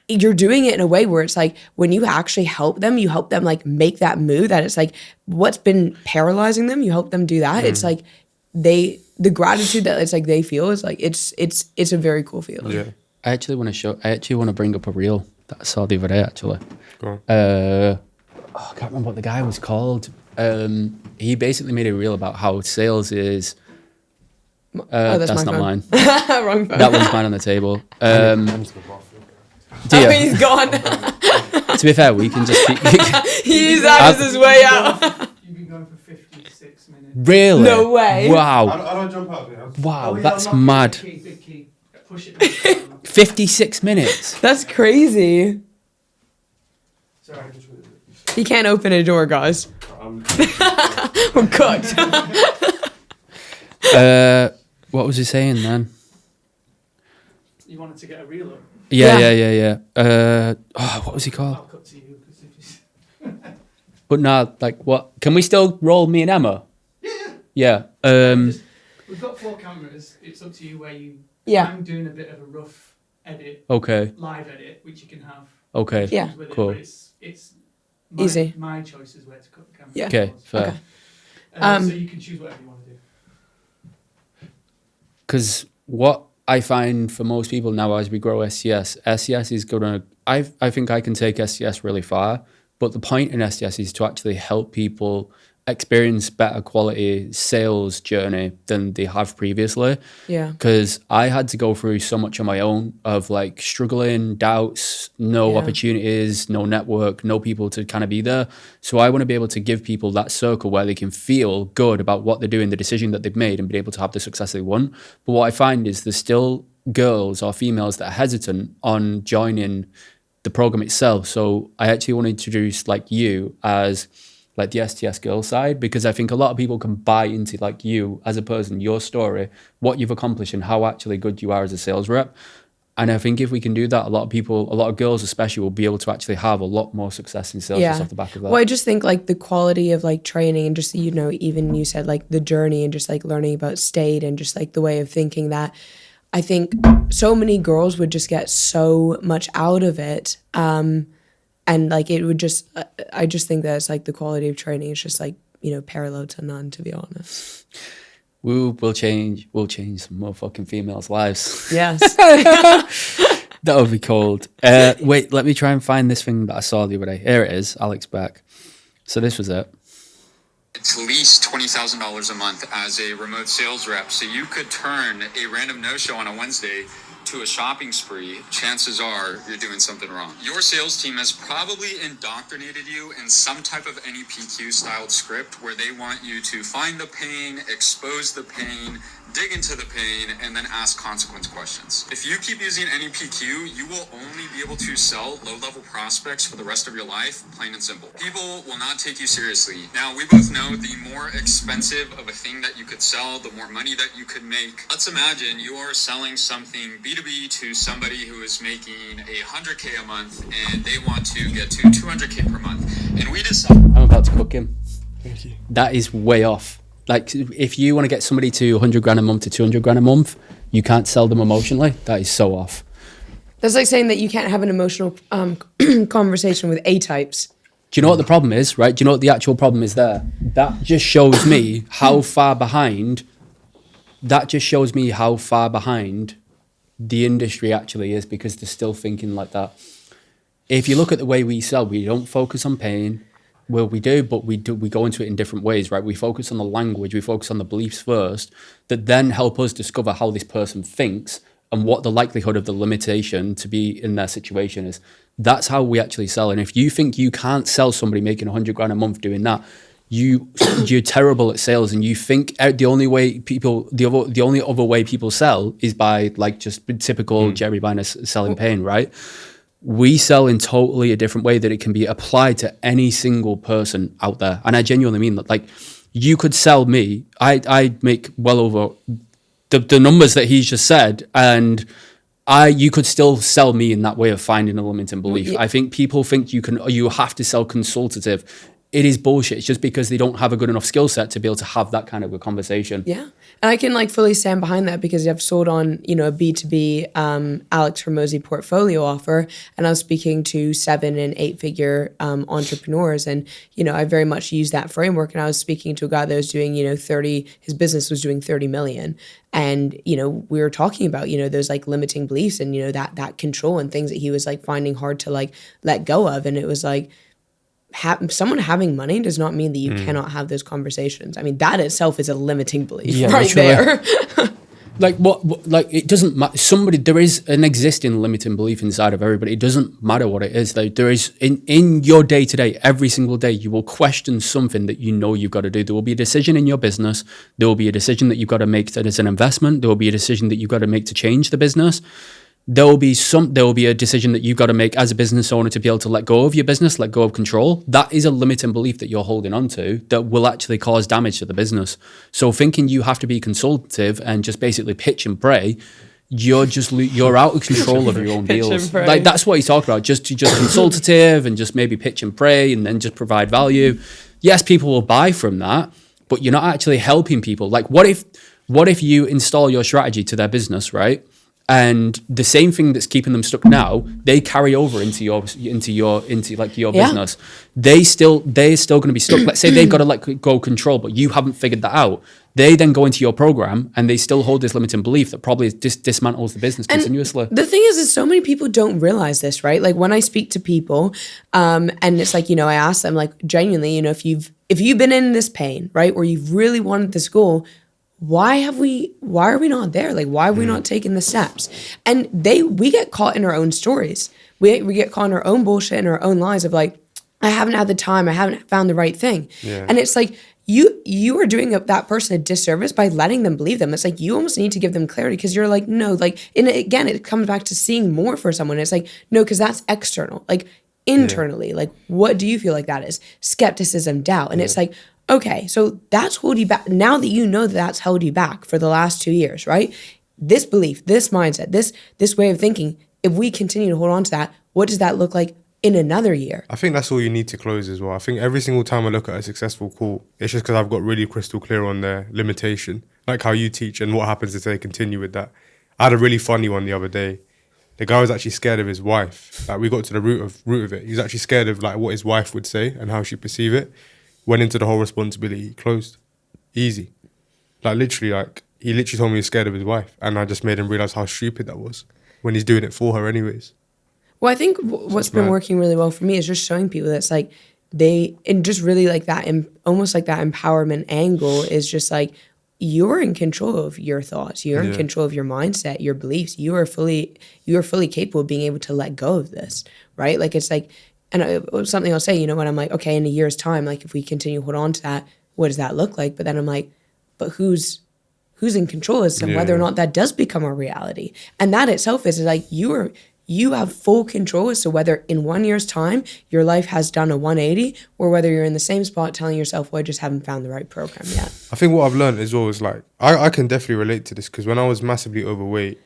[SPEAKER 3] you're doing it in a way where it's like when you actually help them, you help them like make that move that it's like what's been paralyzing them, you help them do that. It's like the gratitude that it's like they feel is like it's a very cool feeling.
[SPEAKER 4] Yeah.
[SPEAKER 2] I actually want to bring up a reel that I saw the other day, actually.
[SPEAKER 4] Go on.
[SPEAKER 2] I can't remember what the guy was called. He basically made a reel about how sales is. That's
[SPEAKER 3] my
[SPEAKER 2] not
[SPEAKER 3] phone.
[SPEAKER 2] mine.
[SPEAKER 3] Wrong phone.
[SPEAKER 2] That one's mine on the table. Do
[SPEAKER 3] Oh,
[SPEAKER 2] you?
[SPEAKER 3] he's gone.
[SPEAKER 2] To be fair, we can just keep.
[SPEAKER 3] He's out his way out.
[SPEAKER 5] You've been going for 56 minutes.
[SPEAKER 2] Really?
[SPEAKER 3] No way.
[SPEAKER 2] Wow.
[SPEAKER 4] I don't jump out there.
[SPEAKER 2] Wow,
[SPEAKER 5] Oh, yeah,
[SPEAKER 2] that's
[SPEAKER 5] unlock it.
[SPEAKER 2] mad.
[SPEAKER 5] Big key. Push it down.
[SPEAKER 2] 56 minutes.
[SPEAKER 3] That's crazy.
[SPEAKER 5] Sorry.
[SPEAKER 3] He can't open a door, guys.
[SPEAKER 4] I'm
[SPEAKER 3] We're cooked.
[SPEAKER 2] What was he saying then?
[SPEAKER 5] You wanted to get a reel up.
[SPEAKER 2] Yeah. What was he called?
[SPEAKER 5] I'll cut to you. 'Cause if you...
[SPEAKER 2] But no, like what? Can we still roll me and Emma? Yeah.
[SPEAKER 5] We've got 4 cameras. It's up to you where you...
[SPEAKER 3] Yeah.
[SPEAKER 5] I'm doing a bit of a rough edit,
[SPEAKER 2] Okay.
[SPEAKER 5] live edit, which you can have.
[SPEAKER 2] Okay.
[SPEAKER 3] Yeah.
[SPEAKER 5] with it,
[SPEAKER 2] Cool.
[SPEAKER 5] but it's my,
[SPEAKER 3] Easy.
[SPEAKER 5] My choice is where to cut the camera.
[SPEAKER 3] Yeah.
[SPEAKER 2] Okay. Fair.
[SPEAKER 3] Okay.
[SPEAKER 5] So you can choose whatever you want to do.
[SPEAKER 2] Because what I find for most people now as we grow SCS is gonna. I think I can take SCS really far, but the point in SCS is to actually help people experience better quality sales journey than they have previously.
[SPEAKER 3] Yeah.
[SPEAKER 2] Because I had to go through so much on my own of like struggling, doubts, no
[SPEAKER 3] Yeah.
[SPEAKER 2] opportunities, no network, no people to kind of be there. So I want to be able to give people that circle where they can feel good about what they're doing, the decision that they've made, and be able to have the success they want. But what I find is there's still girls or females that are hesitant on joining the program itself. So I actually want to introduce like you as like the STS girl side, because I think a lot of people can buy into like you as a person, your story, what you've accomplished and how actually good you are as a sales rep. And I think if we can do that, a lot of girls especially will be able to actually have a lot more success in sales just off the back of that.
[SPEAKER 3] Well, I just think like the quality of like training and just, even you said like the journey and just like learning about state and just like the way of thinking that I think so many girls would just get so much out of it. And like it would just, I just think that it's like the quality of training is just like, parallel to none, to be honest.
[SPEAKER 2] We'll change some motherfucking females' lives.
[SPEAKER 3] Yes.
[SPEAKER 2] That would be cold. Wait, let me try and find this thing that I saw the other day. Here it is, Alex Beck. So this was it.
[SPEAKER 6] At least $20,000 a month as a remote sales rep. So you could turn a random no-show on a Wednesday to a shopping spree. Chances are you're doing something wrong. Your sales team has probably indoctrinated you in some type of NEPQ styled script where they want you to find the pain, expose the pain, dig into the pain, and then ask consequence questions. If you keep using NEPQ, you will only be able to sell low-level prospects for the rest of your life, plain and simple. People will not take you seriously. Now, we both know the more expensive of a thing that you could sell, the more money that you could make. Let's imagine you are selling something B2B to somebody who is making $100K a month, and they want to get to $200K per month. And we decide...
[SPEAKER 2] I'm about to cook him.
[SPEAKER 4] Thank you.
[SPEAKER 2] That is way off. Like, if you want to get somebody to 100 grand a month to 200 grand a month, you can't sell them emotionally. That is so off.
[SPEAKER 3] That's like saying that you can't have an emotional conversation with A-types.
[SPEAKER 2] Do you know what the problem is, right? Do you know what the actual problem is there? That just shows me how far behind, the industry actually is, because they're still thinking like that. If you look at the way we sell, we don't focus on pain. Well, we do, but we go into it in different ways, right? We focus on the language, we focus on the beliefs first, that then help us discover how this person thinks and what the likelihood of the limitation to be in their situation is. That's how we actually sell. And if you think you can't sell somebody making 100 grand a month doing that, you're terrible at sales, and you think the only other way people sell is by like just typical Jerry Biner selling pain, right? We sell in totally a different way that it can be applied to any single person out there. And I genuinely mean that. Like, you could sell me. I make well over the numbers that he's just said, and you could still sell me in that way of finding a limiting belief. I think people think you have to sell consultative. It is bullshit. It's just because they don't have a good enough skill set to be able to have that kind of a conversation.
[SPEAKER 3] Yeah. And I can like fully stand behind that because I've sold on, you know, a B2B Alex Hormozi portfolio offer, and I was speaking to 7 and 8 figure entrepreneurs, and, you know, I very much used that framework, and I was speaking to a guy that was doing, you know, his business was doing 30 million. And, you know, we were talking about, you know, those like limiting beliefs and, you know, that control and things that he was like finding hard to like let go of. And it was like, someone having money does not mean that you cannot have those conversations. I mean, that itself is a limiting belief right there.
[SPEAKER 2] Like like it doesn't matter. There is an existing limiting belief inside of everybody. It doesn't matter what it is. Like, there is in your day to day, every single day, you will question something that you know you've got to do. There will be a decision in your business. There will be a decision that you've got to make that is an investment. There will be a decision that you've got to make to change the business. There will be a decision that you've got to make as a business owner to be able to let go of your business, let go of control. That is a limiting belief that you're holding on to that will actually cause damage to the business. So thinking you have to be consultative and just basically pitch and pray, you're out of control of your own deals. Like, that's what he's talking about. Just consultative and just maybe pitch and pray and then just provide value. Yes, people will buy from that, but you're not actually helping people. Like, what if you install your strategy to their business, right? And the same thing that's keeping them stuck now, they carry over into your business. They're still going to be stuck. Let's say they've got to let go control, but you haven't figured that out. They then go into your program and they still hold this limiting belief that probably dismantles the business continuously.
[SPEAKER 3] The thing is so many people don't realize this, right? Like, when I speak to people, and it's like, you know, I ask them, like, genuinely, you know, if you've been in this pain, right, or you've really wanted this goal, why are we not there? Like, why are we not taking the steps? And we get caught in our own stories. We get caught in our own bullshit and our own lies of like, I haven't had the time, I haven't found the right thing. Yeah. And it's like, you are doing that person a disservice by letting them believe them. It's like, you almost need to give them clarity, because you're like, no, like, and again, it comes back to seeing more for someone. It's like, no, because that's external. Like, internally, like, what do you feel like that is? Skepticism, doubt. And it's like, okay, so that's hold you back. Now that you know that's held you back for the last 2 years, right? This belief, this mindset, this way of thinking, if we continue to hold on to that, what does that look like in another year?
[SPEAKER 4] I think that's all you need to close as well. I think every single time I look at a successful call, it's just because I've got really crystal clear on their limitation, like how you teach and what happens if they continue with that. I had a really funny one the other day. The guy was actually scared of his wife. Like, we got to the root of it. He's actually scared of like what his wife would say and how she'd perceive it. Went into the whole responsibility, closed. Easy. Like, literally, like, he literally told me he was scared of his wife, and I just made him realise how stupid that was when he's doing it for her anyways.
[SPEAKER 3] Well, I think what's been working really well for me is just showing people that it's like and just really like that, almost like that empowerment angle is just like, you're in control of your thoughts. You're in control of your mindset, your beliefs. You are fully capable of being able to let go of this, right? Like, it's like, and something I'll say, you know, when I'm like, okay, in a year's time, like, if we continue to hold on to that, what does that look like? But then I'm like, but who's in control as to whether or not that does become a reality? And that itself is like, you have full control as to whether in 1 year's time your life has done a 180, or whether you're in the same spot telling yourself, well, I just haven't found the right program yet.
[SPEAKER 4] I think what I've learned as well is like, I can definitely relate to this, because when I was massively overweight,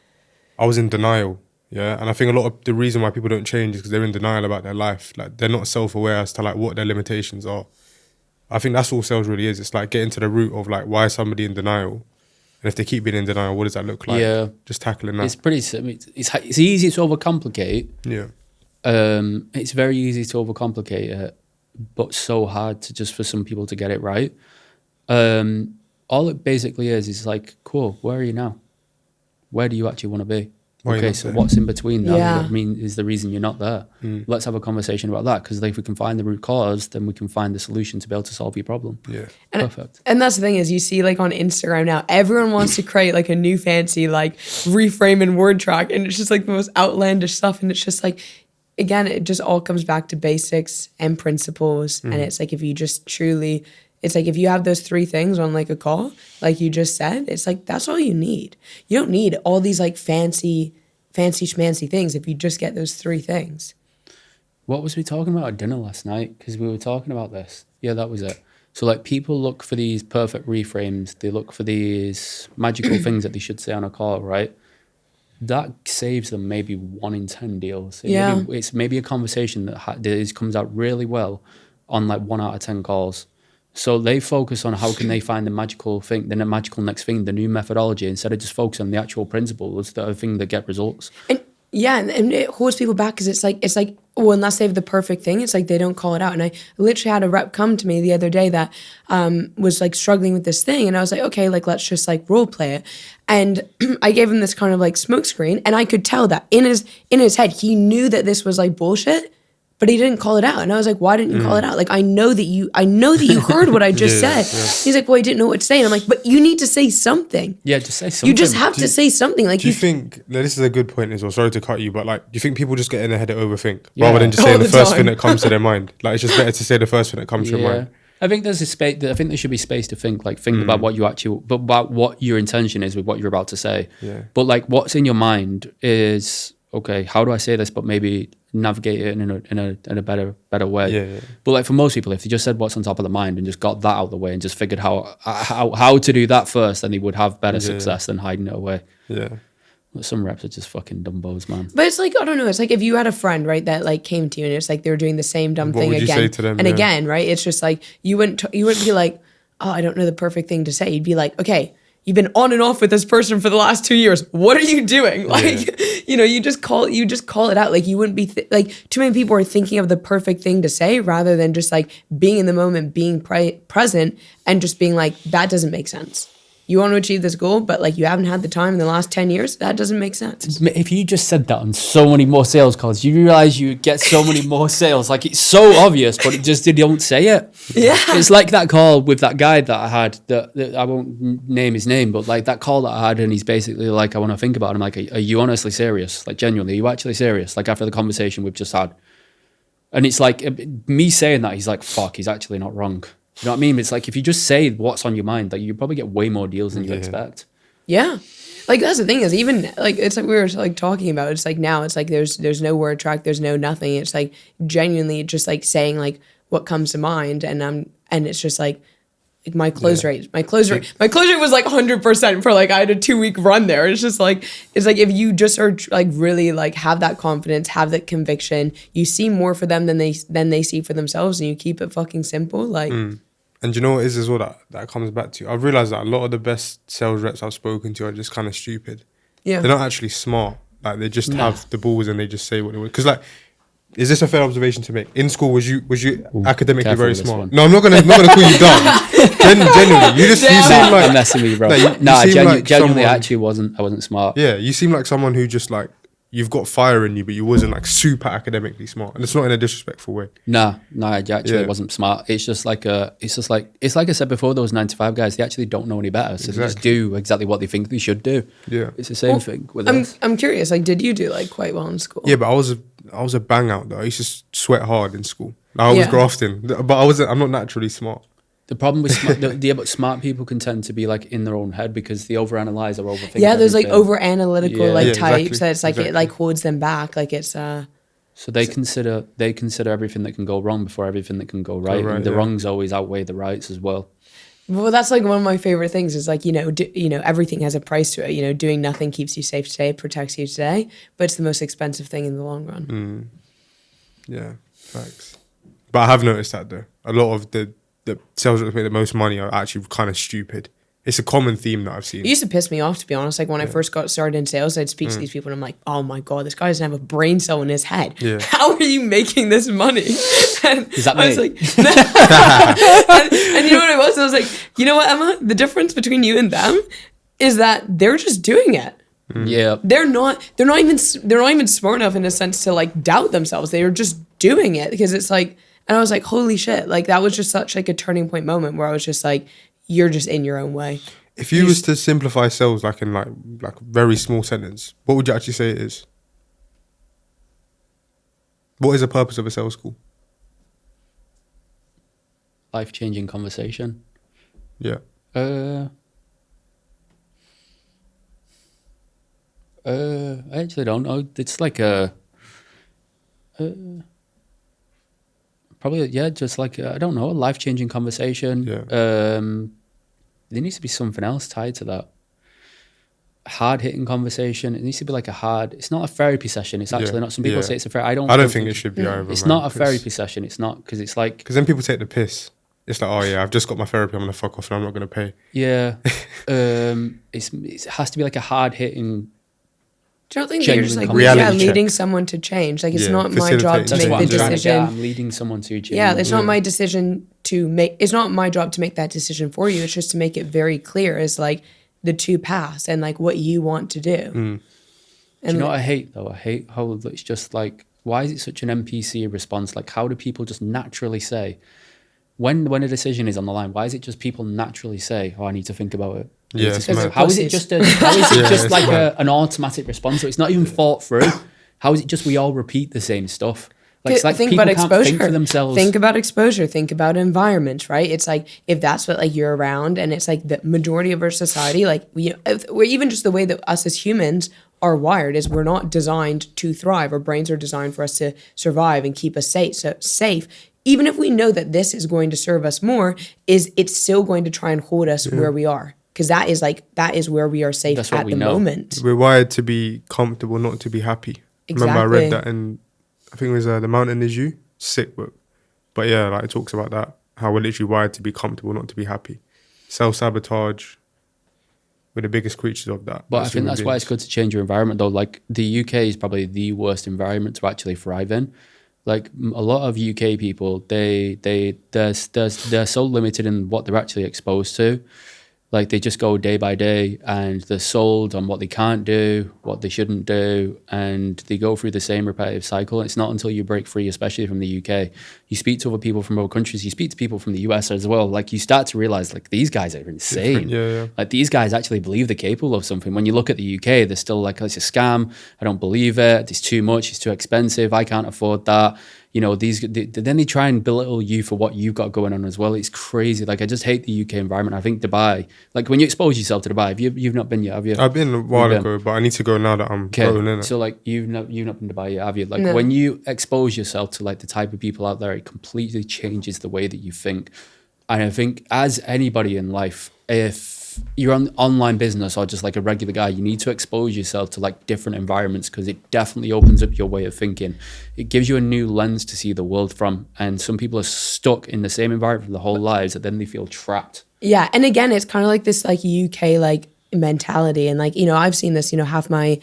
[SPEAKER 4] I was in denial. Yeah, and I think a lot of the reason why people don't change is because they're in denial about their life. Like, they're not self-aware as to like what their limitations are. I think that's all sales really is. It's like getting to the root of like, why is somebody in denial? And if they keep being in denial, what does that look like? Yeah, just tackling that.
[SPEAKER 2] It's pretty simple. It's easy to overcomplicate.
[SPEAKER 4] Yeah,
[SPEAKER 2] it's very easy to overcomplicate it, but so hard for some people to get it right. All it basically is like, cool. Where are you now? Where do you actually want to be?
[SPEAKER 4] Why
[SPEAKER 2] Okay,
[SPEAKER 4] not
[SPEAKER 2] so
[SPEAKER 4] there?
[SPEAKER 2] what's in between that?
[SPEAKER 3] Yeah.
[SPEAKER 2] I mean, is the reason you're not there. Let's have a conversation about that, because if we can find the root cause, then we can find the solution to be able to solve your problem.
[SPEAKER 4] Yeah.
[SPEAKER 2] Perfect.
[SPEAKER 3] And that's the thing is, you see like on Instagram now, everyone wants to create like a new fancy like reframe and word track, and it's just like the most outlandish stuff. And it's just like, again, it just all comes back to basics and principles. And it's like, if you just truly, it's like if you have those 3 things on like a call, like you just said, it's like that's all you need. You don't need all these like fancy schmancy things if you just get those 3 things.
[SPEAKER 2] What was we talking about at dinner last night? Because we were talking about this. Yeah, that was it. So like people look for these perfect reframes. They look for these magical things that they should say on a call, right? That saves them maybe 1 in 10 deals. It's maybe a conversation that comes out really well on like 1 out of 10 calls. So they focus on how can they find the magical thing, the magical next thing, the new methodology, instead of just focus on the actual principles that are the thing that get results.
[SPEAKER 3] And yeah, and it holds people back because it's like, well, unless they have the perfect thing, it's like they don't call it out. And I literally had a rep come to me the other day that was like struggling with this thing, and I was like, okay, like let's just like role play it. And I gave him this kind of like smoke screen, and I could tell that in his head he knew that this was like bullshit, but he didn't call it out. And I was like, why didn't you call it out? Like, I know that you heard what I just said. He's like, well, I didn't know what to say. And I'm like, but you need to say something.
[SPEAKER 2] Yeah, just say something.
[SPEAKER 3] You just have to say something. Like,
[SPEAKER 4] Do you think this is a good point as well? Sorry to cut you, but like, do you think people just get in their head and overthink
[SPEAKER 2] Yeah.
[SPEAKER 4] rather than just
[SPEAKER 3] All
[SPEAKER 4] saying the
[SPEAKER 3] the
[SPEAKER 4] first
[SPEAKER 3] time.
[SPEAKER 4] thing that comes to their mind? Like, it's just better to say the first thing that comes to your mind.
[SPEAKER 2] I think there's a space. I think there should be space to think about what you actually, but about what your intention is with what you're about to say.
[SPEAKER 4] Yeah.
[SPEAKER 2] But like, what's in your mind is, okay, how do I say this? But maybe navigate it in a better way.
[SPEAKER 4] Yeah.
[SPEAKER 2] But like for most people, if they just said what's on top of the mind and just got that out of the way and just figured how to do that first, then they would have better success than hiding it away.
[SPEAKER 4] Yeah.
[SPEAKER 2] But some reps are just fucking dumbos, man.
[SPEAKER 3] but it's like, I don't know. It's like if you had a friend, right, that like came to you and it's like they were doing the same dumb
[SPEAKER 4] What
[SPEAKER 3] thing
[SPEAKER 4] would you
[SPEAKER 3] again
[SPEAKER 4] say to them?
[SPEAKER 3] and
[SPEAKER 4] Yeah.
[SPEAKER 3] again, right? It's just like you wouldn't be like, oh, I don't know the perfect thing to say. You'd be like, okay, you've been on and off with this person for the last 2 years. What are you doing? Like, you just call it out. Like you wouldn't be like, too many people are thinking of the perfect thing to say rather than just like being in the moment, being present and just being like, that doesn't make sense. You want to achieve this goal, but like you haven't had the time in the last 10 years. That doesn't make sense.
[SPEAKER 2] If you just said that on so many more sales calls, you realize you get so many more sales. Like it's so obvious, but they don't say it.
[SPEAKER 3] Yeah.
[SPEAKER 2] It's like that call with that guy that I had that I won't name his name, but like that call that I had, and he's basically like, I want to think about it. I'm like, are you honestly serious? Like genuinely, are you actually serious? Like after the conversation we've just had. And it's like me saying that, he's like, fuck, he's actually not wrong. You know what I mean? It's like if you just say what's on your mind, like you probably get way more deals than you expect.
[SPEAKER 3] Yeah. Like that's the thing is even like it's like we were like talking about, it's like now it's like there's no word track, there's no nothing. It's like genuinely just like saying like what comes to mind, and it's just like my close rate was like 100% for like I had a 2-week run there. It's just like if you just are like really like have that confidence, have that conviction, you see more for them than they see for themselves, and you keep it fucking simple. Like
[SPEAKER 4] And do you know what it is as well that comes back to? I've realised that a lot of the best sales reps I've spoken to are just kind of stupid.
[SPEAKER 3] yeah.
[SPEAKER 4] They're not actually smart. Like they just have the balls and they just say what they want. Because like, is this a fair observation to make? In school, was you academically
[SPEAKER 2] careful
[SPEAKER 4] very
[SPEAKER 2] with this
[SPEAKER 4] smart?
[SPEAKER 2] one.
[SPEAKER 4] No, I'm not gonna call you dumb. Genuinely, you seem like
[SPEAKER 2] I'm messing with you, bro.
[SPEAKER 4] No, you
[SPEAKER 2] No,
[SPEAKER 4] seem like
[SPEAKER 2] genuinely,
[SPEAKER 4] someone-
[SPEAKER 2] I wasn't smart.
[SPEAKER 4] yeah, you seem like someone who just like you've got fire in you, but you wasn't like super academically smart, and it's not in a disrespectful way.
[SPEAKER 2] No, I actually
[SPEAKER 4] Yeah.
[SPEAKER 2] wasn't smart. It's just like it's like I said before, those 9-to-5 guys, they actually don't know any better. So they just do exactly what they think they should do.
[SPEAKER 4] Yeah.
[SPEAKER 2] It's the same thing with us.
[SPEAKER 3] I'm curious, like did you do like quite well in school?
[SPEAKER 4] Yeah, but I was a bang out though. I used to sweat hard in school. I was
[SPEAKER 3] Yeah.
[SPEAKER 4] grafting, but I'm not naturally smart.
[SPEAKER 2] The problem with but smart people can tend to be like in their own head because they overanalyze or overthink.
[SPEAKER 3] Yeah, there's like
[SPEAKER 2] everything.
[SPEAKER 3] over analytical
[SPEAKER 2] Yeah.
[SPEAKER 3] like
[SPEAKER 4] Yeah,
[SPEAKER 3] types
[SPEAKER 4] exactly,
[SPEAKER 3] that it's like it
[SPEAKER 4] exactly.
[SPEAKER 3] like holds them back. Like it's
[SPEAKER 2] So they consider everything that can go wrong before everything that can go right,
[SPEAKER 4] right,
[SPEAKER 2] and the
[SPEAKER 4] yeah.
[SPEAKER 2] wrongs always outweigh the rights as well.
[SPEAKER 3] well, that's like one of my favorite things is like everything has a price to it. Doing nothing keeps you safe today, protects you today, but it's the most expensive thing in the long run.
[SPEAKER 4] Yeah, facts. But I have noticed that though. A lot of the sales reps that make the most money are actually kind of stupid. It's a common theme that I've seen.
[SPEAKER 3] It used to piss me off, to be honest. Like when I first got started in sales, I'd speak to these people and I'm like, oh my God, this guy doesn't have a brain cell in his head.
[SPEAKER 4] Yeah.
[SPEAKER 3] How are you making this money? And
[SPEAKER 2] Is that
[SPEAKER 3] I was
[SPEAKER 2] me?
[SPEAKER 3] like, and you know what it was? I was like, you know what, Emma? The difference between you and them is that they're just doing it.
[SPEAKER 2] Yeah.
[SPEAKER 3] They're not even smart enough in a sense to like doubt themselves. They were just doing it because it's like, and I was like, holy shit. Like that was just such like a turning point moment where I was just like, you're just in your own way.
[SPEAKER 4] If you was to simplify sales like in like a very small sentence, what would you actually say it is? What is the purpose of a sales school?
[SPEAKER 2] Life-changing conversation.
[SPEAKER 4] Yeah.
[SPEAKER 2] I actually don't know. It's like probably, yeah, just like, I don't know, a life-changing conversation.
[SPEAKER 4] Yeah.
[SPEAKER 2] There needs to be something else tied to that. Hard-hitting conversation. It needs to be like it's not a therapy session. It's actually not. Some people say it's a therapy. I don't
[SPEAKER 4] think it should be either.
[SPEAKER 2] It's not a therapy session. It's not, because it's like...
[SPEAKER 4] Because then people take the piss. It's like, oh yeah, I've just got my therapy, I'm going to fuck off and I'm not going to pay.
[SPEAKER 2] Yeah. It has to be like a hard-hitting...
[SPEAKER 3] Do you not think they're just like leading someone to change? Like it's not my job to make the decision.
[SPEAKER 2] I'm leading someone to change.
[SPEAKER 3] Yeah, it's not my decision to make. It's not my job to make that decision for you. It's just to make it very clear as like the two paths and like what you want to do.
[SPEAKER 2] And do you know what I hate though? I hate how it's just like, why is it such an NPC response? Like, how do people just naturally say when a decision is on the line? Why is it just people naturally say, "Oh, I need to think about it"?
[SPEAKER 4] Yeah,
[SPEAKER 2] How is it just like an automatic response? So it's not even thought through. How is it just we all repeat the same stuff? Like, it's like
[SPEAKER 3] think
[SPEAKER 2] people
[SPEAKER 3] about
[SPEAKER 2] can't
[SPEAKER 3] exposure.
[SPEAKER 2] think for themselves.
[SPEAKER 3] Think about exposure. Think about environment, right? It's like if that's what like you're around, and it's like the majority of our society, like we're even just the way that us as humans are wired is we're not designed to thrive. Our brains are designed for us to survive and keep us safe. So safe. Even if we know that this is going to serve us more, it's still going to try and hold us where we are. Because that is where we are safe at the moment.
[SPEAKER 4] We're wired to be comfortable, not to be happy.
[SPEAKER 3] Exactly.
[SPEAKER 4] Remember I read that in, I think it was The Mountain Is You, sick book. But yeah, like it talks about that, how we're literally wired to be comfortable, not to be happy. Self-sabotage, we're the biggest creatures of that.
[SPEAKER 2] But I think that's why it's good to change your environment though. Like the UK is probably the worst environment to actually thrive in. Like a lot of UK people, they're so limited in what they're actually exposed to. Like they just go day by day and they're sold on what they can't do, what they shouldn't do, and they go through the same repetitive cycle. It's not until you break free, especially from the UK, you speak to other people from other countries, you speak to people from the US as well, like you start to realize like these guys are insane.
[SPEAKER 4] Yeah.
[SPEAKER 2] Like these guys actually believe they're capable of something. When you look at the UK, they're still like, it's a scam, I don't believe it, it's too much, it's too expensive, I can't afford that. You know, then they try and belittle you for what you've got going on as well. It's crazy. Like, I just hate the UK environment. I think Dubai, like when you expose yourself to Dubai, you've not been yet, have you?
[SPEAKER 4] I've been a while ago, but I need to go now that I'm growing in it.
[SPEAKER 2] So like you've not been to Dubai yet, have you? Like when you expose yourself to like the type of people out there, it completely changes the way that you think. And I think as anybody in life, if you're on online business or just like a regular guy, you need to expose yourself to like different environments because it definitely opens up your way of thinking. It gives you a new lens to see the world from. And some people are stuck in the same environment for their whole lives that then they feel trapped.
[SPEAKER 3] Yeah. And again, it's kind of like this like UK like mentality. And like, you know, I've seen this, you know, half my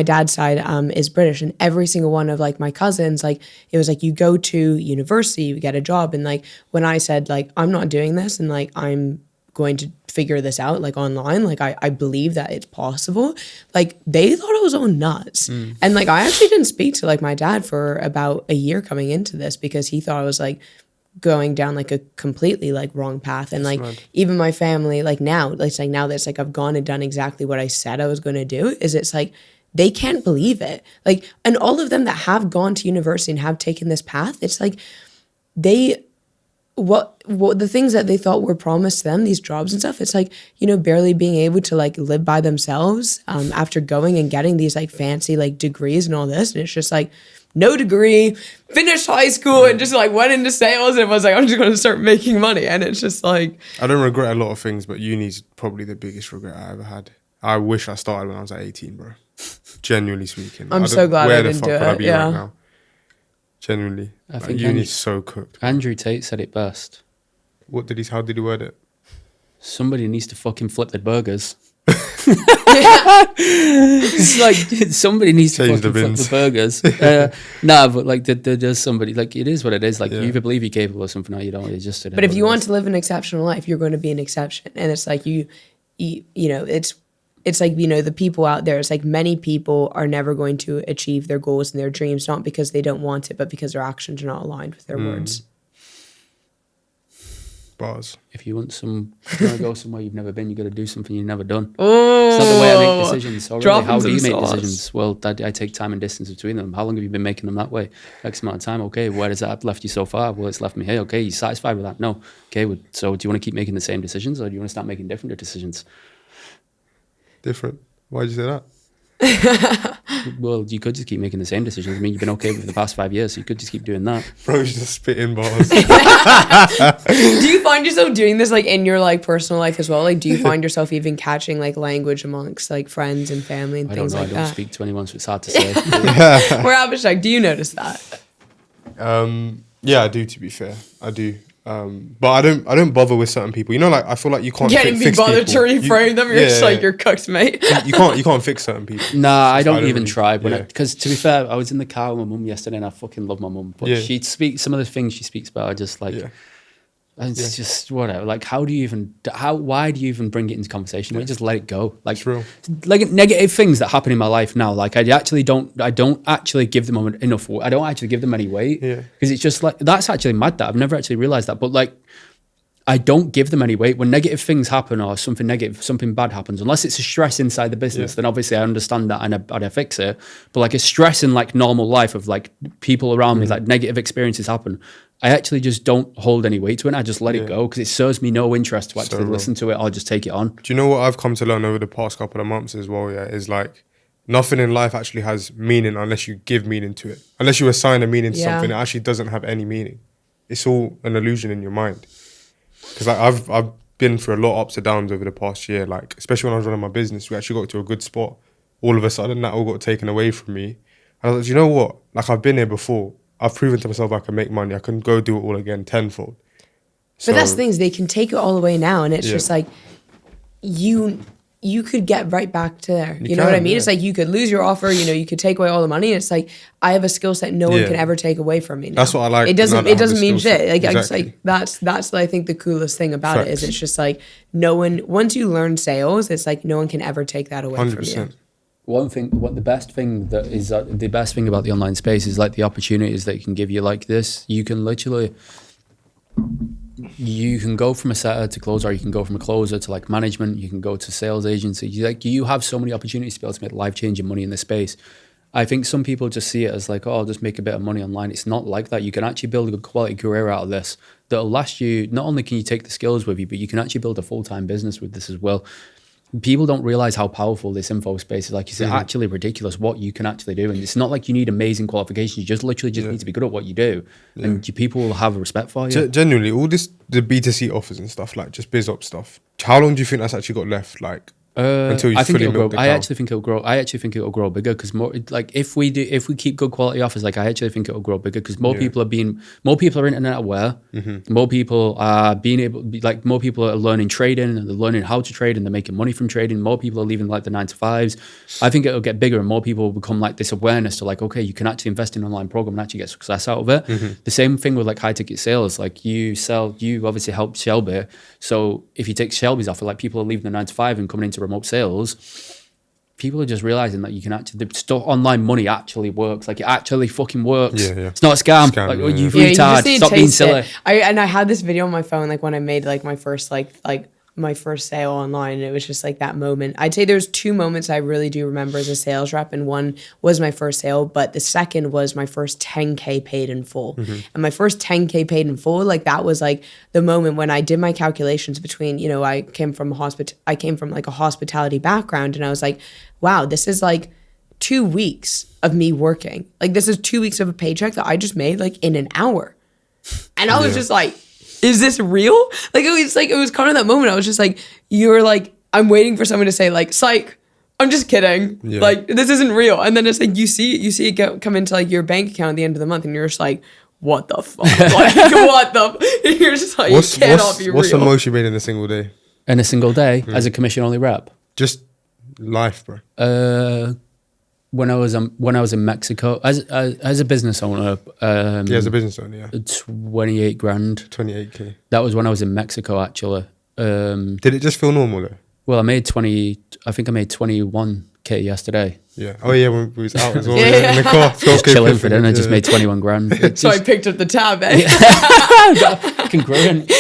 [SPEAKER 3] dad's side is British, and every single one of like my cousins, like it was like you go to university, you get a job. And like when I said like, I'm not doing this and like I'm going to figure this out like online, like I believe that it's possible, like they thought I was all nuts. And like I actually didn't speak to like my dad for about a year coming into this because he thought I was like going down like a completely like wrong path. And like even my family, like now, it's like now that it's like I've gone and done exactly what I said I was going to do, is it's like they can't believe it. Like, and all of them that have gone to university and have taken this path, it's like what the things that they thought were promised to them, these jobs and stuff, it's like, you know, barely being able to like live by themselves after going and getting these like fancy like degrees and all this. And it's just like no degree, finished high school and just like went into sales and was like, I'm just going to start making money. And it's just like,
[SPEAKER 4] I don't regret a lot of things, but uni's probably the biggest regret I ever had. I wish I started when I was like 18, bro. Genuinely speaking.
[SPEAKER 3] I'm so glad I didn't do it.
[SPEAKER 4] Right now? Genuinely.
[SPEAKER 2] I think
[SPEAKER 4] uni's so cooked.
[SPEAKER 2] Andrew Tate said it best.
[SPEAKER 4] How did he word it?
[SPEAKER 2] Somebody needs to fucking flip the burgers. It's like somebody needs to fucking flip the burgers. But like there's somebody, like it is what it is. Like you either believe you're capable of something or you don't. It's just.
[SPEAKER 3] But if you want to live an exceptional life, you're going to be an exception, and it's like you know, it's it's like, you know, the people out there, it's like many people are never going to achieve their goals and their dreams, not because they don't want it, but because their actions are not aligned with their words.
[SPEAKER 4] Bars.
[SPEAKER 2] If you want to go somewhere you've never been, you got to do something you've never done. It's not the way I make decisions. So really, how do you make decisions? Well, I take time and distance between them. How long have you been making them that way? X amount of time. Okay, where has that left you so far? Well, it's left me here. Okay, you satisfied with that? No. Okay, so do you want to keep making the same decisions, or do you want to start making different decisions?
[SPEAKER 4] Different. Why'd you say that?
[SPEAKER 2] Well, you could just keep making the same decisions. I mean, you've been okay with it for the past 5 years, so you could just keep doing that.
[SPEAKER 4] Bro's just spitting bars.
[SPEAKER 3] Do you find yourself doing this like in your like personal life as well? Like, do you find yourself even catching like language amongst like friends and family and things like that?
[SPEAKER 2] I don't speak to anyone, so it's hard to say.
[SPEAKER 3] Where Abhishek, do you notice that?
[SPEAKER 4] Yeah, I do. To be fair, I do. But I don't bother with certain people. You know, like I feel like you can't
[SPEAKER 3] Can't even be
[SPEAKER 4] fix
[SPEAKER 3] bothered
[SPEAKER 4] people.
[SPEAKER 3] to reframe them. You're just like, you're cooked, mate.
[SPEAKER 4] you can't fix certain people.
[SPEAKER 2] Nah, I don't even
[SPEAKER 4] really-
[SPEAKER 2] try.
[SPEAKER 4] yeah.
[SPEAKER 2] Because to be fair, I was in the car with my mum yesterday, and I fucking love my mum. But
[SPEAKER 4] Yeah.
[SPEAKER 2] she speaks some of the things she speaks about are just like,
[SPEAKER 4] Yeah.
[SPEAKER 2] and it's just whatever. Like, why do you even bring it into conversation? We just let it go. Like,
[SPEAKER 4] It's real.
[SPEAKER 2] like negative things that happen in my life now. Like, I don't actually give them enough. I don't actually give them any weight.
[SPEAKER 4] Yeah.
[SPEAKER 2] Because it's just like, that's actually mad. That I've never actually realized that. But like, I don't give them any weight. When negative things happen or something negative, something bad happens, unless it's a stress inside the business, then obviously I understand that and I fix it. But like a stress in like normal life of like people around me, like negative experiences happen, I actually just don't hold any weight to it. I just let it go because it serves me no interest to actually listen to it or just take it on.
[SPEAKER 4] Do you know what I've come to learn over the past couple of months as well? Yeah, is like nothing in life actually has meaning unless you give meaning to it. Unless you assign a meaning to something, it actually doesn't have any meaning. It's all an illusion in your mind. Because like I've been through a lot of ups and downs over the past year. Like especially when I was running my business, we actually got to a good spot. All of a sudden, that all got taken away from me. And I was like, do you know what? Like I've been here before. I've proven to myself I can make money. I can go do it all again tenfold.
[SPEAKER 3] But that's the thing is they can take it all away now, and it's just like you could get right back to there. You know what I mean? It's like you could lose your offer. You know, you could take away all the money. And it's like I have a skill set no one can ever take away from me now.
[SPEAKER 4] That's what I like.
[SPEAKER 3] It doesn't mean shit. Like
[SPEAKER 4] exactly.
[SPEAKER 3] it's like that's I think the coolest thing about it is it's just like no one once you learn sales, it's like no one can ever take that away
[SPEAKER 4] 100%.
[SPEAKER 3] from you.
[SPEAKER 2] The best thing about the online space is like the opportunities that you can give you like this. You can go from a setter to closer, or you can go from a closer to like management, you can go to sales agency. You have so many opportunities to be able to make life-changing money in this space. I think some people just see it as like, oh, I'll just make a bit of money online. It's not like that. You can actually build a good quality career out of this that'll last you. Not only can you take the skills with you, but you can actually build a full-time business with this as well. People don't realize how powerful this info space is. Like, it's actually ridiculous what you can actually do. And it's not like you need amazing qualifications. You just literally need to be good at what you do. And people will have a respect for you.
[SPEAKER 4] Genuinely, all this, the B2C offers and stuff, like just biz op stuff. How long do you think that's actually got left? Like, until you fully milk the cow?
[SPEAKER 2] I actually think it'll grow. I actually think it'll grow bigger because more like if we keep good quality offers, like I actually think it'll grow bigger because more people are internet aware. More people are more people are learning trading and they're learning how to trade and they're making money from trading. More people are leaving like the 9-to-5s. I think it'll get bigger and more people will become like this awareness to like, okay, you can actually invest in an online program and actually get success out of it. The same thing with like high ticket sales. Like you obviously help Shelby. So if you take Shelby's offer, like people are leaving the 9-to-5 and coming into remote sales, people are just realizing that you can actually, the stuff, online money actually works. Like it actually fucking works. It's not a scam. Like you retard, stop being silly.
[SPEAKER 3] I had this video on my phone, like when I made like my first my first sale online, and it was just like that moment. I'd say there's two moments I really do remember as a sales rep, and one was my first sale, but the second was my first 10K paid in full. And my first 10K paid in full, like that was like the moment when I did my calculations between, you know, I came from like a hospitality background, and I was like, wow, this is like 2 weeks of me working. Like this is 2 weeks of a paycheck that I just made like in an hour. And I was just like, is this real? Like it was kind of that moment. I was just like, you're like, I'm waiting for someone to say like, psych, I'm just kidding. Like this isn't real. And then it's like you see it come into like your bank account at the end of the month, and you're just like, what the fuck? Like what the? And you're just like, it cannot be real.
[SPEAKER 4] What's the most you made in a single day?
[SPEAKER 2] In a single day as a commission only rep?
[SPEAKER 4] Just life, bro.
[SPEAKER 2] When I was in Mexico as a business owner,
[SPEAKER 4] as a business owner,
[SPEAKER 2] 28 grand.
[SPEAKER 4] 28K.
[SPEAKER 2] That was when I was in Mexico, actually.
[SPEAKER 4] Did it just feel normal though?
[SPEAKER 2] Well, I made 20. I think I made 21k yesterday.
[SPEAKER 4] Yeah. Oh yeah, when we was out as well.
[SPEAKER 3] Yeah,
[SPEAKER 4] Yeah, in the car. 12K
[SPEAKER 2] Chilling for dinner,
[SPEAKER 4] yeah.
[SPEAKER 2] just made 21 grand. It's
[SPEAKER 3] So I
[SPEAKER 2] just
[SPEAKER 3] picked up the tab, eh?
[SPEAKER 2] fucking brilliant.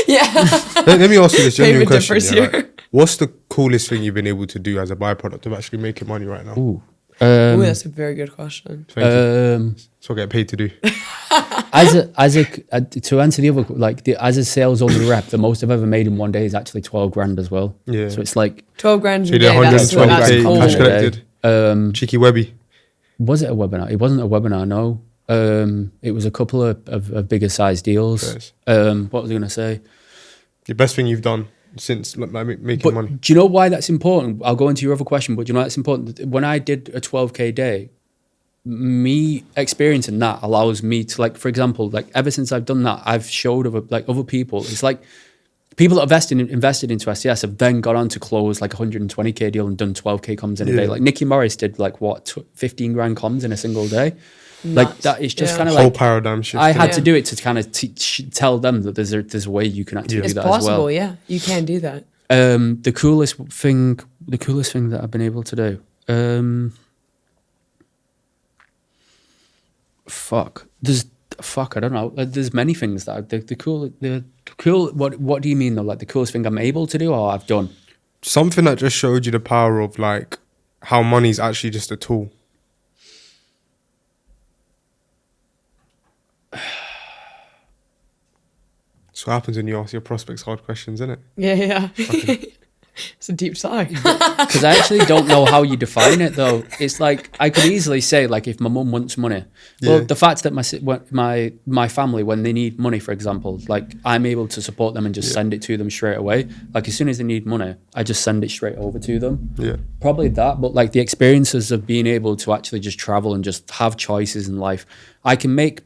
[SPEAKER 4] Let me ask you this genuine
[SPEAKER 3] Payment
[SPEAKER 4] question.
[SPEAKER 3] differs
[SPEAKER 4] Yeah,
[SPEAKER 3] here.
[SPEAKER 4] like, what's the coolest thing you've been able to do as a byproduct of actually making money right now?
[SPEAKER 2] Ooh.
[SPEAKER 3] Ooh, that's a very good question.
[SPEAKER 4] Thank you.
[SPEAKER 2] Um,
[SPEAKER 4] So I get paid to do.
[SPEAKER 2] to answer the other, like as a sales only rep, the most I've ever made in one day is actually 12 grand as well.
[SPEAKER 4] Yeah.
[SPEAKER 2] So it's like,
[SPEAKER 3] 12 grand
[SPEAKER 4] So
[SPEAKER 3] a
[SPEAKER 4] you did
[SPEAKER 3] day, that's
[SPEAKER 4] 120K
[SPEAKER 3] cool.
[SPEAKER 4] cash
[SPEAKER 2] Yeah.
[SPEAKER 4] collected. Cheeky Webby.
[SPEAKER 2] was it a webinar? It wasn't a webinar, no. It was a couple of bigger size deals.
[SPEAKER 4] Yes.
[SPEAKER 2] What was I going to say?
[SPEAKER 4] The best thing you've done since like, making
[SPEAKER 2] But
[SPEAKER 4] money.
[SPEAKER 2] do you know why that's important? I'll go into your other question, but do you know why that's important? When I did a 12k day, me experiencing that allows me to, like, for example, like ever since I've done that, I've showed other people. It's like people that invested into SCS have then got on to close like 120k deal and done 12k comms in a day.
[SPEAKER 4] Yeah.
[SPEAKER 2] Like Nicky Morris did like 15 grand comms in a single day. Like
[SPEAKER 3] Nuts.
[SPEAKER 2] that is just
[SPEAKER 3] Yeah.
[SPEAKER 2] kind of
[SPEAKER 4] Whole
[SPEAKER 2] like,
[SPEAKER 4] paradigm shift.
[SPEAKER 2] I had
[SPEAKER 3] Yeah.
[SPEAKER 2] to do it to kind of tell them that there's a way you can actually
[SPEAKER 4] Yeah.
[SPEAKER 2] do
[SPEAKER 3] It's
[SPEAKER 2] that
[SPEAKER 3] possible,
[SPEAKER 2] as well.
[SPEAKER 3] yeah. You can do that.
[SPEAKER 2] The coolest thing that I've been able to do. I don't know. There's many things that the cool. What do you mean though? Like the coolest thing I'm able to do or I've done?
[SPEAKER 4] Something that just showed you the power of like how money's actually just a tool. That's what happens when you ask your prospects hard questions, isn't it?
[SPEAKER 3] Yeah. It's a deep sigh.
[SPEAKER 2] Because I actually don't know how you define it though. It's like I could easily say like if my mum wants money, well
[SPEAKER 4] Yeah.
[SPEAKER 2] the fact that my family when they need money, for example, like I'm able to support them and just send it to them straight away. Like as soon as they need money, I just send it straight over to them.
[SPEAKER 4] Yeah.
[SPEAKER 2] Probably that, but like the experiences of being able to actually just travel and just have choices in life, I can make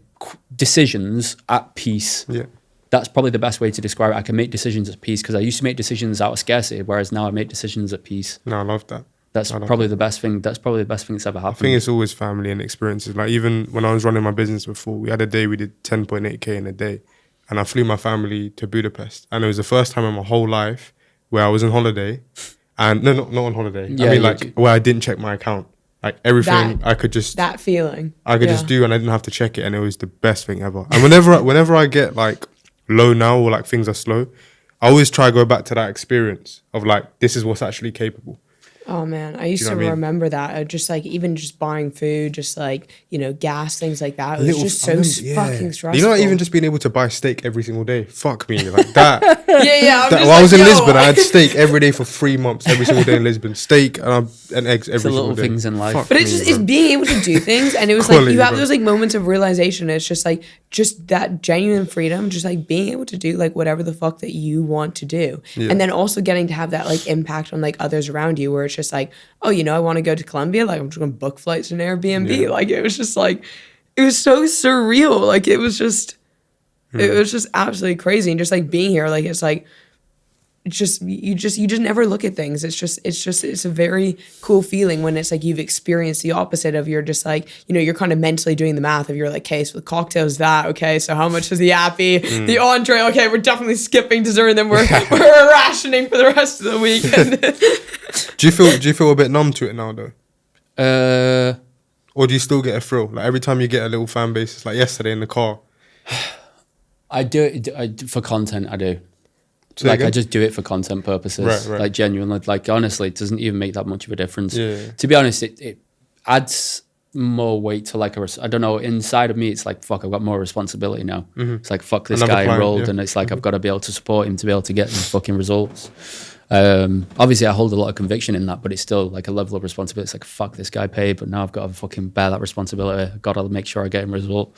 [SPEAKER 2] decisions at peace.
[SPEAKER 4] Yeah.
[SPEAKER 2] That's probably the best way to describe it. I can make decisions at peace because I used to make decisions out of scarcity, whereas now I make decisions at peace.
[SPEAKER 4] No, I love that.
[SPEAKER 2] That's
[SPEAKER 4] I love
[SPEAKER 2] probably the best thing. That's probably the best thing that's ever
[SPEAKER 4] I
[SPEAKER 2] happened.
[SPEAKER 4] think it's always family and experiences. Like even when I was running my business before, we had a day we did 10.8k in a day, and I flew my family to Budapest, and it was the first time in my whole life where I was on holiday, and no, not on holiday.
[SPEAKER 2] Yeah,
[SPEAKER 4] I mean
[SPEAKER 2] yeah,
[SPEAKER 4] like where I didn't check my account. Like everything I could just
[SPEAKER 3] That feeling.
[SPEAKER 4] I could
[SPEAKER 3] Yeah.
[SPEAKER 4] just do, and I didn't have to check it, and it was the best thing ever. And whenever I get like low now or like things are slow, I always try to go back to that experience of like this is what's actually capable.
[SPEAKER 3] Oh man, I used
[SPEAKER 4] know
[SPEAKER 3] to
[SPEAKER 4] what I mean?
[SPEAKER 3] remember that. Just like even just buying food, just like gas, things like that. It was
[SPEAKER 4] Little-
[SPEAKER 3] just
[SPEAKER 4] I
[SPEAKER 3] so
[SPEAKER 4] remember- yeah.
[SPEAKER 3] fucking stressful.
[SPEAKER 4] You know, like even just being able to buy steak every single day. Fuck me, like that.
[SPEAKER 3] yeah. I'm just
[SPEAKER 4] When I was in
[SPEAKER 3] like, yo,
[SPEAKER 4] Lisbon, I had steak every day for 3 months, every single day in Lisbon. Steak and eggs every
[SPEAKER 2] the
[SPEAKER 4] single
[SPEAKER 2] little
[SPEAKER 4] day.
[SPEAKER 2] things in life.
[SPEAKER 4] Fuck
[SPEAKER 3] But it's
[SPEAKER 4] me,
[SPEAKER 3] just it's
[SPEAKER 4] bro.
[SPEAKER 3] being able to do things, and it was like
[SPEAKER 4] Quality,
[SPEAKER 3] you have
[SPEAKER 4] bro.
[SPEAKER 3] those like moments of realization. It's just like just that genuine freedom, just like being able to do like whatever the fuck that you want to do, and then also getting to have that like impact on like others around you, where it's just like, oh, I want to go to Colombia, like I'm just gonna book flights and Airbnb.
[SPEAKER 4] Yeah.
[SPEAKER 3] Like it was just like it was so surreal. Like it was just absolutely crazy, and just like being here, like it's like. You just never look at things. It's a very cool feeling when it's like you've experienced the opposite of you're just like, you're kind of mentally doing the math of you're like, okay, so the cocktail's that, okay, so how much is the appy, the entree, okay, we're definitely skipping dessert and then we're rationing for the rest of the week.
[SPEAKER 4] Do you feel a bit numb to it now though? Or do you still get a thrill? Like every time you get a little fan base, it's like yesterday in the car.
[SPEAKER 2] I do it for content. I do.
[SPEAKER 4] Say
[SPEAKER 2] Like
[SPEAKER 4] again?
[SPEAKER 2] I just do it for content purposes.
[SPEAKER 4] Right.
[SPEAKER 2] Like genuinely, like honestly, it doesn't even make that much of a difference.
[SPEAKER 4] Yeah.
[SPEAKER 2] To be honest, it adds more weight to like I don't know. Inside of me, it's like fuck. I've got more responsibility now. It's like fuck this
[SPEAKER 4] Another
[SPEAKER 2] guy
[SPEAKER 4] client,
[SPEAKER 2] enrolled,
[SPEAKER 4] yeah.
[SPEAKER 2] and it's like I've got to be able to support him to be able to get these fucking results. Obviously, I hold a lot of conviction in that, but it's still like a level of responsibility. It's like fuck, this guy paid, but now I've got to fucking bear that responsibility. I've got to make sure I get him a result.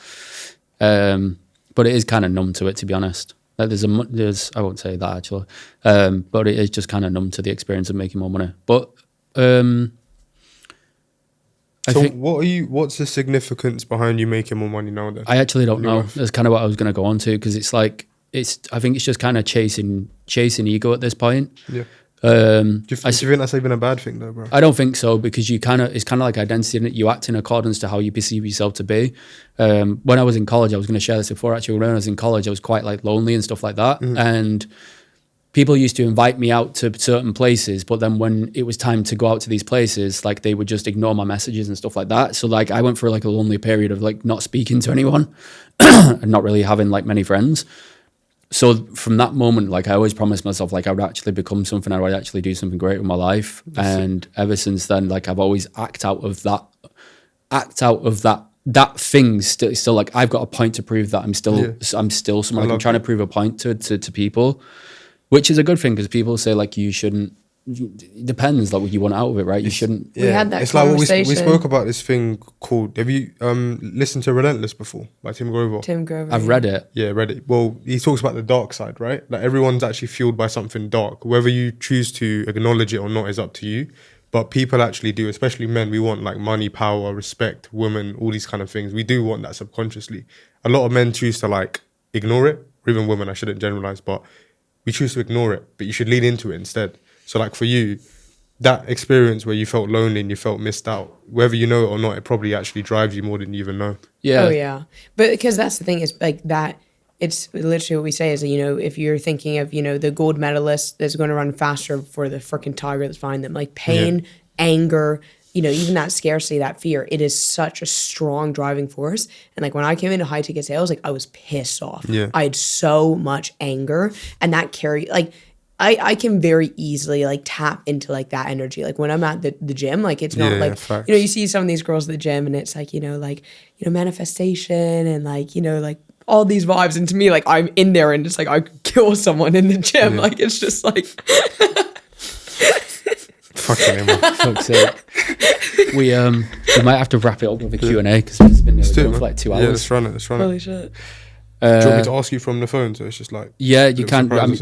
[SPEAKER 2] But it is kind of numb to it, to be honest. Like there's I won't say that actually, but it is just kind of numb to the experience of making more money. But I
[SPEAKER 4] So
[SPEAKER 2] think
[SPEAKER 4] what's the significance behind you making more money now then?
[SPEAKER 2] I actually don't know.
[SPEAKER 4] life?
[SPEAKER 2] That's kind of what I was going to go on to because it's like I think it's just kind of chasing ego at this point.
[SPEAKER 4] Yeah.
[SPEAKER 2] Um,
[SPEAKER 4] Do you think that's even a bad thing though, bro?
[SPEAKER 2] I don't think so because it's kind of like identity and you act in accordance to how you perceive yourself to be. When I was in college, I was going to share this before actually. When I was in college, I was quite like lonely and stuff like that. And people used to invite me out to certain places, but then when it was time to go out to these places, like they would just ignore my messages and stuff like that. So like I went through like a lonely period of like not speaking to anyone and not really having like many friends. So from that moment, like I always promised myself, like I would actually become something, I would actually do something great with my life. And ever since then, like I've always act out of that thing still like I've got a point to prove that I'm still someone. Like, I'm trying to prove a point to people, which is a good thing because people say like you shouldn't. It depends like what you want out of it, right? You shouldn't.
[SPEAKER 3] We had that
[SPEAKER 4] It's like
[SPEAKER 3] conversation.
[SPEAKER 4] we spoke about this thing called. Have you listened to Relentless before by Tim Grover?
[SPEAKER 3] Tim Grover.
[SPEAKER 2] I've read it.
[SPEAKER 4] Yeah, read it. Well, he talks about the dark side, right? Like everyone's actually fueled by something dark. Whether you choose to acknowledge it or not is up to you. But people actually do, especially men. We want like money, power, respect, women, all these kind of things. We do want that subconsciously. A lot of men choose to like ignore it, or even women. I shouldn't generalize, but we choose to ignore it. But you should lean into it instead. So like for you, that experience where you felt lonely and you felt missed out, whether you know it or not, it probably actually drives you more than you even know.
[SPEAKER 2] Yeah.
[SPEAKER 3] Oh yeah, but because that's the thing is like that. It's literally what we say is, if you're thinking of, the gold medalist that's going to run faster for the freaking tiger that's behind them, like pain, anger, even that scarcity, that fear, it is such a strong driving force. And like when I came into high ticket sales, like I was pissed off.
[SPEAKER 4] Yeah.
[SPEAKER 3] I had so much anger and that carried like, I can very easily like tap into like that energy. Like when I'm at the gym, like it's not like,
[SPEAKER 4] facts.
[SPEAKER 3] you see some of these girls at the gym and it's like, manifestation and like, like all these vibes. And to me, like I'm in there and it's like, I could kill someone in the gym. Like it's just like.
[SPEAKER 4] Fucking hell, man.
[SPEAKER 2] Fuck's sake. We might have to wrap it up with a Q&A because it's been going for like 2 hours.
[SPEAKER 4] Yeah, let's run it.
[SPEAKER 3] Holy shit.
[SPEAKER 4] Do you want me to ask you from the phone? So it's just like
[SPEAKER 2] Yeah, you can. I mean,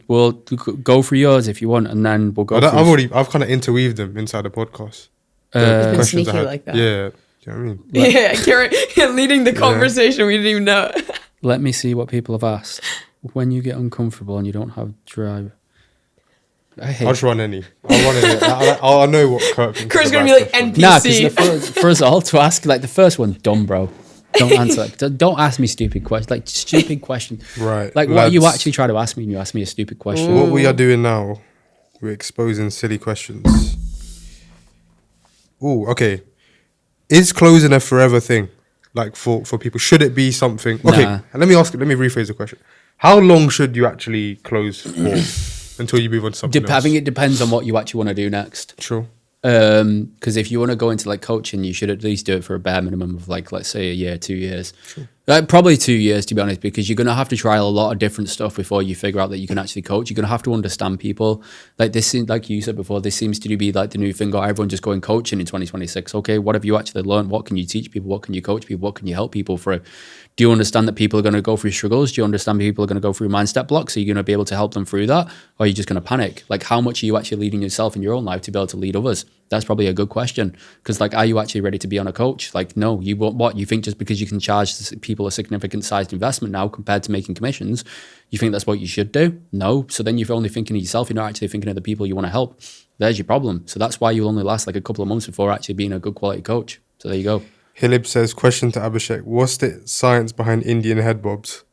[SPEAKER 2] we'll go for yours if you want, and then we'll go.
[SPEAKER 4] I've kind of interweaved them inside the podcast.
[SPEAKER 3] Been
[SPEAKER 4] Questions
[SPEAKER 3] sneaky
[SPEAKER 4] I had.
[SPEAKER 3] like that.
[SPEAKER 4] Yeah, do you know what I mean?
[SPEAKER 3] Yeah, Karen leading the conversation. We didn't even know.
[SPEAKER 2] Let me see what people have asked. When you get uncomfortable and you don't have drive.
[SPEAKER 4] I'll just run any. I'll run any. I know what Kurt thinks.
[SPEAKER 3] Kurt's gonna be like
[SPEAKER 2] Nah,
[SPEAKER 3] NPC.
[SPEAKER 2] because for us all to ask like the first one, dumb bro. Don't answer. Don't ask me stupid questions. Like stupid question.
[SPEAKER 4] Right.
[SPEAKER 2] Like what are you
[SPEAKER 4] lads,
[SPEAKER 2] actually trying to ask me? And you ask me a stupid question.
[SPEAKER 4] What we are doing now, we're exposing silly questions. Oh, okay. Is closing a forever thing? Like for people, should it be something? Okay,
[SPEAKER 2] Nah.
[SPEAKER 4] let me rephrase the question. How long should you actually close for until you move on to something
[SPEAKER 2] I
[SPEAKER 4] else?
[SPEAKER 2] think it depends on what you actually want to do next.
[SPEAKER 4] Sure.
[SPEAKER 2] Because if you want to go into like coaching, you should at least do it for a bare minimum of like, let's say a year, 2 years. Like probably 2 years, to be honest, because you're going to have to try a lot of different stuff before you figure out that you can actually coach. You're going to have to understand people. Like this seems, like you said before, this seems to be like the new thing. Or everyone just going coaching in 2026. Okay, what have you actually learned? What can you teach people? What can you coach people? What can you help people through? Do you understand that people are going to go through struggles? Do you understand people are going to go through mindset blocks? Are you going to be able to help them through that? Or are you just going to panic? Like how much are you actually leading yourself in your own life to be able to lead others? That's probably a good question. Because like, are you actually ready to be on a coach? Like, no, you what? You think just because you can charge people a significant sized investment now compared to making commissions, you think that's what you should do? No. So then you're only thinking of yourself. You're not actually thinking of the people you want to help. There's your problem. So that's why you'll only last like a couple of months before actually being a good quality coach. So there you go.
[SPEAKER 4] Hilib says, question to Abhishek, what's the science behind Indian head bobs?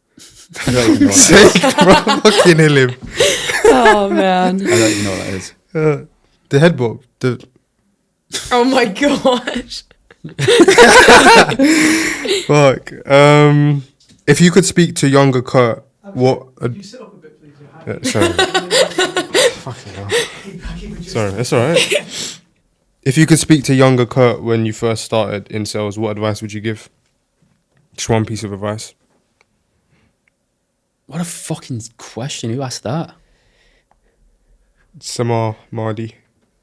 [SPEAKER 2] I don't even know what that is.
[SPEAKER 4] Fucking Hilib.
[SPEAKER 3] Oh man.
[SPEAKER 2] I don't even know what that is.
[SPEAKER 4] The head bob.
[SPEAKER 3] Oh my gosh.
[SPEAKER 4] Fuck. If you could speak to younger Kurt, what...
[SPEAKER 5] Could you sit up a bit, please? Your hand.
[SPEAKER 4] sorry. Fucking hell.
[SPEAKER 5] Keep it just-
[SPEAKER 4] Sorry, it's alright. If you could speak to younger Kurt when you first started in sales, what advice would you give? Just one piece of advice.
[SPEAKER 2] What a fucking question. Who asked that?
[SPEAKER 4] Samar Mardi.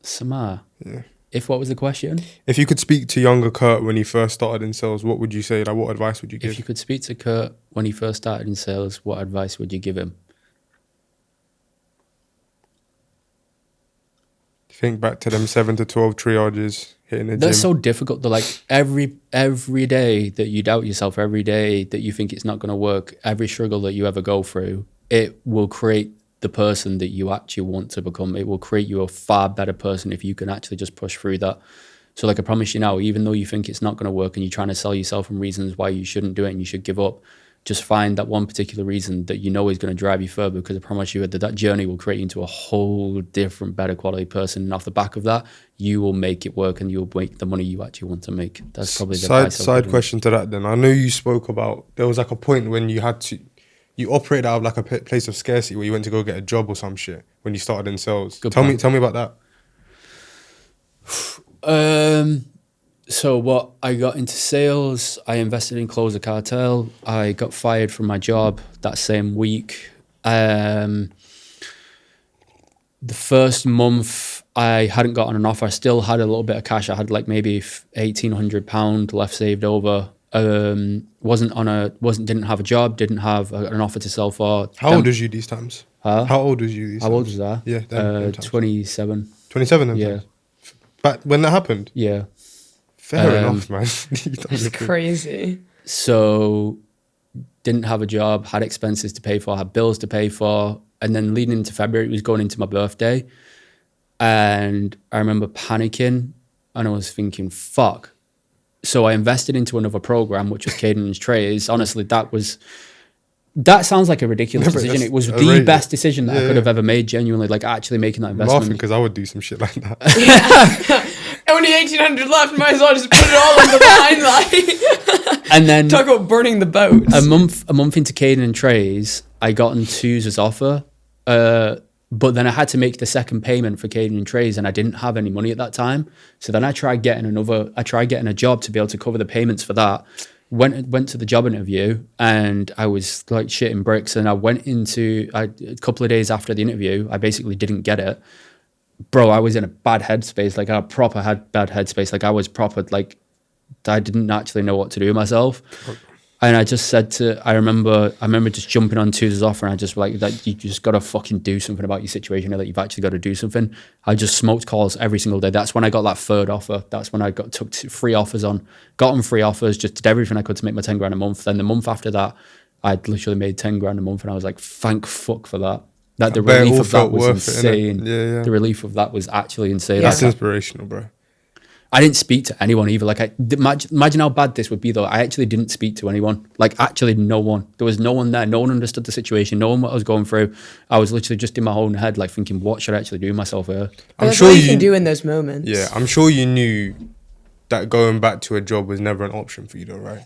[SPEAKER 2] Samar.
[SPEAKER 4] Yeah.
[SPEAKER 2] If what was the question?
[SPEAKER 4] If you could speak to younger Kurt when he first started in sales, what would you say? Like, what advice would you give?
[SPEAKER 2] If you could speak to Kurt when he first started in sales, what advice would you give him?
[SPEAKER 4] Think back to them 7 to 12 triages hitting the
[SPEAKER 2] That's
[SPEAKER 4] gym.
[SPEAKER 2] so difficult. To like every day that you doubt yourself, every day that you think it's not going to work, every struggle that you ever go through, it will create the person that you actually want to become. It will create you a far better person if you can actually just push through that. So like I promise you now, even though you think it's not going to work and you're trying to sell yourself on reasons why you shouldn't do it and you should give up, just find that one particular reason that you know is going to drive you further, because I promise you that journey will create you into a whole different, better quality person. And off the back of that, you will make it work and you'll make the money you actually want to make. That's probably the
[SPEAKER 4] side question to that then. I know you spoke about, there was like a point when you operated out of like a place of scarcity where you went to go get a job or some shit when you started in sales. Tell me about
[SPEAKER 2] that. So what, I got into sales, I invested in Close the Cartel, I got fired from my job that same week. The first month I hadn't gotten an offer. I still had a little bit of cash. I had like maybe £1,800 left saved over. Didn't have a job, didn't have an offer to sell for.
[SPEAKER 4] How old was you these times?
[SPEAKER 2] Huh?
[SPEAKER 4] How old was you these times?
[SPEAKER 2] How old was I?
[SPEAKER 4] Yeah,
[SPEAKER 2] 27.
[SPEAKER 4] 27 then?
[SPEAKER 2] Yeah.
[SPEAKER 4] But when that happened?
[SPEAKER 2] Yeah.
[SPEAKER 4] Fair enough, man.
[SPEAKER 3] It's crazy.
[SPEAKER 2] So didn't have a job, had expenses to pay for, had bills to pay for. And then leading into February, it was going into my birthday. And I remember panicking and I was thinking, fuck. So I invested into another program, which was Cadence Trays. Honestly, that sounds like a ridiculous decision. It was the best decision that I could have ever made, genuinely, like actually making that investment.
[SPEAKER 4] I'm laughing because I would do some shit like that.
[SPEAKER 3] Only 1,800 left, might as well just put it all on the line. Like.
[SPEAKER 2] And then
[SPEAKER 3] talk about burning the boats.
[SPEAKER 2] A month into Caden and Trays, I got on Tues's offer. But then I had to make the second payment for Caden and Trays, and I didn't have any money at that time. So then I tried getting a job to be able to cover the payments for that. Went to the job interview, and I was like shitting bricks. And I went into a couple of days after the interview, I basically didn't get it. Bro, I was in a bad headspace. Like I had bad headspace. Like I was proper, like I didn't actually know what to do with myself. And I just said I remember just jumping on Tuesday's offer, and I just like that you just got to fucking do something about your situation, or that you've actually got to do something. I just smoked calls every single day. That's when I got that third offer. That's when I took 3 offers on, got them 3 offers, just did everything I could to make my 10 grand a month. Then the month after that, I'd literally made 10 grand a month, and I was like, thank fuck for that. That the relief of that was insane.
[SPEAKER 4] Yeah.
[SPEAKER 2] The relief of that was actually insane.
[SPEAKER 4] That's inspirational, bro.
[SPEAKER 2] I didn't speak to anyone either. Like, imagine how bad this would be, though. I actually didn't speak to anyone. Like, actually, no one. There was no one there. No one understood the situation. No one what I was going through. I was literally just in my own head, like thinking, what should I actually do with myself here?
[SPEAKER 3] That's sure what you can do in those moments.
[SPEAKER 4] Yeah, I'm sure you knew that going back to a job was never an option for you, though, right?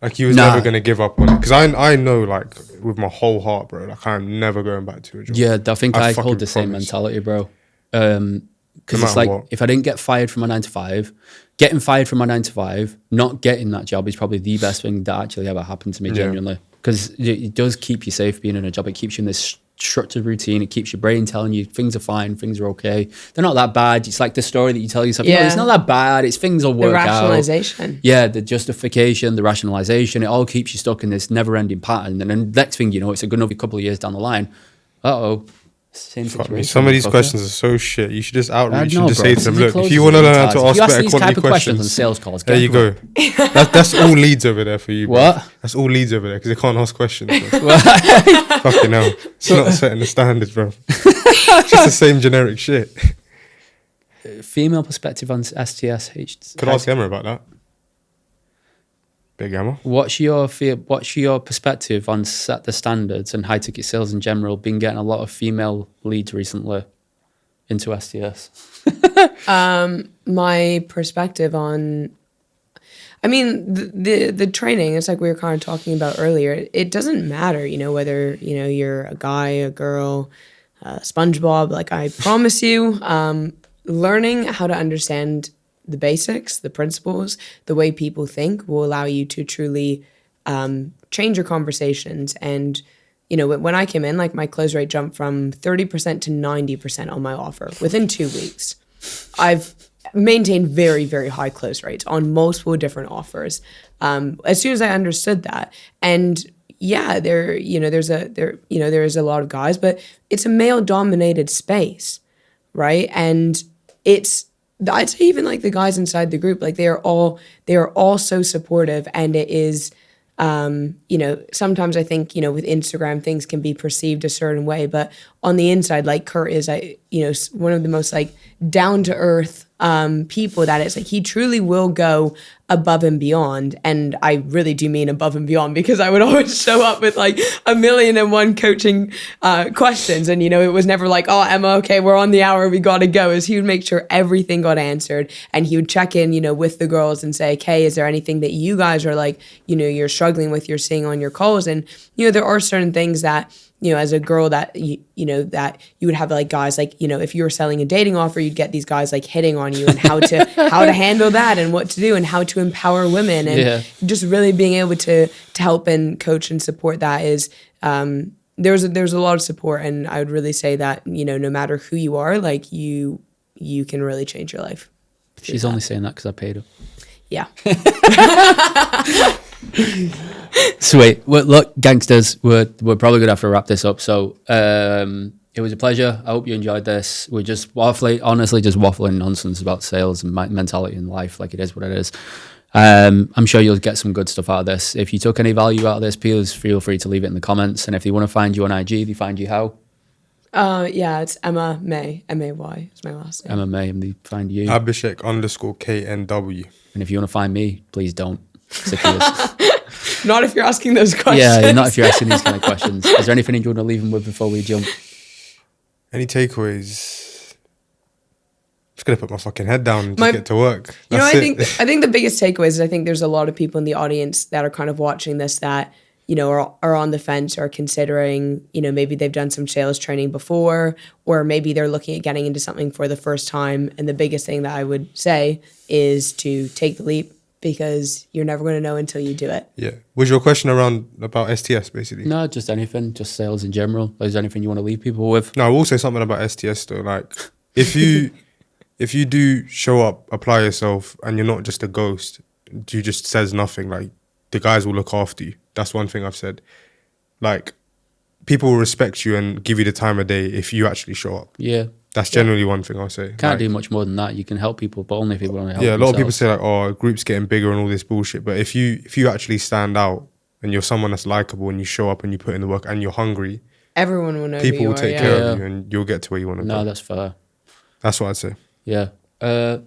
[SPEAKER 4] Like, you was never going to give up on it. Because I know, like, with my whole heart, bro, like, I'm never going back to a job.
[SPEAKER 2] Yeah, I think I hold the same mentality, bro. Because it's like, if I didn't get fired from my 9 to 5, getting fired from my 9 to 5, not getting that job is probably the best thing that actually ever happened to me, genuinely. Because it does keep you safe being in a job. It keeps you in this structured routine. It keeps your brain telling you things are fine, things are okay. They're not that bad. It's like the story that you tell yourself, it's not that bad. It's things will work out.
[SPEAKER 3] The rationalization.
[SPEAKER 2] Yeah, the justification, the rationalization, it all keeps you stuck in this never-ending pattern. And then the next thing you know, it's a good enough couple of years down the line. Same situation.
[SPEAKER 4] Some of these questions are so shit. You should just outreach and just say to them, look, if you want to learn how to ask better quality questions
[SPEAKER 2] on sales calls,
[SPEAKER 4] there you go. That's all leads over there for you. Bro. What? That's all leads over there because they can't ask questions. Fucking hell. It's not setting the standards, bro. It's just the same generic shit.
[SPEAKER 2] Female perspective on STS.
[SPEAKER 4] Could ask Emma about that. Big Emma.
[SPEAKER 2] What's your perspective on Set the Standards and high ticket sales in general? Been getting a lot of female leads recently into STS.
[SPEAKER 3] My perspective on, I mean, the training, it's like we were kind of talking about earlier. It doesn't matter, whether, you're a guy, a girl, SpongeBob. Like, I promise you, learning how to understand the basics, the principles, the way people think will allow you to truly change your conversations. And, when I came in, like, my close rate jumped from 30% to 90% on my offer within 2 weeks. I've maintained very, very high close rates on multiple different offers. As soon as I understood that, and yeah, there is a lot of guys, but it's a male dominated space, right? And I'd say even like the guys inside the group, like they are all so supportive, and it is, sometimes I think, with Instagram things can be perceived a certain way, but on the inside, like Kurt is, one of the most like down to earth people that it's like he truly will go above and beyond. And I really do mean above and beyond, because I would always show up with like 1,000,001 coaching questions. And, it was never like, oh, Emma, okay, we're on the hour, we got to go. He would make sure everything got answered. And he would check in, with the girls and say, okay, is there anything that you guys are like, you're struggling with, you're seeing on your calls? And, there are certain things that, as a girl that, that you would have like guys like, if you were selling a dating offer, you'd get these guys like hitting on you, and how to handle that and what to do and how to empower women, and just really being able to help and coach and support that is, there's a lot of support. And I would really say that, no matter who you are, like you can really change your life.
[SPEAKER 2] She's only saying that because I paid her.
[SPEAKER 3] Yeah.
[SPEAKER 2] Sweet. Well, look, gangsters, we're probably gonna have to wrap this up. So it was a pleasure. I hope you enjoyed this. We're just waffling nonsense about sales and mentality in life. Like, it is what it is. I'm sure you'll get some good stuff out of this. If you took any value out of this, please feel free to leave it in the comments. And if they want to find you on IG, they find you how?
[SPEAKER 3] Yeah, it's Emma May, M-A-Y is my last name.
[SPEAKER 2] Emma May, and they find you?
[SPEAKER 4] Abhishek_KNW.
[SPEAKER 2] And if you want to find me, please don't.
[SPEAKER 3] Not if you're asking those questions.
[SPEAKER 2] Yeah, not if you're asking these kind of questions. Is there anything you want to leave them with before we jump?
[SPEAKER 4] Any takeaways? Just gonna put my fucking head down and just get to work.
[SPEAKER 3] I think the biggest takeaways is I think there's a lot of people in the audience that are kind of watching this that, are on the fence or considering, maybe they've done some sales training before, or maybe they're looking at getting into something for the first time. And the biggest thing that I would say is to take the leap, because you're never going to know until you do it.
[SPEAKER 4] Yeah. Was your question about STS basically?
[SPEAKER 2] No, just anything, just sales in general. Is there anything you want to leave people with?
[SPEAKER 4] No, I will say something about STS though. Like, if you do show up, apply yourself, and you're not just a ghost, you just says nothing, like, the guys will look after you. That's one thing I've said. Like, people will respect you and give you the time of day if you actually show up.
[SPEAKER 2] Yeah.
[SPEAKER 4] That's generally one thing I'll say.
[SPEAKER 2] Can't do much more than that. You can help people, but only if people want to help.
[SPEAKER 4] Yeah, a lot of people
[SPEAKER 2] themselves.
[SPEAKER 4] say like, oh, group's getting bigger and all this bullshit. But if you actually stand out and you're someone that's likable and you show up and you put in the work and you're hungry,
[SPEAKER 3] everyone will know.
[SPEAKER 4] People will take care
[SPEAKER 2] Yeah.
[SPEAKER 4] of you and you'll get to where you want to go.
[SPEAKER 2] No, that's fair.
[SPEAKER 4] That's what I'd say.
[SPEAKER 2] Yeah.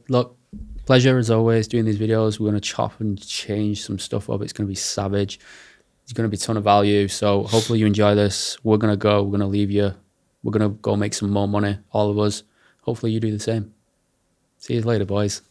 [SPEAKER 2] Look, pleasure as always doing these videos. We're going to chop and change some stuff up. It's going to be savage. It's going to be a ton of value. So hopefully you enjoy this. We're going to go. We're going to leave you. We're going to go make some more money, all of us. Hopefully you do the same. See you later, boys.